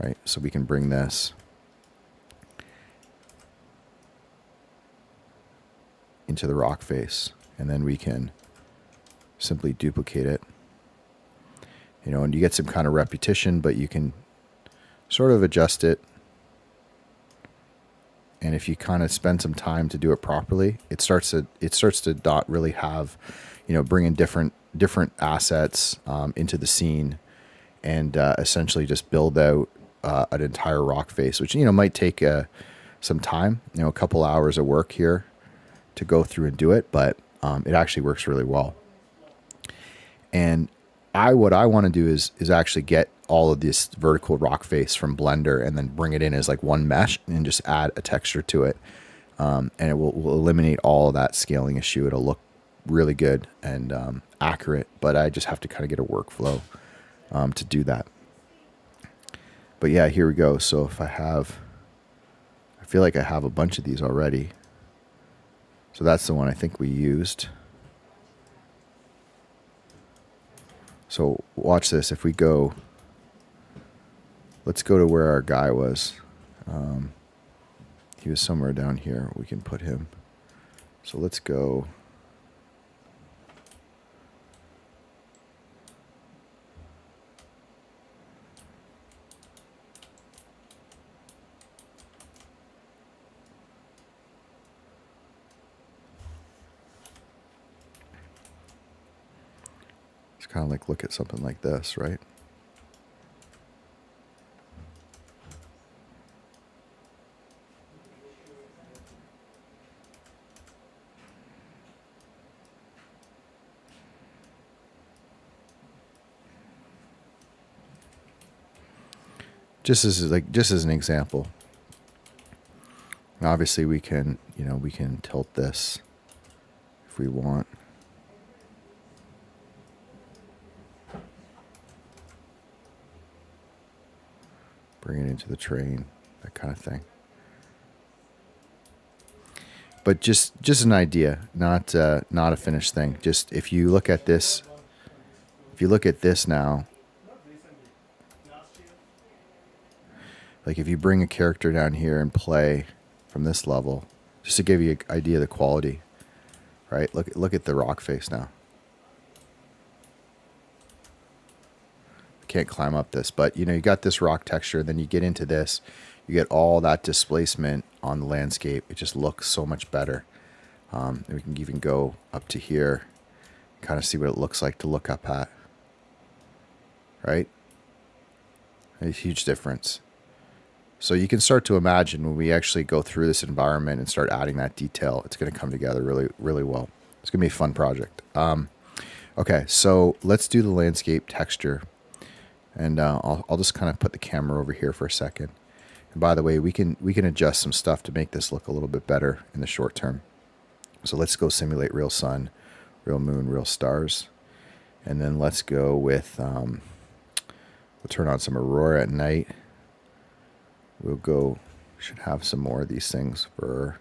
Right, so we can bring this into the rock face. And then we can simply duplicate it. You know, and you get some kind of repetition, but you can sort of adjust it. And if you kind of spend some time to do it properly, it starts to not really have, you know, bring in different assets into the scene, and essentially just build out an entire rock face, which, you know, might take some time, you know, a couple hours of work here to go through and do it, but it actually works really well. And what I want to do is actually get all of this vertical rock face from Blender and then bring it in as like one mesh and just add a texture to it. And it will eliminate all of that scaling issue. It'll look really good and accurate, but I just have to kind of get a workflow to do that. But yeah, here we go. So if I feel like I have a bunch of these already. So that's the one I think we used. So watch this. If we go, let's go to where our guy was. He was somewhere down here. We can put him. So let's go. It's kind of like look at something like this, right? Just as an example. And obviously we can tilt this if we want. Bring it into the terrain, that kind of thing. But just an idea, not a finished thing. Just if you look at this now, like if you bring a character down here and play from this level, just to give you an idea of the quality, right? Look at the rock face now. Can't climb up this, but you know, you got this rock texture, then you get into this, you get all that displacement on the landscape. It just looks so much better. And we can even go up to here, kind of see what it looks like to look up at, right? A huge difference. So you can start to imagine when we actually go through this environment and start adding that detail, it's going to come together really, really well. It's going to be a fun project. Okay, so let's do the landscape texture. And I'll just kind of put the camera over here for a second. And by the way, we can adjust some stuff to make this look a little bit better in the short term. So let's go simulate real sun, real moon, real stars. And then let's go with, we'll turn on some aurora at night. Should have some more of these things for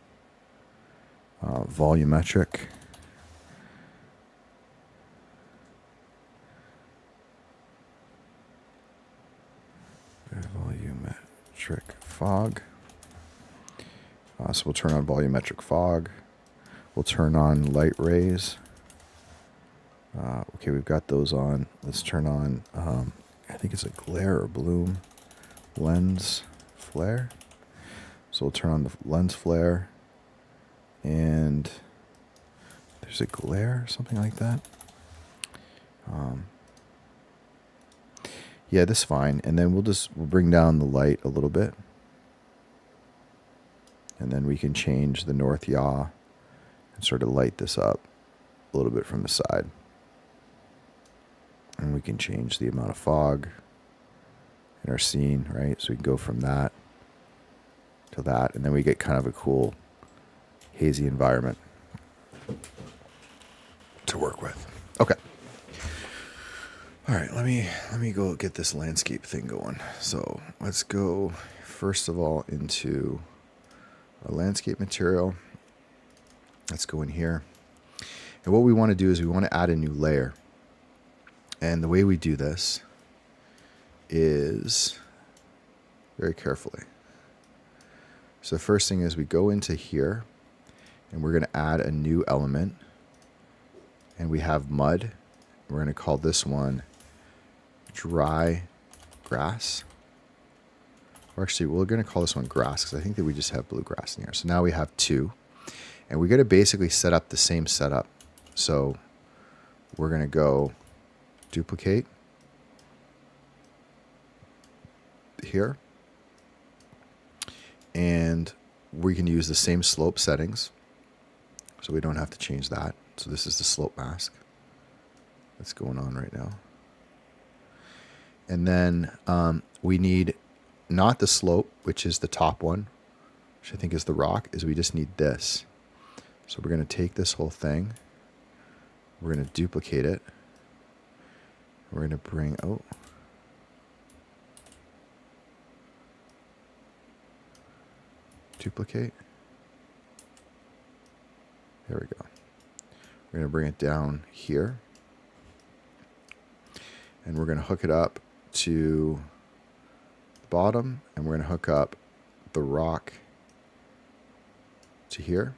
volumetric. Volumetric fog. So we'll turn on volumetric fog. We'll turn on light rays. Okay, we've got those on. Let's turn on, I think it's a glare or bloom lens flare. So we'll turn on the lens flare. And there's a glare, something like that. Yeah, this is fine. And then we'll bring down the light a little bit. And then we can change the north yaw and sort of light this up a little bit from the side. And we can change the amount of fog in our scene, right? So we can go from that to that. And then we get kind of a cool hazy environment to work with. Okay. All right, let me go get this landscape thing going. So let's go first of all into our landscape material. Let's go in here. And what we want to do is we want to add a new layer. And the way we do this is very carefully. So the first thing is we go into here and we're going to add a new element. And we have mud. We're going to call this one dry grass. Or actually, we're going to call this one grass because I think that we just have blue grass in here. So now we have 2. And we're going to basically set up the same setup. So we're going to go duplicate here. And we can use the same slope settings. So we don't have to change that. So this is the slope mask that's going on right now. And then we need not the slope, which is the top one, which I think is the rock, is we just need this. So we're going to take this whole thing. We're going to duplicate it. We're going to bring, duplicate. There we go. We're going to bring it down here. And we're going to hook it up to the bottom. And we're going to hook up the rock to here.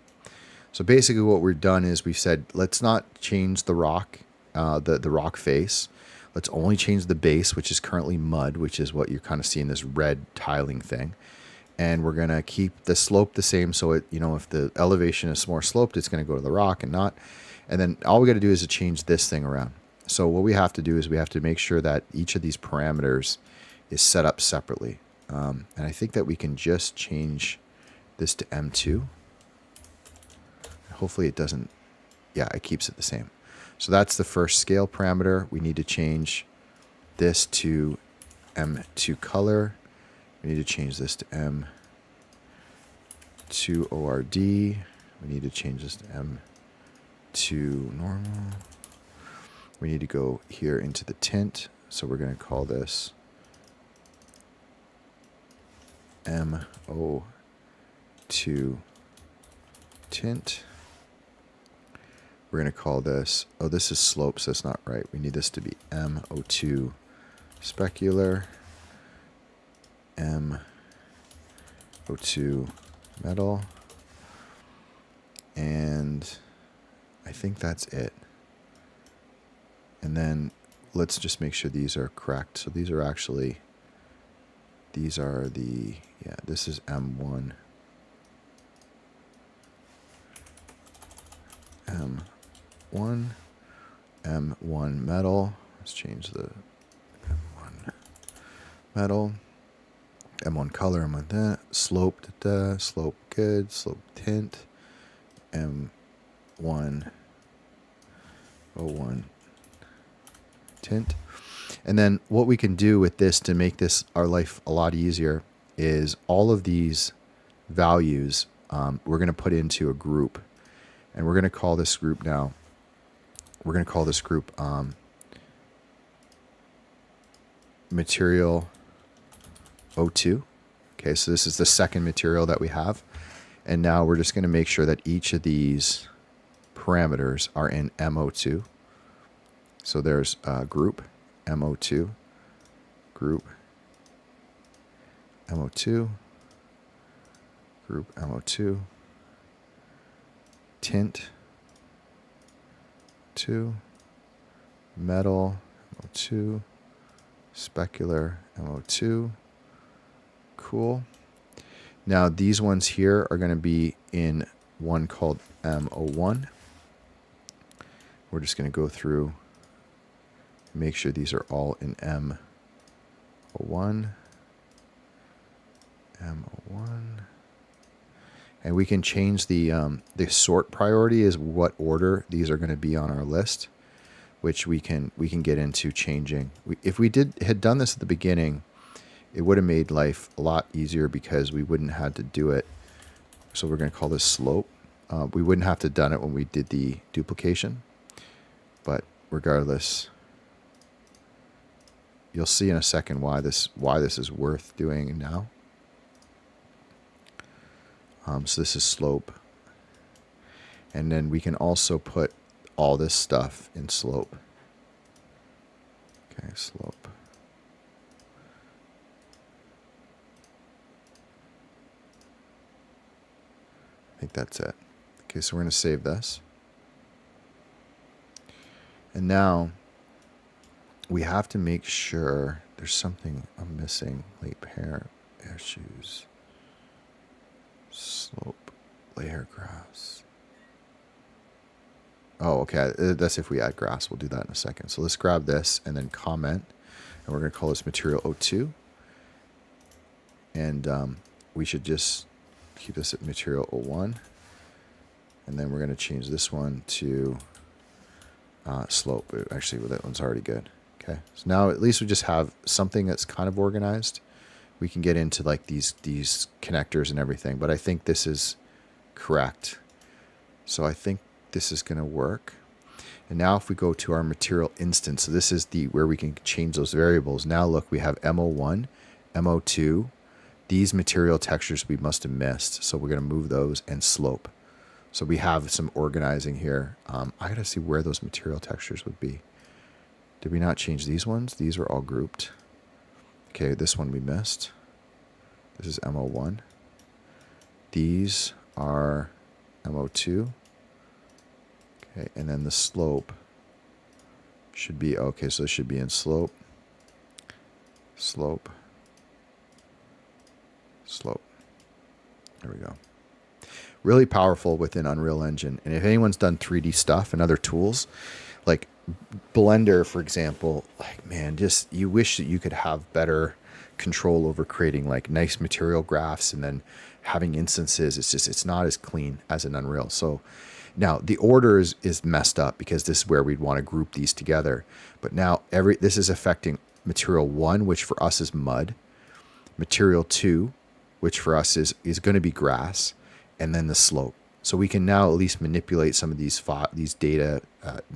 So basically what we've done is we've said, let's not change the rock, the rock face. Let's only change the base, which is currently mud, which is what you're kind of seeing, this red tiling thing. And we're going to keep the slope the same. So it, if the elevation is more sloped, it's going to go to the rock and not. And then all we got to do is to change this thing around. So what we have to do is we have to make sure that each of these parameters is set up separately. And I think that we can just change this to M2. Hopefully it doesn't, it keeps it the same. So that's the first scale parameter. We need to change this to M2 color. We need to change this to M2 ORD. We need to change this to M2 normal. We need to go here into the tint. So we're going to call this MO2 tint. We're going to call this, this is slope, so that's not right. We need this to be MO2 specular, MO2 metal, and I think that's it. And then let's just make sure these are correct. So these are actually, this is M1. M1 metal. Let's change the M1 metal. M1 color, M1 that. Slope, slope good. Slope tint. M1 01 tint. And then what we can do with this to make this our life a lot easier is all of these values we're going to put into a group. And we're going to call this group now, we're going to call this group material 02. Okay, so this is the second material that we have. And now we're just going to make sure that each of these parameters are in MO2. So there's group MO2, group MO2, group MO2, tint 2, metal MO2, specular MO2. Cool. Now these ones here are going to be in one called M01. We're just going to go through, make sure these are all in O1, M01. And we can change the sort priority is what order these are going to be on our list, which we can get into changing. If we had done this at the beginning, it would have made life a lot easier because we wouldn't have to do it. So we're going to call this slope. We wouldn't have to done it when we did the duplication, but regardless, you'll see in a second why this is worth doing now. So this is slope. And then we can also put all this stuff in slope. Okay, slope. I think that's it. Okay, so we're going to save this. And now we have to make sure there's something I'm missing. Late pair, air shoes, slope, layer grass. Oh, okay. That's if we add grass. We'll do that in a second. So let's grab this and then comment. And we're going to call this material O2. And we should just keep this at material O1. And then we're going to change this one to slope. Actually, well, that one's already good. Okay. So now at least we just have something that's kind of organized. We can get into like these connectors and everything, but I think this is correct. So I think this is going to work. And now if we go to our material instance, so this is where we can change those variables. Now look, we have MO1, MO2. These material textures we must have missed. So we're going to move those, and slope. So we have some organizing here. I got to see where those material textures would be. Did we not change these ones? These are all grouped. Okay, this one we missed. This is MO1. These are MO2. Okay, and then the slope should be, okay, so it should be in slope, slope, slope. There we go. Really powerful within Unreal Engine. And if anyone's done 3D stuff and other tools, like Blender, for example, like, man, just you wish that you could have better control over creating like nice material graphs and then having instances. It's not as clean as in Unreal. So now the order is messed up because this is where we'd want to group these together. But now this is affecting material 1, which for us is mud, material 2, which for us is going to be grass, and then the slope. So we can now at least manipulate some of these data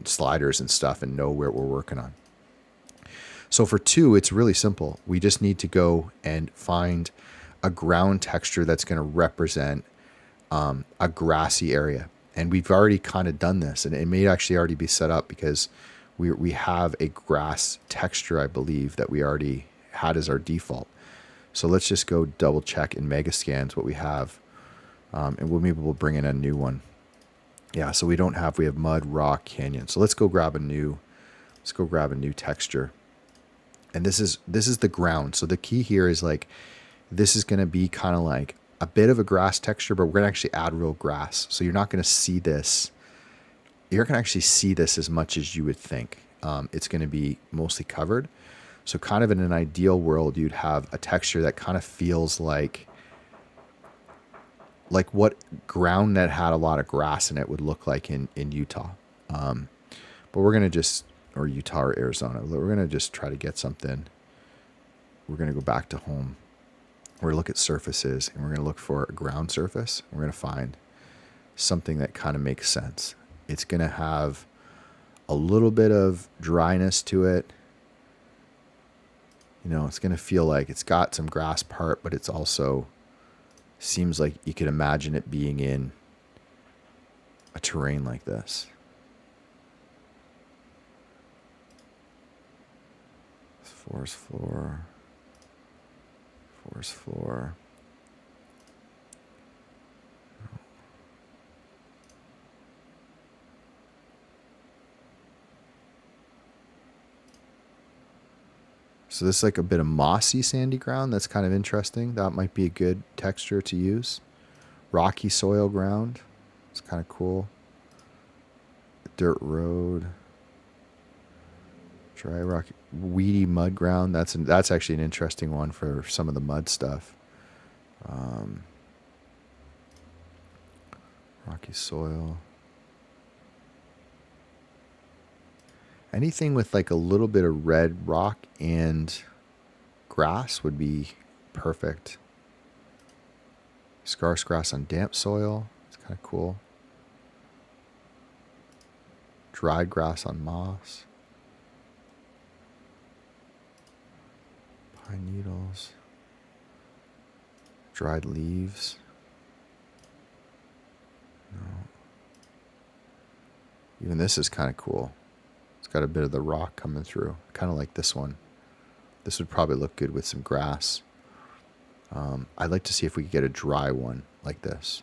sliders and stuff and know where we're working on. So for 2, it's really simple. We just need to go and find a ground texture that's going to represent a grassy area. And we've already kind of done this, and it may actually already be set up because we have a grass texture, I believe, that we already had as our default. So let's just go double check in Megascans what we have. And maybe we'll bring in a new one. Yeah, so we have mud, rock, canyon. So let's go grab a new texture. And this is the ground. So the key here is like, this is going to be kind of like a bit of a grass texture, but we're going to actually add real grass. So you're not going to see this. You're going to actually see this as much as you would think. It's going to be mostly covered. So kind of in an ideal world, you'd have a texture that kind of feels like what ground that had a lot of grass in it would look like in Utah. But we're going to or Utah or Arizona, we're going to just try to get something. We're going to go back to home. We're going to look at surfaces, and we're going to look for a ground surface. We're going to find something that kind of makes sense. It's going to have a little bit of dryness to it. You know, it's going to feel like it's got some grass part, but it's also seems like you could imagine it being in a terrain like this. Forest floor. Forest floor. So this is like a bit of mossy sandy ground. That's kind of interesting. That might be a good texture to use. Rocky soil ground. It's kind of cool. Dirt road. Dry rock, weedy mud ground. That's actually an interesting one for some of the mud stuff. Rocky soil. Anything with like a little bit of red rock and grass would be perfect. Scarce grass on damp soil. It's kind of cool. Dried grass on moss. Pine needles. Dried leaves. No. Even this is kind of cool. It's got a bit of the rock coming through. Kind of like this one. This would probably look good with some grass. I'd like to see if we could get a dry one like this.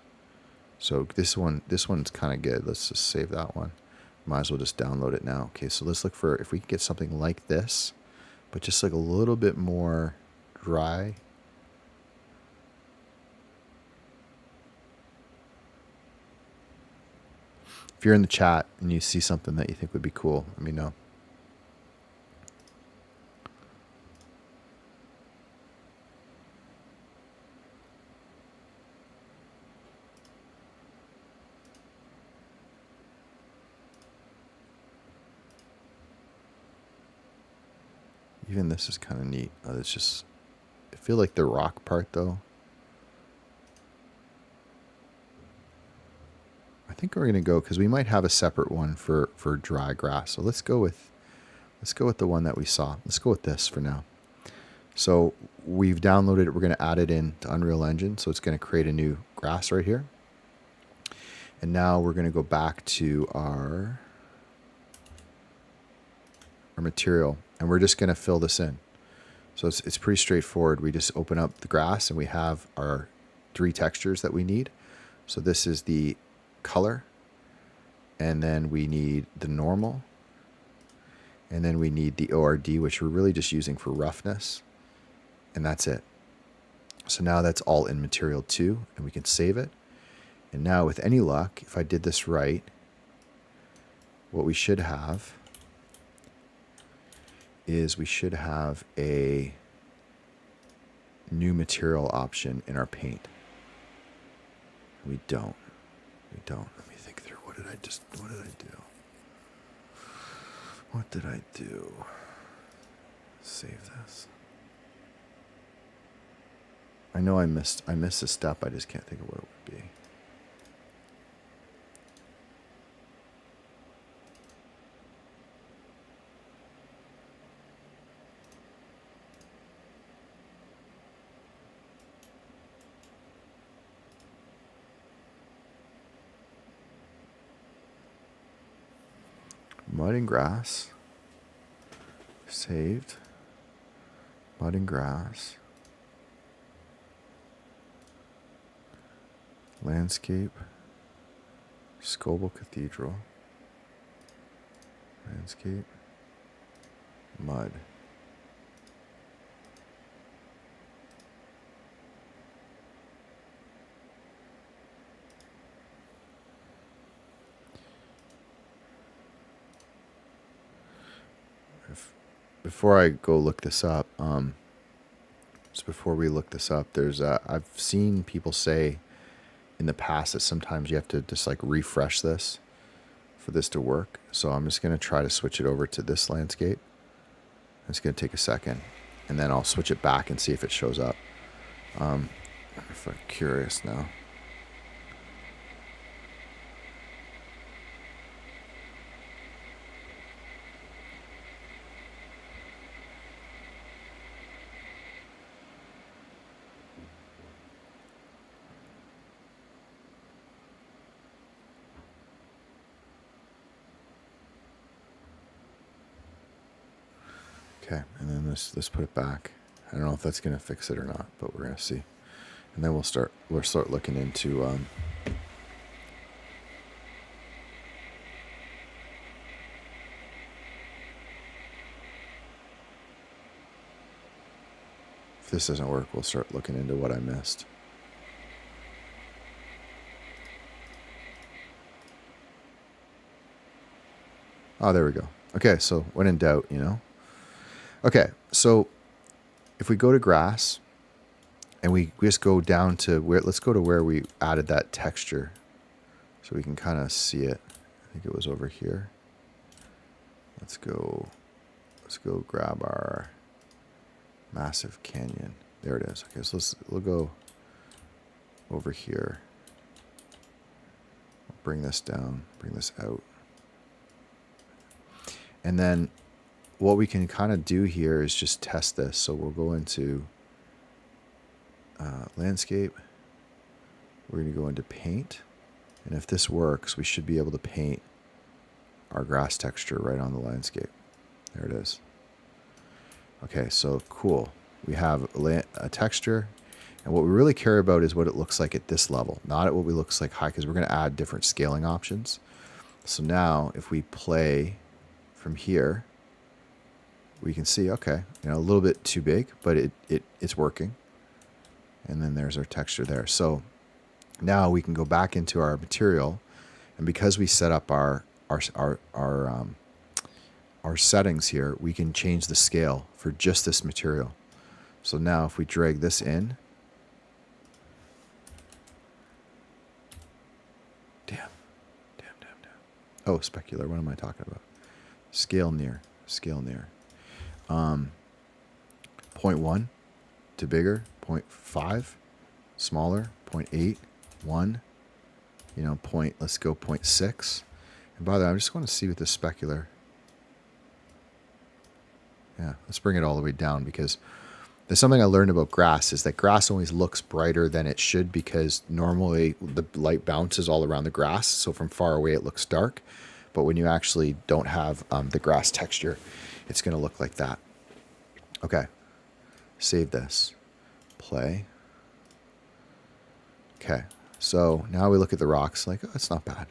So this one's kind of good. Let's just save that one. Might as well just download it now. Okay, so let's look for if we can get something like this, but just like a little bit more dry. If you're in the chat and you see something that you think would be cool, let me know. Even this is kind of neat. It's just, I feel like the rock part though. I think we're going to go, because we might have a separate one for dry grass. So let's go with the one that we saw. Let's go with this for now. So we've downloaded it. We're going to add it in to Unreal Engine. So it's going to create a new grass right here. And now we're going to go back to our material, and we're just going to fill this in. So it's pretty straightforward. We just open up the grass and we have our 3 textures that we need. So this is the color, and then we need the normal, and then we need the ORD, which we're really just using for roughness, and that's it. So now that's all in material 2, and we can save it. And now with any luck, if I did this right, what we should have is we should have a new material option in our paint. We don't. Let me think through. What did I do? Save this. I know I missed a step. I just can't think of what it would be. Mud and grass. Saved. Mud and grass. Landscape. Scobell Cathedral. Landscape. Mud. Before I go look this up, there's I've seen people say in the past that sometimes you have to just like refresh this for this to work. So I'm just going to try to switch it over to this landscape. It's going to take a second, and then I'll switch it back and see if it shows up. If I'm curious now. Okay, and then let's put it back. I don't know if that's going to fix it or not, but we're going to see. And then we'll start looking into if this doesn't work, we'll start looking into what I missed. Oh, there we go. Okay, so when in doubt, you know. Okay, so if we go to grass and we just go down to where, let's go to where we added that texture so we can kind of see it. I think it was over here. Let's go grab our massive canyon. There it is. Okay, so we'll go over here. Bring this down, bring this out. And then what we can kind of do here is just test this. So we'll go into landscape. We're going to go into paint. And if this works, we should be able to paint our grass texture right on the landscape. There it is. Okay, so cool. We have a texture. And what we really care about is what it looks like at this level, not at what it looks like high, because we're going to add different scaling options. So now if we play from here, we can see, okay, you know, a little bit too big, but it's working. And then there's our texture there. So now we can go back into our material, and because we set up our settings here, we can change the scale for just this material. So now if we drag this in, damn. Oh, specular. What am I talking about? Scale near. 0.1 to bigger, 0.5, smaller, 0.8, 1, you know, let's go 0.6. And by the way, I just want to see with the specular. Yeah, let's bring it all the way down, because there's something I learned about grass is that grass always looks brighter than it should, because normally the light bounces all around the grass. So from far away, it looks dark. But when you actually don't have the grass texture, it's going to look like that. Okay. Save this. Play. Okay. So now we look at the rocks like, oh, it's not bad.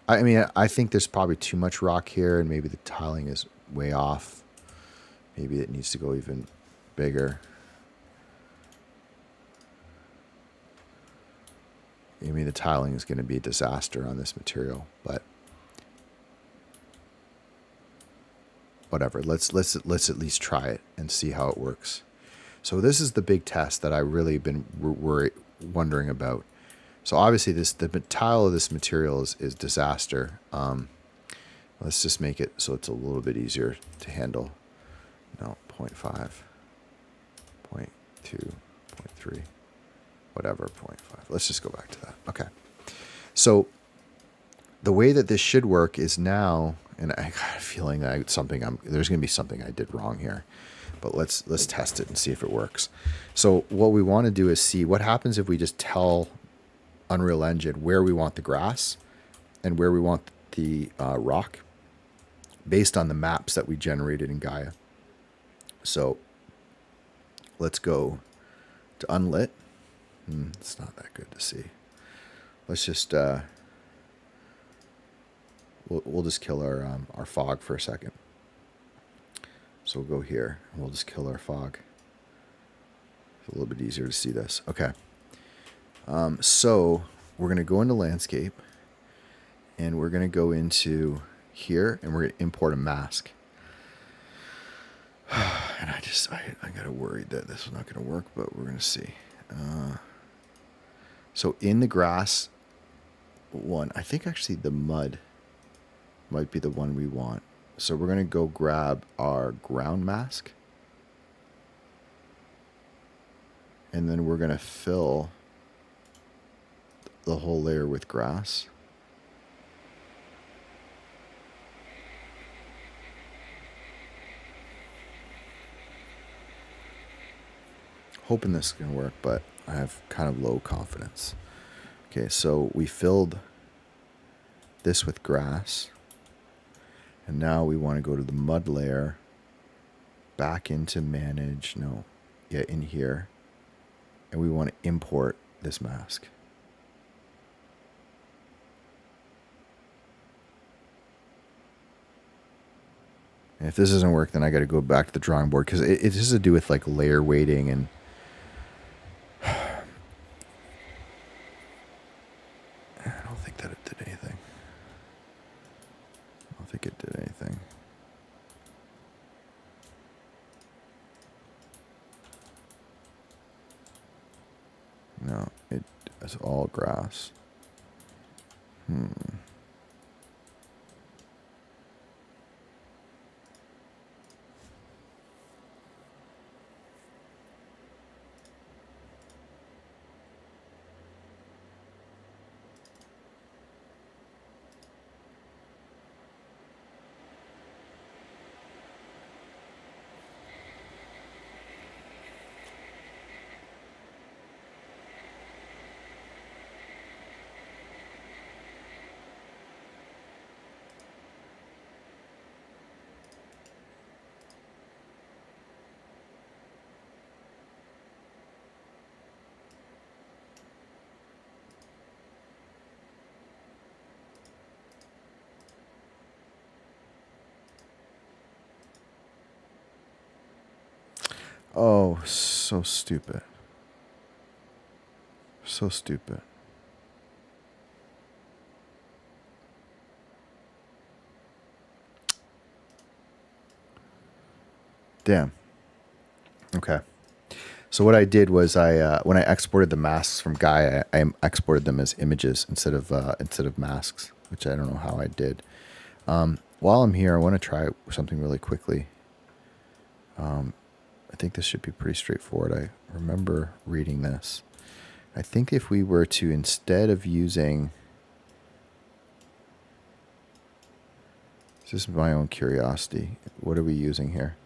I mean, I think there's probably too much rock here, and maybe the tiling is way off. Maybe it needs to go even bigger. I mean, the tiling is going to be a disaster on this material, but whatever. Let's at least try it and see how it works. So this is the big test that I really been wondering about. So obviously the tile of this material is disaster. Let's just make it so it's a little bit easier to handle. No, 0.5, 0.2, 0.3, whatever, 0.5. Let's just go back to that. Okay. So the way that this should work is now, and I got a feeling that there's going to be something I did wrong here, but let's test it and see if it works. So what we want to do is see what happens if we just tell Unreal Engine where we want the grass and where we want the rock based on the maps that we generated in Gaia. So let's go to unlit. It's not that good to see. Let's just we'll just kill our fog for a second. So we'll go here and we'll just kill our fog. It's a little bit easier to see this. Okay. So we're going to go into landscape, and we're going to go into here, and we're going to import a mask. And I got to worry that this is not going to work, but we're going to see. So in the grass one, I think actually the mud might be the one we want. So we're going to go grab our ground mask, and then we're going to fill the whole layer with grass. Hoping this is going to work, but I have kind of low confidence. Okay, so we filled this with grass, and now we want to go to the mud layer, back into manage, in here, and we want to import this mask. And if this doesn't work, then I got to go back to the drawing board, because it has to do with like layer weighting, and I don't think that it did anything. I don't think it did anything. No, it's all grass. Oh, so stupid. So stupid. Damn. Okay. So what I did was when I exported the masks from GAEA, I exported them as images instead of masks, which I don't know how I did. While I'm here, I want to try something really quickly. I think this should be pretty straightforward. I remember reading this. I think if we were to, instead of using, this is my own curiosity, what are we using here?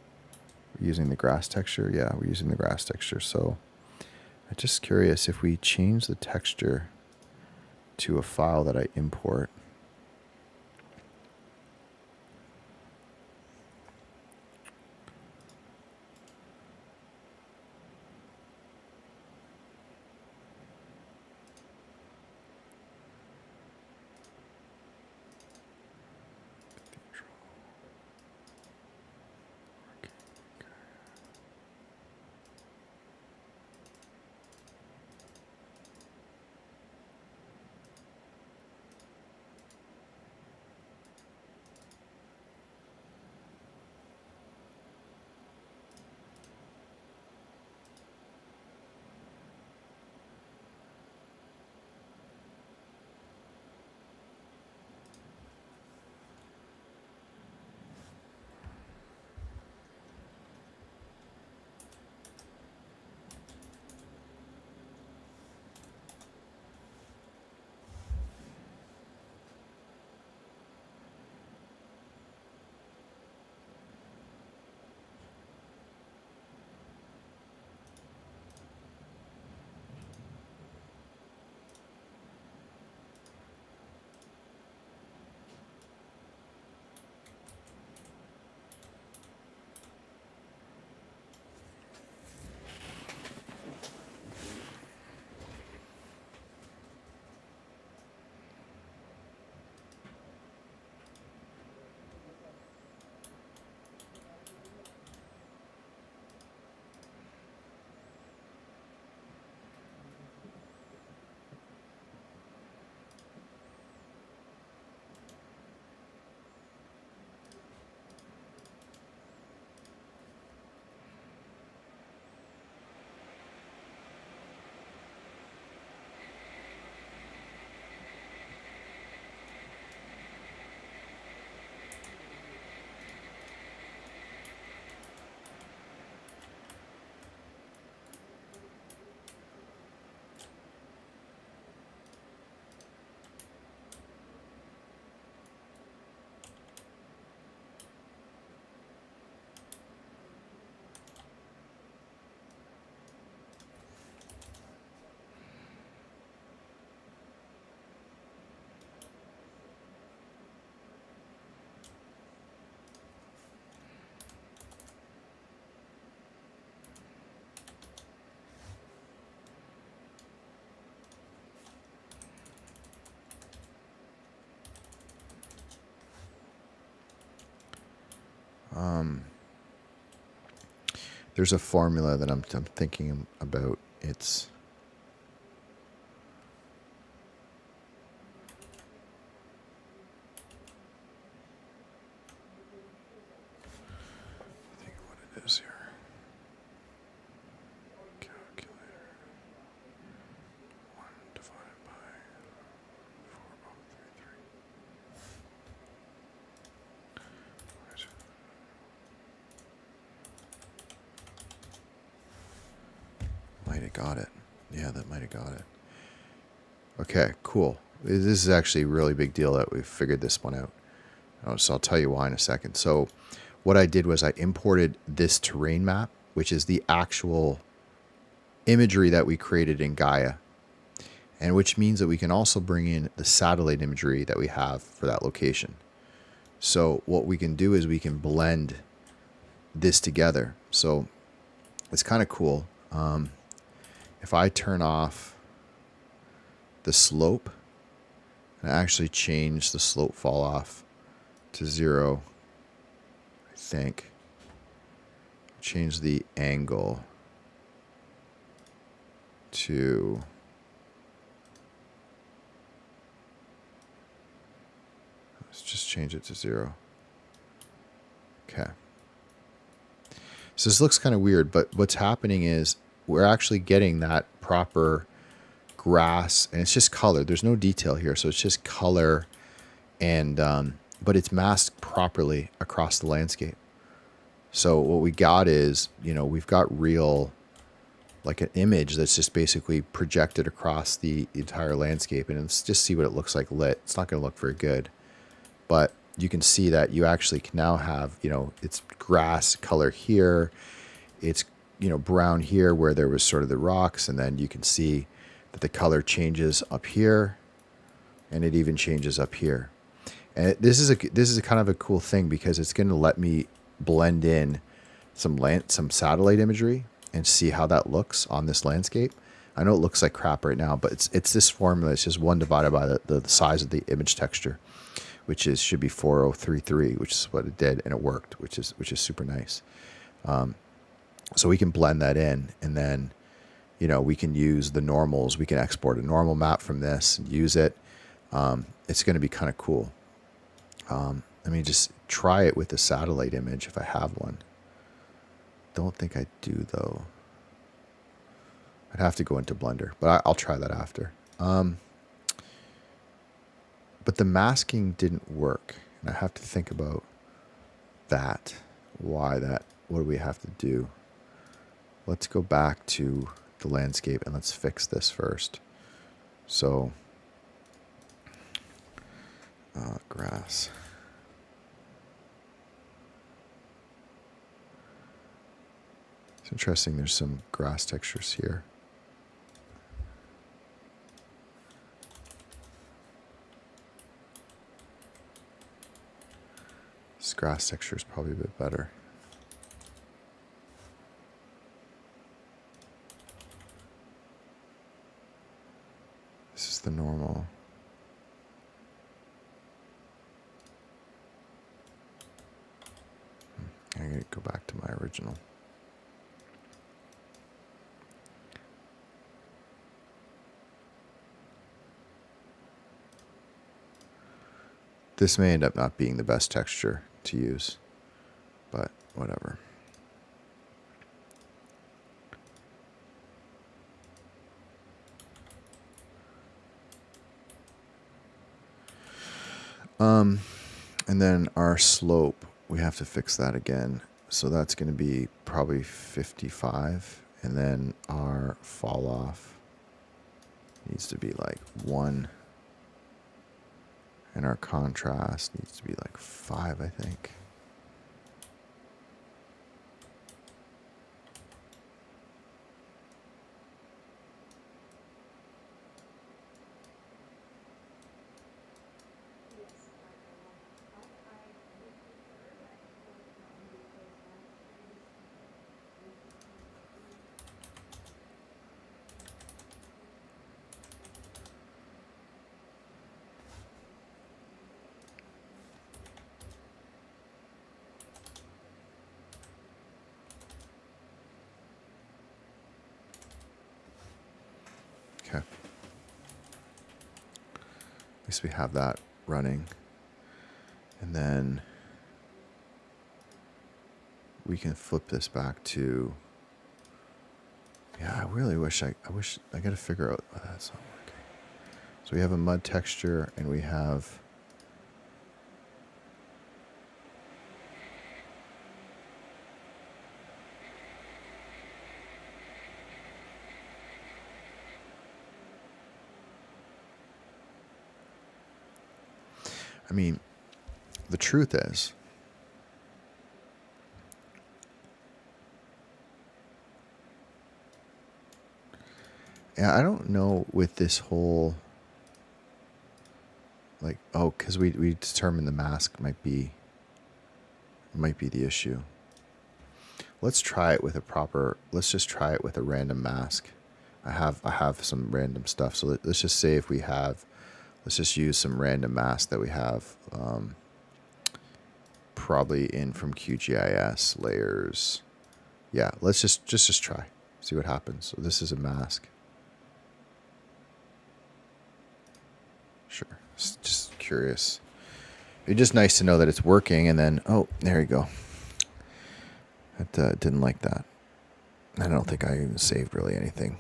We're using the grass texture? Yeah, we're using the grass texture. So I'm just curious if we change the texture to a file that I import. There's a formula that I'm thinking about. It's got it. Yeah, that might have got it. Okay, cool. This is actually a really big deal that we figured this one out. So I'll tell you why in a second. So what I did was I imported this terrain map, which is the actual imagery that we created in GAEA, and which means that we can also bring in the satellite imagery that we have for that location. So what we can do is we can blend this together. So it's kind of cool. If I turn off the slope and actually change the slope fall off to 0, I think, change the angle to let's just change it to 0. Okay. So this looks kind of weird, but what's happening is we're actually getting that proper grass, and it's just color. There's no detail here, so it's just color, and but it's masked properly across the landscape. So what we got is, we've got real, like an image that's just basically projected across the entire landscape, and let's just see what it looks like lit. It's not going to look very good, but you can see that you actually can now have, it's grass color here. It's, brown here where there was sort of the rocks, and then you can see that the color changes up here, and it even changes up here. And this is a kind of a cool thing because it's going to let me blend in some satellite imagery and see how that looks on this landscape. I know it looks like crap right now, but it's this formula. It's just 1 divided by the size of the image texture, which should be 4033, which is what it did, and it worked, which is super nice. So we can blend that in, and then we can use the normals. We can export a normal map from this and use it. It's going to be kind of cool. Let me just try it with the satellite image if I have one. Don't think I do though. I'd have to go into Blender, but I'll try that after. But the masking didn't work, and I have to think about that. Why that? What do we have to do? Let's go back to the landscape and let's fix this first. So, grass. It's interesting, there's some grass textures here. This grass texture is probably a bit better. This is the normal. I'm going to go back to my original. This may end up not being the best texture to use, but whatever. And then our slope, we have to fix that again. So that's going to be probably 55. And then our fall off needs to be like 1. And our contrast needs to be like 5, I think. Okay. At least we have that running. And then we can flip this back to, yeah, I really wish I got to figure out why that's not working. So we have a mud texture and we have I mean, the truth is, yeah, I don't know with this whole, like, oh, because we determined the mask might be the issue. Let's try it with let's just try it with a random mask. I have some random stuff. So let's just say if we have, let's just use some random mask that we have, probably in from QGIS layers. Yeah, let's just try, see what happens. So this is a mask. Sure, just curious. It's just nice to know that it's working, and then, oh, there you go. That didn't like that. I don't think I even saved really anything.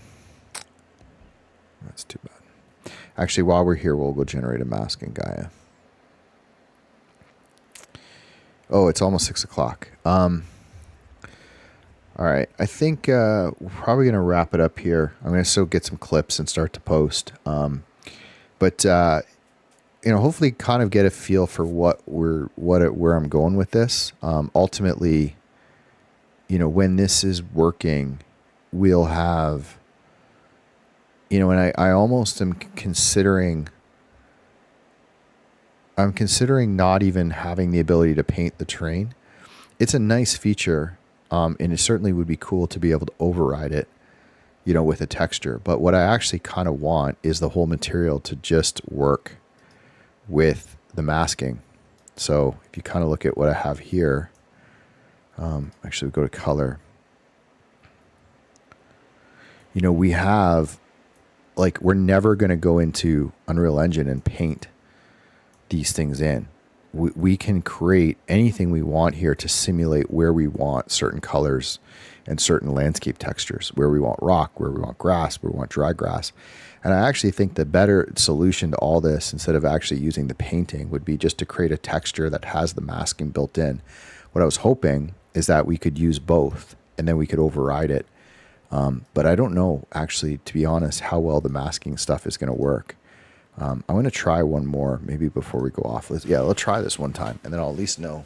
That's too bad. Actually, while we're here, we'll go generate a mask in Gaia. Oh, it's almost 6 o'clock. All right, I think we're probably going to wrap it up here. I'm going to still get some clips and start to post. But hopefully kind of get a feel for where I'm going with this. Ultimately, when this is working, we'll have, and I almost am considering not even having the ability to paint the terrain. It's a nice feature, and it certainly would be cool to be able to override it, with a texture. But what I actually kind of want is the whole material to just work with the masking. So if you kind of look at what I have here, actually we go to color. We have, like, we're never going to go into Unreal Engine and paint these things in. We can create anything we want here to simulate where we want certain colors and certain landscape textures, where we want rock, where we want grass, where we want dry grass. And I actually think the better solution to all this, instead of actually using the painting, would be just to create a texture that has the masking built in. What I was hoping is that we could use both, and then we could override it. But I don't know, actually, to be honest, how well the masking stuff is going to work. I'm going to try one more, maybe before we go off. Let's try this one time, and then I'll at least know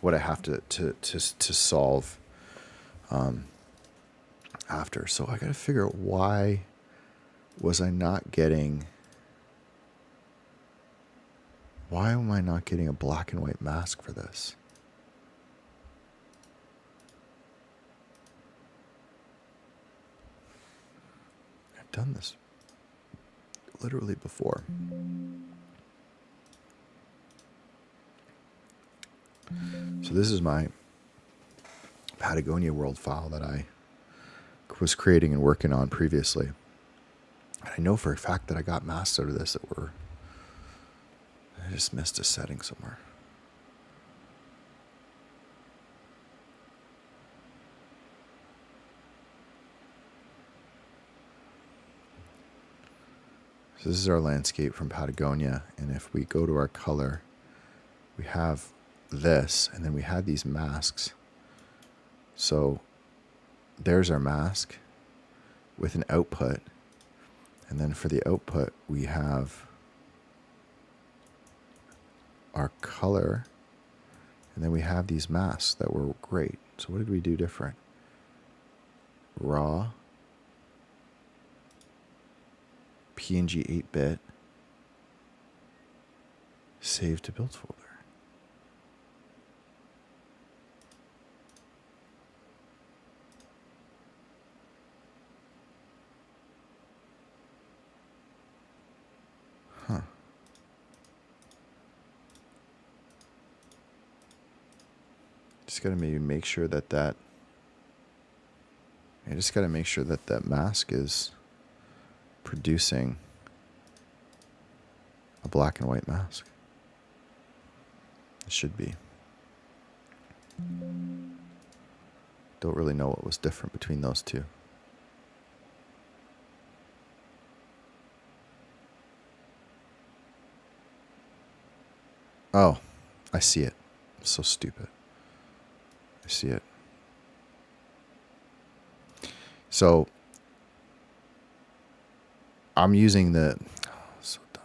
what I have to solve after. So I got to figure out, why was I not getting? Why am I not getting a black and white mask for this? I've done this literally before. So this is my Patagonia world file that I was creating and working on previously. And I know for a fact that I got masks out of this I just missed a setting somewhere. So this is our landscape from Patagonia, and if we go to our color, we have this, and then we had these masks. So there's our mask with an output, and then for the output we have our color, and then we have these masks that were great. So what did we do different? Raw, PNG 8-bit, save to build folder. Huh. Just gotta maybe make sure that I just gotta make sure that that mask is producing a black and white mask. It should be. Don't really know what was different between those two. Oh, I see it. So stupid. I see it. So I'm using so dumb.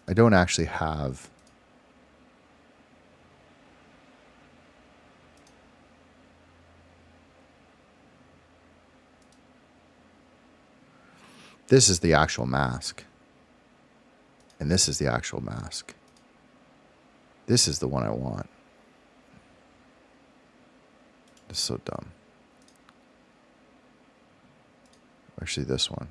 I don't actually have... This is the actual mask. And this is the actual mask. This is the one I want. This is so dumb. Actually, this one.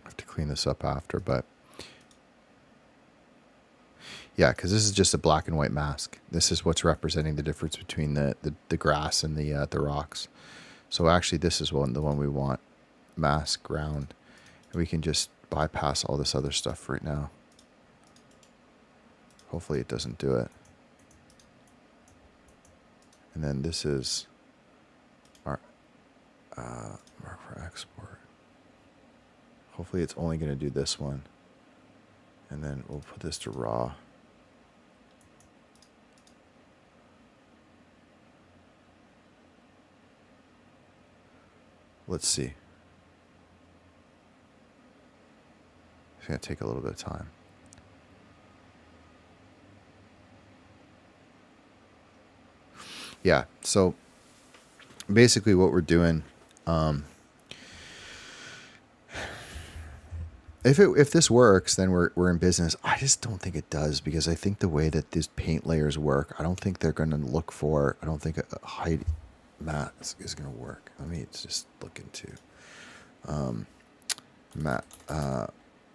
I have to clean this up after, but yeah, because this is just a black and white mask. This is what's representing the difference between the grass and the rocks. So actually, this is the one we want. Mask, ground. And we can just bypass all this other stuff right now. Hopefully it doesn't do it. And then this is our mark for export. Hopefully it's only going to do this one. And then we'll put this to raw. Let's see. It's going to take a little bit of time. Yeah, so basically what we're doing, if this works, then we're in business. I just don't think it does, because I think the way that these paint layers work, I don't think they're going to look for, I don't think a hide mask is going to work. Let me just look into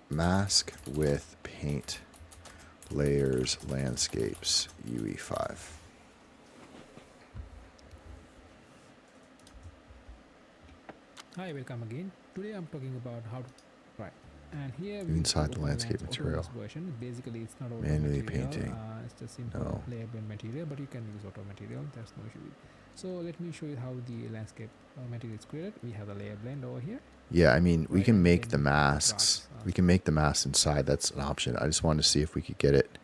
mask with paint layers landscapes UE5. Hi, welcome again. Today I'm talking about how to right. And here Inside the landscape material. version. Basically, it's not auto Manually material. painting. It's just simple No. layer blend material, but you can use auto material. There's no issue. So let me show you how the landscape material is created. We have the layer blend over here. Yeah, I mean, we Right, can and make then the masks. rocks, We can make the masks inside. That's an option. I just wanted to see if we could get it.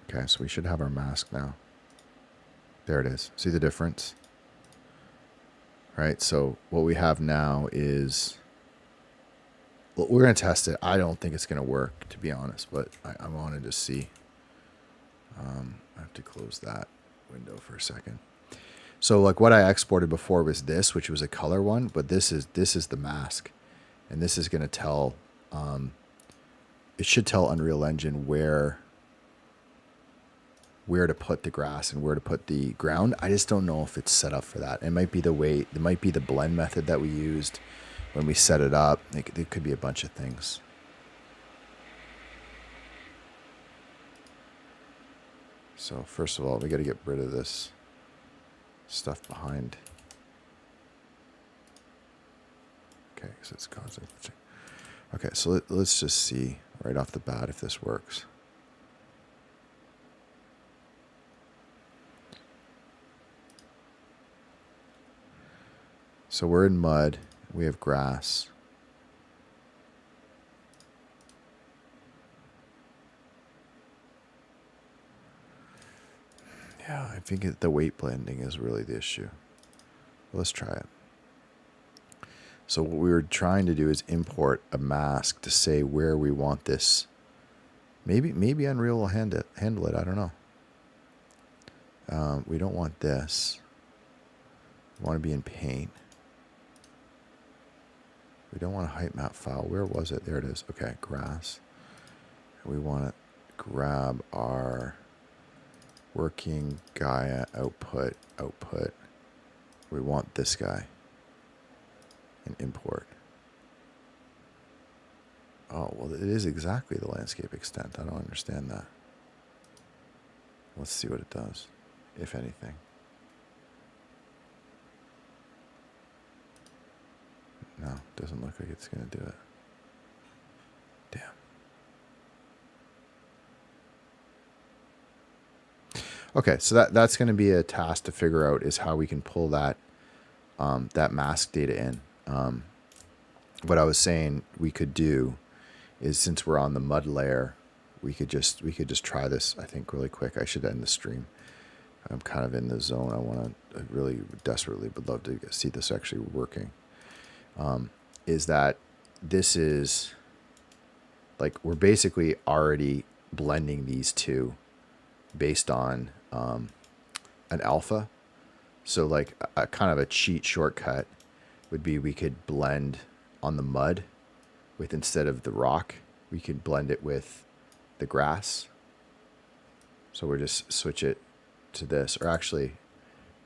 Okay, so we should have our mask now. There it is. See the difference? Right, so what we have now is... Well, we're going to test it. I don't think it's going to work, to be honest, but I wanted to see. I have to close that window for a second. So like what I exported before was this, which was a color one, but this is the mask. And this is going to tell... it should tell Unreal Engine where to put the grass and where to put the ground. I just don't know if it's set up for that. It might be the way, it might be the blend method that we used when we set it up. It could be a bunch of things. So first of all, we got to get rid of this stuff behind. Okay, because it's causing. Okay, so let's just see right off the bat if this works. So we're in mud. We have grass. Yeah, I think the weight blending is really the issue. Let's try it. So what we were trying to do is import a mask to say where we want this. Maybe Unreal will handle it. I don't know. We don't want this. We want to be in paint. We don't want a height map file. Where was it? There it is. Okay, grass. We want to grab our working GAEA output. We want this guy. And import. Oh, well, it is exactly the landscape extent. I don't understand that. Let's see what it does, if anything. Doesn't look like it's going to do it. Damn. Okay, so that's going to be a task to figure out is how we can pull that that mask data in. What I was saying we could do is, since we're on the mud layer, we could just try this. I think really quick. I should end the stream. I'm kind of in the zone. I really desperately would love to see this actually working. Is that this is like we're basically already blending these two based on an alpha. So like a kind of a cheat shortcut would be we could blend on the mud with, instead of the rock, we could blend it with the grass. So we'll just switch it to this, or actually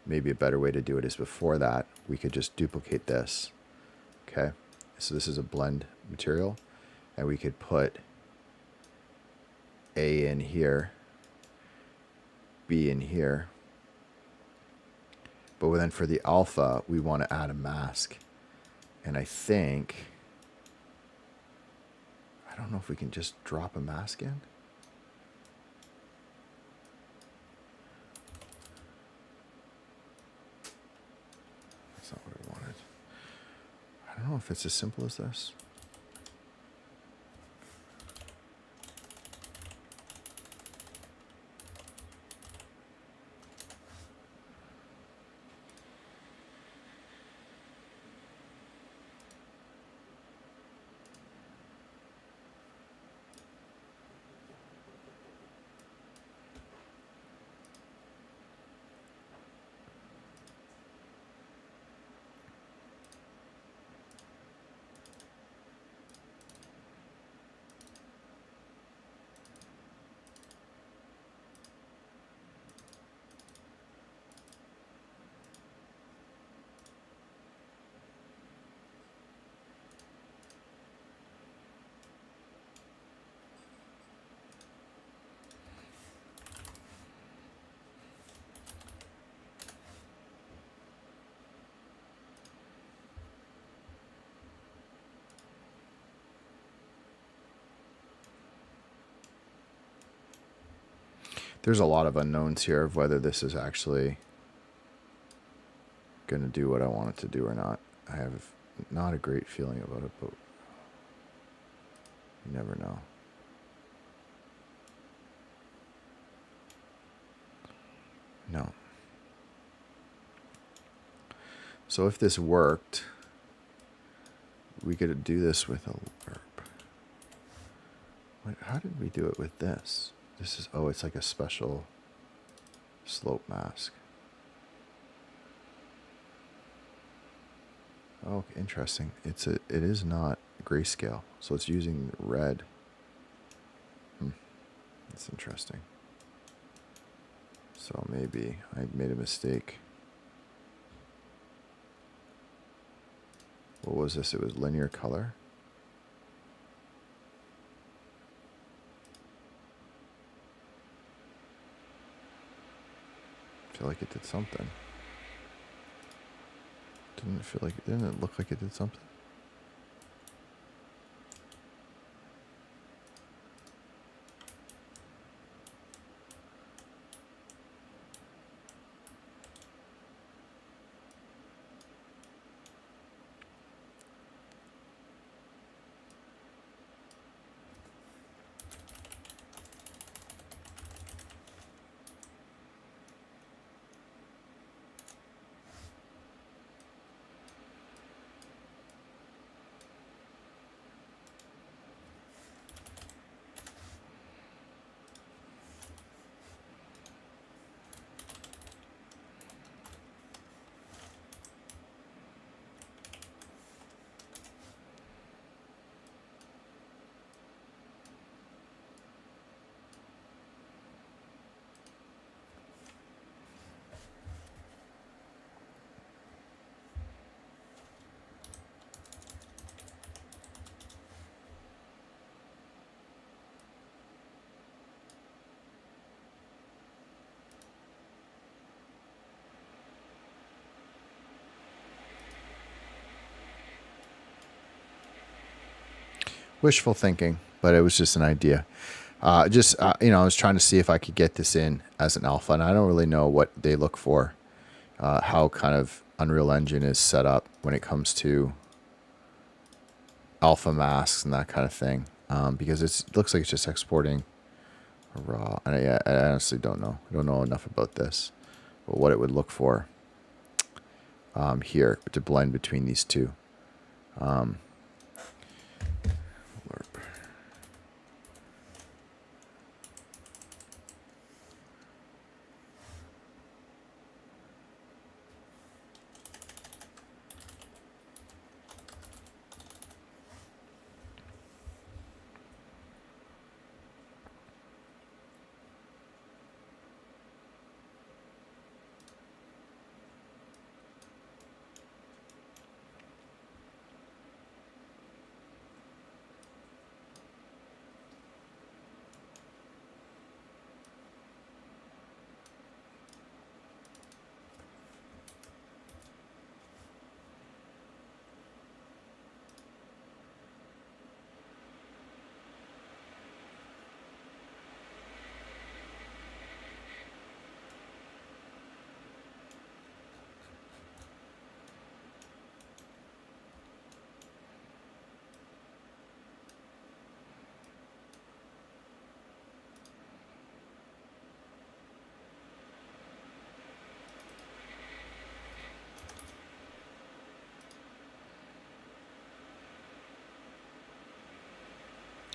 maybe a better way to do it is before that, we could just duplicate this. Okay. So this is a blend material, and we could put A in here, B in here. But then for the alpha, we want to add a mask. And I don't know if we can just drop a mask in. That's not what I wanted. I don't know if it's as simple as this. There's a lot of unknowns here of whether this is actually going to do what I want it to do or not. I have not a great feeling about it, but you never know. No. So if this worked, we could do this with a lerp. Wait, how did we do it with this? This is, oh, it's like a special slope mask. Oh, interesting. It is not grayscale, so it's using red. That's interesting. So maybe I made a mistake. What was this? It was linear color. I feel like it did something. Didn't it look like it did something? Wishful thinking, but it was just an idea. I was trying to see if I could get this in as an alpha, and I don't really know what they look for, how kind of Unreal Engine is set up when it comes to alpha masks and that kind of thing, because it looks like it's just exporting a raw. And I honestly don't know. I don't know enough about this, but what it would look for here to blend between these two. Lerp.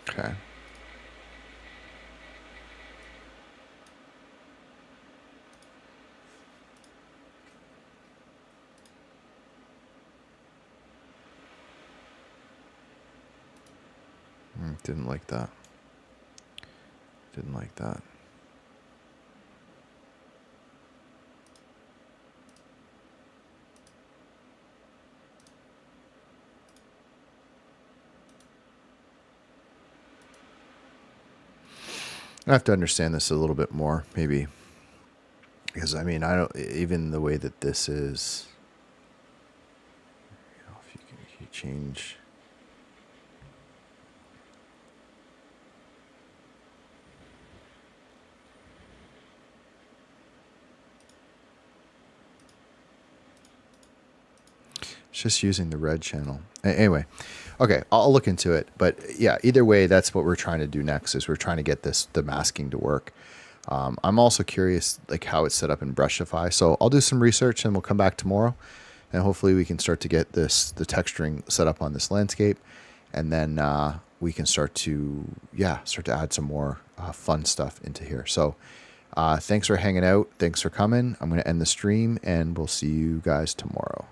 Okay. Didn't like that. Didn't like that. I have to understand this a little bit more, maybe, because I mean, I don't even the way that this is. If you change. It's just using the red channel. Anyway, okay, I'll look into it. But yeah, either way, that's what we're trying to do next. Is we're trying to get the masking to work. I'm also curious like how it's set up in Brushify. So I'll do some research and we'll come back tomorrow, and hopefully we can start to get the texturing set up on this landscape, and then we can start to add some more fun stuff into here. So thanks for hanging out. Thanks for coming. I'm going to end the stream, and we'll see you guys tomorrow.